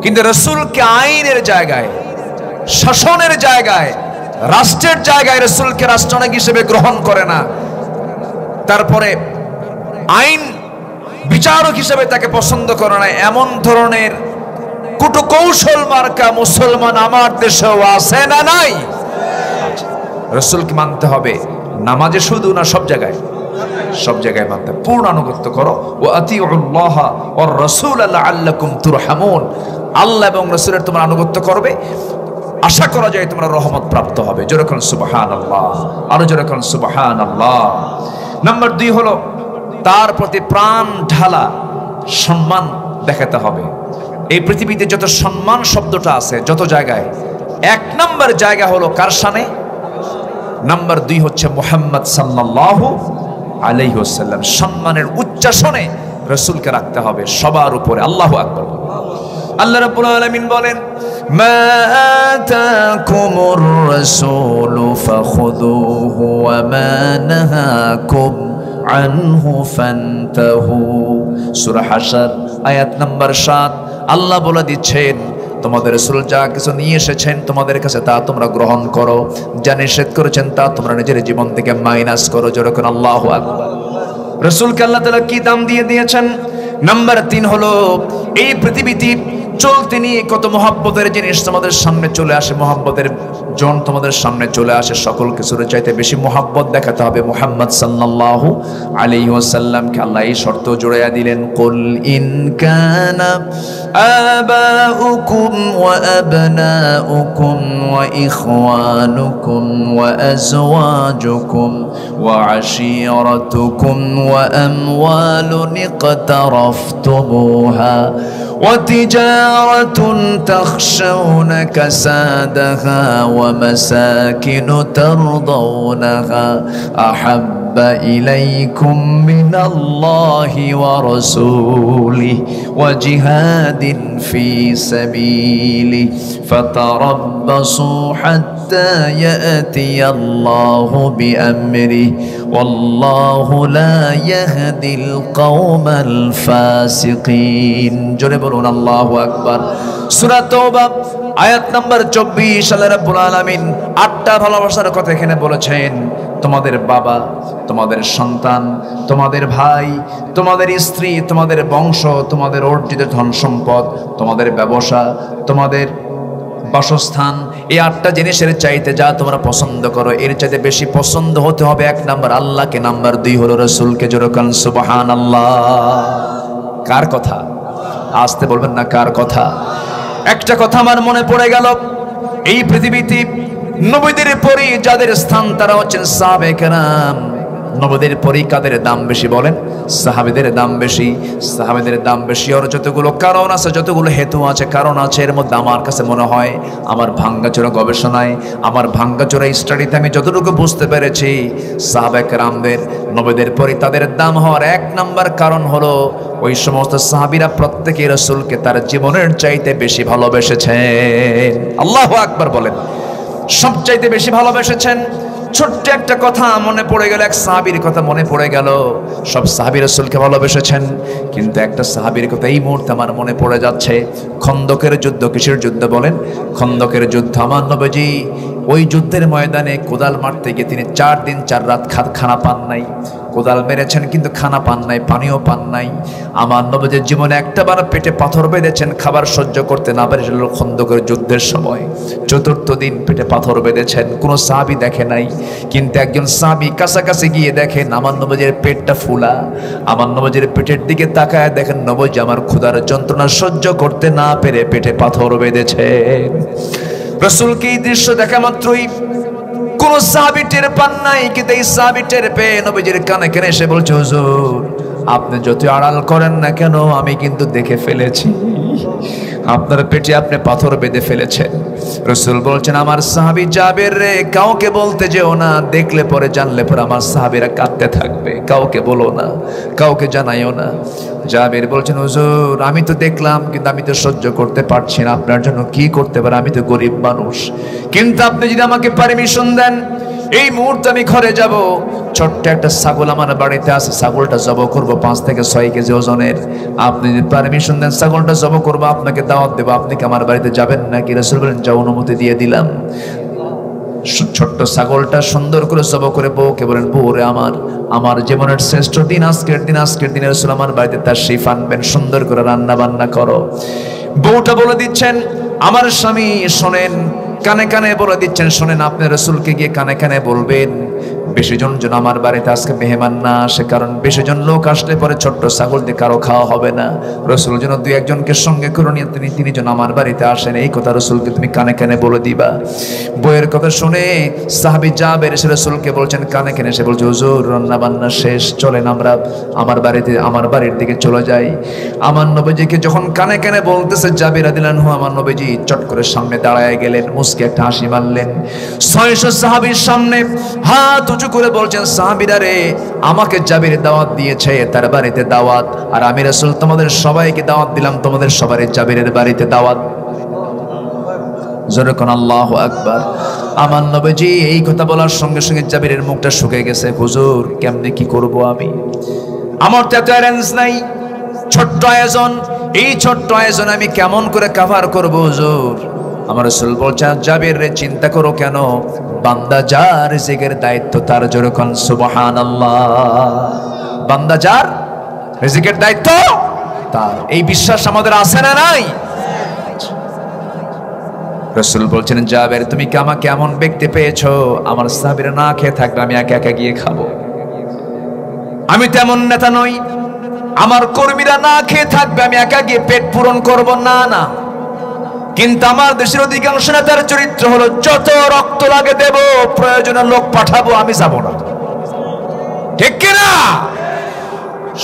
কিন্তু রসুলকে আইনের জায়গায়, শাসনের জায়গায়, রাষ্ট্রের জায়গায় রসুলকে রাষ্ট্রনায়ক হিসেবে গ্রহণ করে না। তারপরে আইন বিচারক হিসেবে তাকে পছন্দ করে না, এমন ধরনের কুটকৌশল মার্কা মুসলমান আমার দেশেও আছে না নাই? রসুলকে মানতে হবে, নামাজে শুধু না, সব জায়গায়, সব জায়গায় মানতে, পূর্ণ আনুগত্য করো। ওয়া আতিউল্লাহ ওয়ার রাসূল লাআল্লাকুম তুরহামুন, আল্লাহ এবং রাসূলের তোমরা আনুগত্য করবে, আশা করা যায় তোমরা রহমত প্রাপ্ত হবে। জোরে বলুন সুবহানাল্লাহ, আরো জোরে বলুন সুবহানাল্লাহ। নাম্বার 2 হলো তার প্রতি প্রাণ ঢালা সম্মান দেখাতে হবে। এই পৃথিবীতে যত সম্মান শব্দটা আছে যত জায়গায়, 1 নাম্বার জায়গা হলো কার শানে? নাম্বার 2 হচ্ছে মুহাম্মদ সাল্লাল্লাহু আলাইহি ওয়াসাল্লাম। সম্মানের উচ্চাসনে রাসূলকে রাখতে হবে সবার উপরে। আল্লাহু আকবার। আল্লাহ রাব্বুল আলামিন বলেন, মা আতাকুমুর রাসূলু ফাখুযুহু ওয়া মা নাহাকুম আনহু ফান্তাহু। সূরা হাশর আয়াত নাম্বার 7। আল্লাহ বলে দিচ্ছেন, তোমাদের রাসূল যা কিছু নিয়ে এসেছেন তোমাদের কাছে তা তোমরা গ্রহণ করো, যা নিষেধ করেছেন তা তোমরা নিজের জীবন থেকে মাইনাস করো। যেরকম আল্লাহু আকবার। রাসূলকে আল্লাহ তাআলা কি দাম দিয়ে দিয়েছেন? নাম্বার 3 হলো এই পৃথিবীতে চলতে নিয়ে কত মহব্বতের জিনিস তোমাদের সামনে চলে আসে, মহব্বতের জন তোমাদের সামনে চলে আসে। সকল কিছুর চাইতে বেশি মহব্বত দেখাতে হবে মুহাম্মদ সাল্লাল্লাহু আলাইহি ওয়াসাল্লামকে। আল্লাহ এই শর্ত জোড়াইয়া দিলেন, কুল ইন কানা আবাউকুম ওয়া আবনাউকুম ওয়া ইখওয়ানুকুম ওয়া আজওয়াজুকুম ওয়া আশীরাতুকুম ওয়া আমওয়ালুন ইকতারাফতুমুহা وتجارة تخشون كسادها ومساكن ترضونها أحب إليكم من الله ورسوله وجهاد في سبيله فتربصوا حتى يأتي الله بأمره والله لا يهدي القوم الفاسقين। জোরে বলুন আল্লাহু আকবার। সূরা তাওবা আয়াত নাম্বার 24। আল্লাহ রাব্বুল আলামিন 8টা ভালোবাসার কথা এখানে বলেছেন। তোমাদের বাবা, তোমাদের সন্তান, তোমাদের ভাই, তোমাদের স্ত্রী, তোমাদের বংশ, তোমাদের অর্জিত ধন সম্পদ, তোমাদের ব্যবসা, তোমাদের বাসস্থান, এই 8টা জিনিসের চাইতে যা তোমরা পছন্দ করো এর চাইতে বেশি পছন্দ হতে হবে 1 নাম্বার আল্লাহকে, নাম্বার 2 হলো রাসূলকে। যেরকম সুবহানাল্লাহ। কার কথা? আসতে বলবেন না, কার কথা? একটা কথা আমার মনে পড়ে গেল, এই পৃথিবীতে নবীদের পরই যাদের স্থান তারা হচ্ছেন সাহাবে কেরাম। নবীদের পরই কাদের দাম বেশি বলেন? সাহাবীদের দাম বেশি। সাহাবীদের দাম বেশি আর যতগুলো কারণ আছে, যতগুলো হেতু আছে, কারণ আছে, এর মধ্যে আমার কাছে মনে হয়, আমার ভাঙ্গাচোরা গবেষণায়, আমার ভাঙ্গাচোরা স্টাডিতে আমি যতটুকু বুঝতে পেরেছি, সাহাবে কেরামদের নবীদের পরই তাদের দাম হওয়ার 1 নাম্বার কারণ হলো ওই সমস্ত সাহাবীরা প্রত্যেকেই রাসূলকে তার জীবনের চাইতে বেশি ভালোবেসেছেন। আল্লাহু আকবার বলেন। সবচাইতে বেশি ভালোবেসেছেন। ছোট্ট একটা কথা মনে পড়ে গেল, এক সাহাবীর কথা মনে পড়ে গেল। সব সাহাবী রাসূলকে ভালোবেসেছেন, কিন্তু একটা সাহাবীর কথা এই মুহূর্তে আমার মনে পড়ে যাচ্ছে। খন্দকের যুদ্ধ। কিসের যুদ্ধ বলেন? খন্দকের যুদ্ধ। আমার নবীজি ওই যুদ্ধের ময়দানে কোদাল মারতে গিয়ে তিনি 4 দিন 4 রাত খানা পান নাই। কোদাল মেরেছেন কিন্তু খানা পান নাই, পানিও পান নাই। আমার নবীজির জীবনে একটাবার পেটে পাথর বেঁধেছেন, খাবার সহ্য করতে না পারে, সেটা হলো খন্দকের যুদ্ধের সময়। 4র্থ দিন পেটে পাথর বেঁধেছেন, কোনো সাহাবী দেখে নাই, কিন্তু একজন সাহাবী কাছাকাছি গিয়ে দেখেন আমার নবীজির পেটটা ফুলা। আমার নবীজির পেটের দিকে তাকায় দেখেন নবীজি আমার ক্ষুধার যন্ত্রণা সহ্য করতে না পেরে পেটে পাথর বেঁধেছেন। রাসূলকে এই দৃশ্য দেখা মাত্রই কোন সাহাবী টের পান নাই, কিন্তু এই সাহাবী টের পেয়ে নবীজির কানে কানে এসে বলছে, হুজুর আপনি যত আড়াল করেন না কেন আমি কিন্তু দেখে ফেলেছি, আপনার পেটে আপনি পাথর বেঁধে ফেলেছেন। রাসূল বলছেন আমার সাহাবী জাবের রে, কাউকে বলতে যেও না, দেখলে পরে জানলে পরে আমার সাহাবীরা কাঁদতে থাকবে, কাউকে বলো না, কাউকে জানাইও না। জাবের বলছেন হুজুর আমি তো দেখলাম কিন্তু আমি তো সহ্য করতে পারছি না, আপনার জন্য কি করতে পারি, আমি তো গরিব মানুষ, কিন্তু আপনি যদি আমাকে পারমিশন দেন এই মুহূর্তে আমি ঘরে যাব, ছোট্ট একটা ছাগল আমার বাড়িতে আছে, ছাগলটা জবাই করব 5 থেকে 6 কেজি ওজনের, আপনি যদি পারমিশন দেন ছাগলটা জবাই করব, আপনাকে দাওয়াত দেব, আপনি কি আমার বাড়িতে যাবেন নাকি? রাসূল বলেন যাও, অনুমতি দিয়ে দিলাম। ছোট্ট ছাগলটা সুন্দর করে জবাই করে বউকে বলেন বউ রে আমার জীবনের শ্রেষ্ঠ দিন আজকের দিন, আজকের দিনে রাসূল আমার বাড়িতে তাশরীফ আনবেন, সুন্দর করে রান্না বান্না করো। বউটা বলে দিচ্ছেন আমার স্বামী শোনেন, কানে কানে বলে দিচ্ছেন শোনেন, আপনি রাসূলকে গিয়ে কানে কানে বলবেন বেশি জন যেন আমার বাড়িতে আজকে মেহমান না আসে, কারণ বেশি জন লোক আসলে পরে ছোট্ট ছাগল দিয়ে কারো খাওয়া হবে না, রাসূল যেন 2-1 জনকে সঙ্গে করে নিয়ে তিনি যেন আমার বাড়িতে আসেন, এই কথা রাসূলকে তুমি কানে কানে বলে দিবা। বইয়ের কথা শুনে সাহাবী জাবের এসে রাসূলকে বলছেন কানে কানে, এসে বলছে হুজুর রান্না বান্না শেষ, চলেন আমরা আমার বাড়ির দিকে চলে যাই। আমার নবীজিকে যখন কানে কানে বলতেছে জাবের রাদিয়াল্লাহু আনহু, আমার নবীজি চট করে সামনে দাঁড়ায় গেলেন, মুস্কি একটা হাসি মারলেন। 600 সাহাবীর সামনে হাত উঁচু করে বলছেন সাহাবীরা রে, আমাকে জাবের দাওয়াত দিয়েছে, তার বাড়িতে দাওয়াত, আর আমি রাসূল তোমাদের সবাইকে দাওয়াত দিলাম, তোমাদের সবারই জাবেরের বাড়িতে দাওয়াত। জোরে কোন আল্লাহু আকবার। আমার নবীজি এই কথা বলার সঙ্গে সঙ্গে জাবেরের মুখটা শুকিয়ে গেছে, হুজুর কেমনে কি করব আমি, আমার তো এত অ্যারেঞ্জ নাই, ছোট্ট আয়োজন, এই ছোট্ট আয়োজন আমি কেমন করে কভার করব হুজুর। আমার রাসূল বলছেন জাবের রে চিন্তা করো কেন, বান্দা যার রিজিকের দায়িত্ব তার, জোরে কোন সুবহানাল্লাহ, বান্দা যার রিজিকের দায়িত্ব তার, এই বিশ্বাস আমাদের আছে না নাই? রাসূল বলছেন জাবের তুমি কি আমাকে এমন ব্যক্তি পেয়েছো, আমার সাহাবীরা না খেয়ে থাকবে আমি একা একা গিয়ে খাবো, আমি তেমন নেতা নই, আমার কর্মীরা না খেয়ে থাকবে আমি একা গিয়ে পেট পূরণ করব না, না, কিন্তু আমার দেশের অধিকাংশ নেতার চরিত্র হলো যত রক্ত লাগে দেব, প্রয়োজনে লোক পাঠাবো, আমি যাব না, ঠিক কিনা?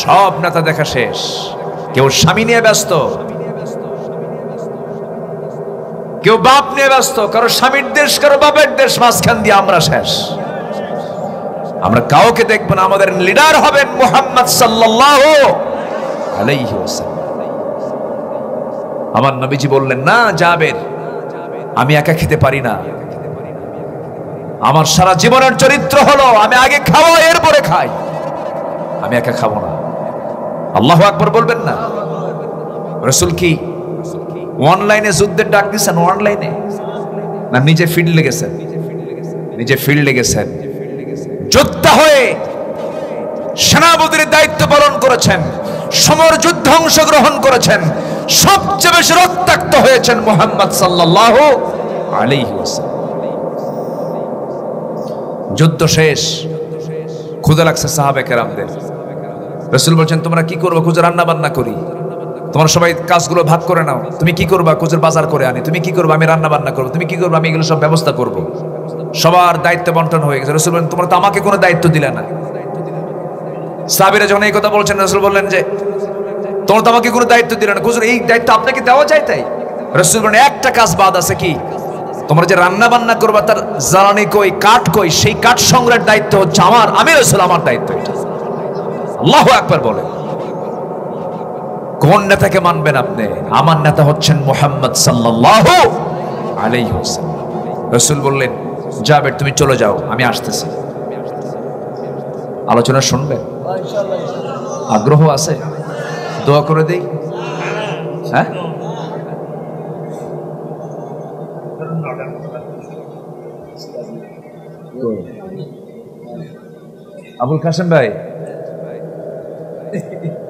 সব নেতা দেখা শেষ, কেউ স্বামী নিয়ে ব্যস্ত, কেউ বাপ নিয়ে ব্যস্ত, কারো স্বামীর দেশ কারো বাপের দেশ, মাঝখান দিয়ে আমরা শেষ। আমরা কাউকে দেখবো না, আমাদের লিডার হবেন মুহাম্মদ সাল্লাল্লাহু আলাইহি ওয়াসাল্লাম। আমার নবীজি বললেন না জাবের আমি একা খেতে পারি না, আমার সারা জীবনের চরিত্র হলো আমি আগে খাওয়া এরপরে খাই, আমি একা খাবো না। আল্লাহু আকবার বলবেন না? রাসূল কি অনলাইনে যুদ্ধের ডাক দিচ্ছেন, অনলাইনে না নিজে ফিল্ডে গেছেন? নিজে ফিল্ডে গেছেন, যোদ্ধা হয়ে সেনাপতির দায়িত্ব পালন করেছেন, সমর যুদ্ধে অংশগ্রহণ করেছেন, সবচেয়ে বেশি রক্তাক্ত হয়েছেন মুহাম্মদ সাল্লাল্লাহু আলাইহি ওয়াসাল্লাম। যুদ্ধ শেষ, ক্ষুধা লাগছে সাহাবে কেরামদের, রাসূল বলছেন তোমরা কি করবে? খুঁজে রান্না বান্না করি, তোমরা সবাই কাজগুলো ভাগ করে নাও, তুমি কি করবা? খুঁজের বাজার করে আনি, তুমি কি করবা? আমি রান্না বান্না করবো, তুমি কি করবা? আমি এগুলো সব ব্যবস্থা করব। সবার দায়িত্ব বন্টন হয়ে গেছে। রাসূল বলেন তোমরা তো আমাকে কোনো দায়িত্ব দিলে না। সাহাবীরা যখন এই কথা বলছেন, রাসূল বললেন যে তোমরা তো আমাকে কোনো দায়িত্ব দিলে না, হুজুর এই দায়িত্ব আপনাকে দেওয়া যায় তাই? রাসূল বলেন একটা কাজ বাদ আছে, কি? তোমরা যে রান্না বান্না করবা তার জ্বালানি কই, কাঠ কই, সেই কাঠ সংগ্রহের দায়িত্ব হচ্ছে আমার, আমি রাসূল আমার দায়িত্ব এটা। আল্লাহু আকবার বলেন। কোন নেতাকে মানবেন আপনি? আমার নেতা হচ্ছেন মুহাম্মদ সাল্লাল্লাহু আলাইহি ওয়াসাল্লাম। রাসূল বললেন জাবের তুমি চলে যাও, আমি আসতেছি। আলোচনা শুনবেন? আগ্রহ আছে? দোয়া করে দেই। হ্যাঁ, আবুল কাসেম ভাই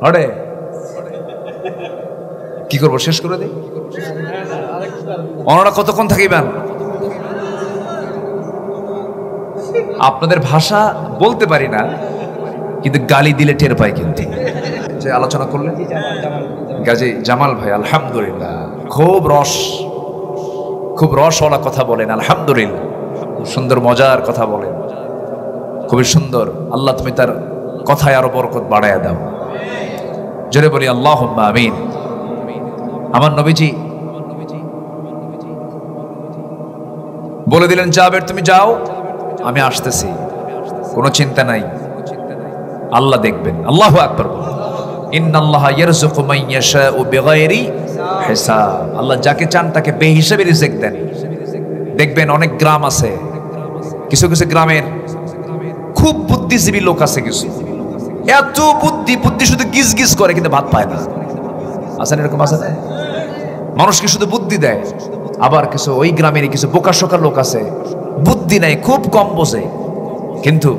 হরে কি করবো, শেষ করে দেই। ওনারা কতক্ষণ থাকিবেন? আপনাদের ভাষা বলতে পারি না, কিন্তু গালি দিলে টের পাই। কিন্তু যে আলোচনা করলেন গাজী জামাল ভাই, আলহামদুলিল্লাহ, খুব রসওয়ালা কথা বলেন, আলহামদুলিল্লাহ, সুন্দর মজার কথা বলেন, খুবই সুন্দর। আল্লাহ তুমি তার কথায় আরো বরকত বাড়াইয়া দাও। জোরে বলি আল্লাহুম্মা আমিন। আমার নবীজি বলে দিলেন, জাবের তুমি যাও, আমি আসতেছি, কোনো চিন্তা নাই, আল্লাহ দেখবেন। আল্লাহু আকবার। ইন্নাল্লাহা ইয়ারযুকু মান ইয়াশাউ বিগাইরি হিসাব। আল্লাহ যাকে চান তাকে বেহিসাবে রিজিক দেন। দেখবেন অনেক গ্রাম আছে, কিছু কিছু গ্রামের খুব বুদ্ধিজীবী লোক আছে, কিছু এত বুদ্ধি শুধু গিজ গিজ করে কিন্তু ভাত পায় না। আছেন এরকম? আছে না? মানুষকে শুধু বুদ্ধি দেয়। আবার কিছু ওই গ্রামের কিছু বোকাশোকা লোক আছে, বুদ্ধি নাই, খুব কম বোঝে, কিন্তু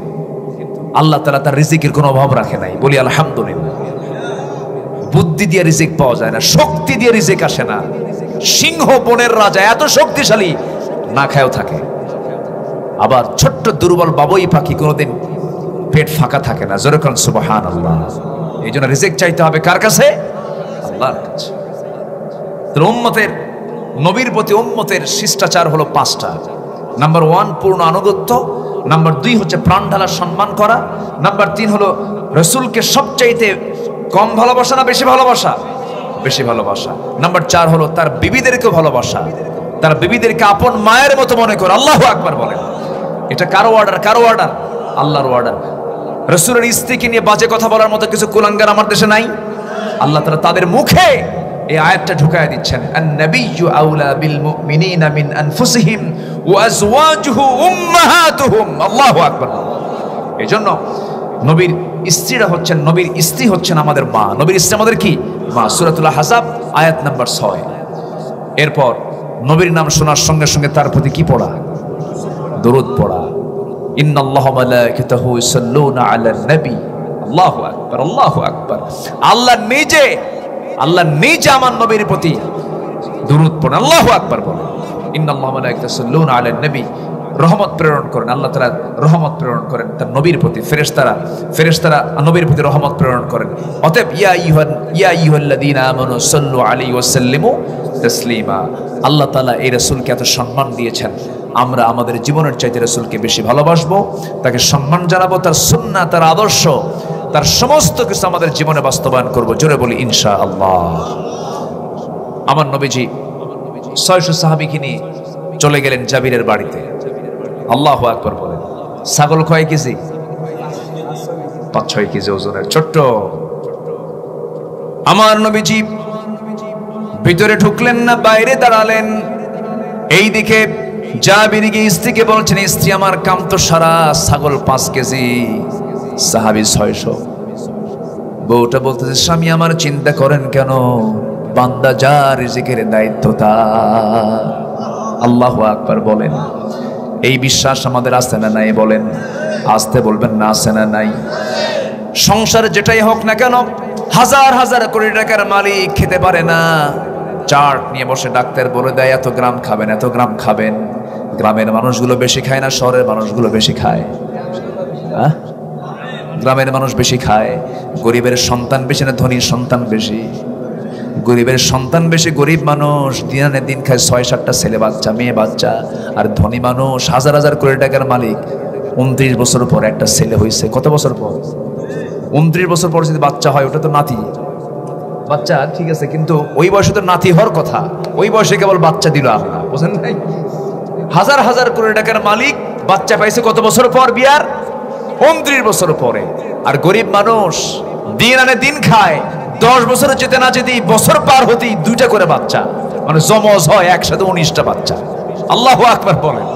আল্লাহ তাআলা তার রিজিকের কোনো অভাব রাখে নাই। বলি আলহামদুলিল্লাহ। বুদ্ধি দিয়ে রিজিক পাওয়া যায় না, শক্তি দিয়ে রিজিক আসে না। সিংহ বনের রাজা এত শক্তিশালী, না খায়ও থাকে। আবার ছোট্ট দুর্বল বাবুই পাখি কোনোদিন পেট ফাঁকা থাকে না। জোরে কোন সুবহানাল্লাহ। এই জন্য রিজিক চাইতে হবে কার কাছে? আল্লাহর কাছে। উম্মতের নবীর প্রতি উম্মতের শিষ্টাচার হলো 5টা। নাম্বার 1 পূর্ণ আনুগত্য, নাম্বার 2 হচ্ছে প্রাণ ঢালা সম্মান করা, নাম্বার 3 হলো রাসূলকে সবচাইতে কম ভালোবাসা না বেশি ভালোবাসা? বেশি ভালোবাসা। নাম্বার 4 হলো তার বিবিদেরকে ভালোবাসা, তার বিবিদেরকে আপন মায়ের মতো মনে করে। আল্লাহু আকবার বলেন। এটা কারো অর্ডার? কারো অর্ডার? আল্লাহর অর্ডার। রাসূলের স্ত্রীকে নিয়ে বাজে কথা বলার মতো কিছু কুলাঙ্গার আমার দেশে নাই। আল্লাহ তাআলা তাদের মুখে এই আয়াতটা ঢুকায় দিচ্ছেন, আন-নাবিয়্যু আউলা বিল মুমিনিনা মিন আনফুসিহিম ওয়া আজওয়াজুহু উম্মাহাতুহুম। আল্লাহু আকবার। এজন্য নবীর স্ত্রীরা হচ্ছেন, নবীর স্ত্রী হচ্ছেন আমাদের মা। নবীর স্ত্রী আমাদের কি? মা। সূরাতুল আহজাব আয়াত নাম্বার 6। এরপর নবীর নাম শোনার সঙ্গে সঙ্গে তার প্রতি কি পড়া? দরুদ পড়া। ইন্নাল্লাহা ওয়া মালাইকাতাহু ইউসাল্লুনা আলান নবী। আল্লাহু আকবার, আল্লাহু আকবার। আল্লাহ নিজে আমার নবীর প্রতি দরুদ পড়েন। আল্লাহু আকবার বলেন। ইন্নাল্লাহা ওয়া মালাইকাতাহু ইউসাল্লুনা আলান নবী। রহমত প্রেরণ করেন, আল্লাহ তাআলা রহমত প্রেরণ করেন তার নবীর প্রতি। ফেরেশতারা নবীর প্রতি রহমত প্রেরণ করেন। অতএব ইয়া আইয়ুহাল্লাযীনা আমানু সাল্লু আলাইহি ওয়া সাল্লিমু তাসলিমা। আল্লাহ তাআলা এই রাসূলকে এত সম্মান দিয়েছেন, আমরা আমাদের জীবনের চাইতে রাসূলকে বেশি ভালোবাসবো, তাকে সম্মান জানাবো, তার সুন্নাহ, তার আদর্শ, তার সমস্ত কিছু আমাদের জীবনে বাস্তবায়ন করব। জোরে বলি ইনশাআল্লাহ। আমার নবীজি 600 সাহাবীকে নিয়ে চলে গেলেন জাবিরের বাড়িতে। আল্লাহু আকবার বলেন। ছাগল কয় কেজি? 5-6 কেজি ওজনের ছোট্ট। আমার নবীজি ভিতরে ঢুকলেন না, বাইরে দাঁড়ালেন। এই দিকে জাবির গিয়ে স্ত্রীকে বলছেন, স্ত্রী আমার কাম তো সারা, ছাগল 5 কেজি, সাহাবী 600। বউটা বলতেছে, স্বামী আমার চিন্তা করেন কেন, বান্দা যার রিজিকের দায়িত্ব তার। আল্লাহু আকবার বলেন। এই বিশ্বাস আমাদের আছে না নাই? বলেন। আসতে বলবেন না, আছে না নাই? সংসার যেটাই হোক না কেন, হাজার হাজার কোটি টাকার মালিক খেতে পারে না। চার্ট নিয়ে বসে ডাক্তার বলে দেয় এত গ্রাম খাবেন, এত গ্রাম খাবেন। গ্রামের মানুষগুলো বেশি খায় না শহরের মানুষগুলো বেশি খায়? গ্রামের মানুষ বেশি খায়। গরিবের সন্তান বেশি না ধনীর সন্তান বেশি? গরিবের সন্তান বেশি। গরিব মানুষ দিনে দিন খায় 6-7টা ছেলে বাচ্চা, মেয়ে বাচ্চা। আর ধনী মানুষ হাজার হাজার কোটি টাকার মালিক, 29 বছর পর একটা ছেলে হয়েছে। কত বছর পর? 29 বছর পর যদি বাচ্চা হয়, ওটা তো নাতি বাচ্চা, ঠিক আছে, কিন্তু ওই বয়সে তো নাতি হওয়ার কথা, ওই বয়সে কেবল বাচ্চা দিল আল্লাহ, বুঝেন নাই? হাজার হাজার কোটি টাকার মালিক বাচ্চা পাইছে কত বছর পর? বিয়ার 29 বছর পরে। আর গরিব মানুষ দিন আনে দিন খায়, 10 বছরে যেতে না যেতে বছর পার হতেই 2টা করে বাচ্চা, মানে জমজ হয় একসাথে 19টা বাচ্চা। আল্লাহু আকবার বলেন।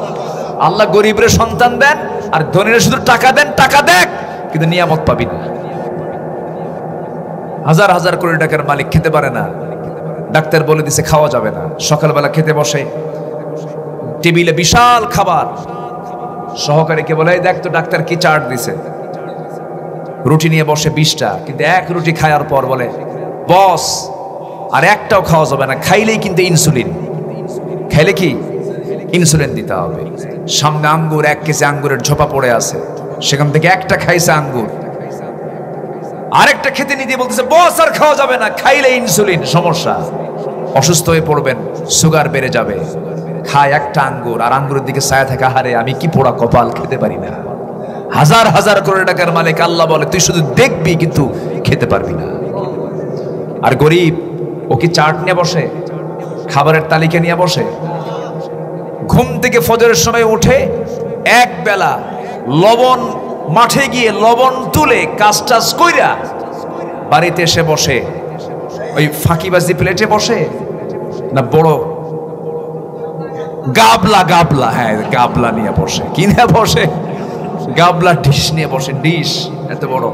আল্লাহ গরিবের সন্তান দেন আর ধনীরা শুধু টাকা দেন, টাকা দেখ কিন্তু নিয়ামত পাবি না। হাজার হাজার কোটি টাকার মালিক খেতে পারে না, ডাক্তার বলে দিছে খাওয়া যাবে না। সকালবেলা খেতে বসে, টেবিলে বিশাল খাবার, সহকারীকে বলে দেখ তো ডাক্তার কি চার্ট দিছে। রুটি নিয়ে বসে 20টা, কিন্তু এক রুটি খাওয়ার পর বলে বস আর একটাও খাওয়া যাবে না, খাইলেই কিন্তু ইনসুলিন, খাইলে কি ইনসুলিন দিতে হবে। সামনে আঙ্গুর, 1 কেজি আঙ্গুরের ঝোপা পড়ে আছে, সেখান থেকে একটা খাইছে আঙ্গুর, আরেকটা খেতে নিতে বলতেছে বস আর খাওয়া যাবে না, খাইলে ইনসুলিন, সমস্যা, অসুস্থ হয়ে পড়বেন, সুগার বেড়ে যাবে। খায় একটা আঙ্গুর আর আঙ্গুরের দিকে ছায়া থাকা, হারে আমি কি পোড়া কপাল, খেতে পারি না। হাজার হাজার কোটি টাকার মালিক আল্লাহ বলে তুই শুধু দেখবি কিন্তু খেতে পারবি না। আর গরিব ও কি চার্ট নিয়ে বসে, খাবারের তালিকা নিয়ে বসে? ঘুম থেকে ফজরের সময় উঠে এক বেলা লবণ, মাঠে গিয়ে লবণ তুলে কাজ টাজ কইরা বাড়িতে এসে বসে ওই ফাঁকিবাজি প্লেটে বসে, না বড় গাবলা, গাবলা, হ্যাঁ গাবলা নিয়ে বসে, কি নিয়ে বসে? গাবলা ডিশ নিয়ে বসে, ডিশ এত বড়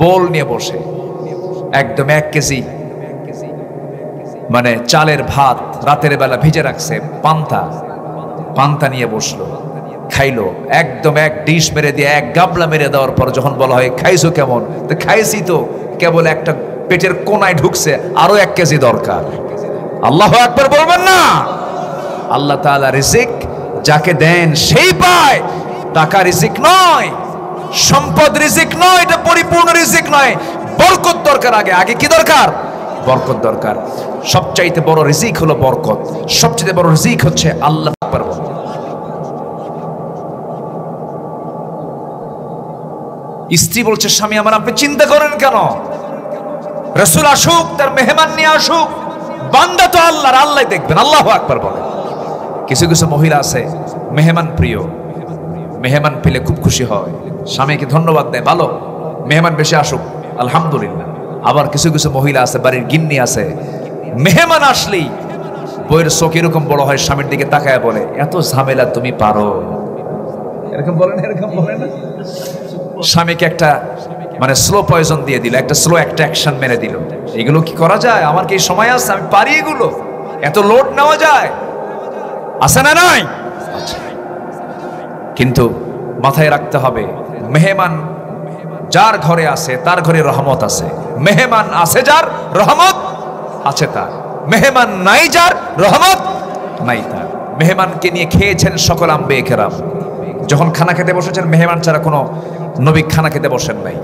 বোল নিয়ে বসে, একদম 1 কেজি মানে চালের ভাত রাতের বেলা ভিজে রাখছে, পান্তা নিয়ে বসলো, খাইলো, একদম 1 ডিশ মেরে দিয়ে 1 গাবলা মেরে দেওয়ার পর যখন বলা হয় খাইছো কেমন, তো খাইছি তো, কেবল একটা পেটের কোনায় ঢুকছে, আরো 1 কেজি দরকার। আল্লাহু আকবার বলবেন না? আল্লাহ তাআলা রিজিক যাকে দেন সেই পায়, টাকা রিজিক নয়, সম্পদ রিজিক নয়, এটা পরিপূর্ণ রিজিক নয়, বরকত দরকার। আগে কি দরকার? বরকত দরকার। সবচাইতে বড় রিজিক হলো বরকত, সবচেয়ে বড় রিজিক হচ্ছে আল্লাহ আকবার। স্ত্রী বলছে স্বামী আমার, আপনি চিন্তা করেন কেন? রাসূল আসুক, তার মেহমান নিয়ে আসুক, বান্দা তো আল্লাহর, আল্লাহ দেখবেন। আল্লাহু আকবার বলে। কিছু কিছু মহিলা আছে মেহমান প্রিয়, মেহমান পেলে খুব খুশি হয়, স্বামীকে ধন্যবাদ দেয়, ভালো মেহমান বেশি আসুক আলহামদুলিল্লাহ। আবার কিছু কিছু মহিলা আছে, বাড়ির গিন্নি আছে, মেহমান আসলেই বইয়ের চোখ এরকম বড় হয়, স্বামীর দিকে তাকায় বলে এত ঝামেলা তুমি পারো, এরকম বলে না? এরকম বলে না? স্বামীকে একটা মানে স্লো পয়জন দিয়ে দিল, একটা স্লো একটা অ্যাকশন মেরে দিল। এগুলো কি করা যায়? আমার কি সময় আছে? আমি পারি এগুলো? এত লোড নেওয়া যায়? আছে না নাই? কিন্তু মাথায় রাখতে হবে, মেহমান যার ঘরে আছে তার ঘরে রহমত আছে, মেহমান আছে যার রহমত আছে তার, মেহমান নাই যার রহমত নাই তার। মেহমানকে নিয়ে খেয়েছেন সকল আম্বিয়া কেরাম, যখন খানা খেতে বসেছেন মেহমান ছাড়া কোনো নবী খানা খেতে বসেন নাই।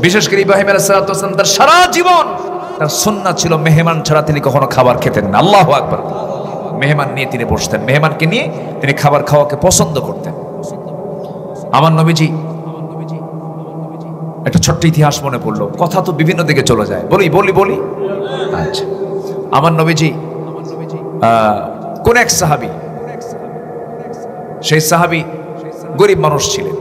বিশেষ করে ইব্রাহিম আলাইহিস সালাম তার সারা জীবন তার সুন্নাত ছিল মেহমান ছাড়া তিনি কখনো খাবার খেতেন না। আল্লাহু আকবার। মেহমান নিয়ে তিনি বসতেন, মেহমানকে নিয়ে তিনি খাবার খাওয়াকে পছন্দ করতেন। আমার নবীজি, একটা ছোট্ট ইতিহাস মনে পড়লো, কথা তো বিভিন্ন দিকে চলে যায়, বলি। আচ্ছা, আমার নবীজি কোন এক সাহাবী, সেই সাহাবী গরিব মানুষ ছিলেন,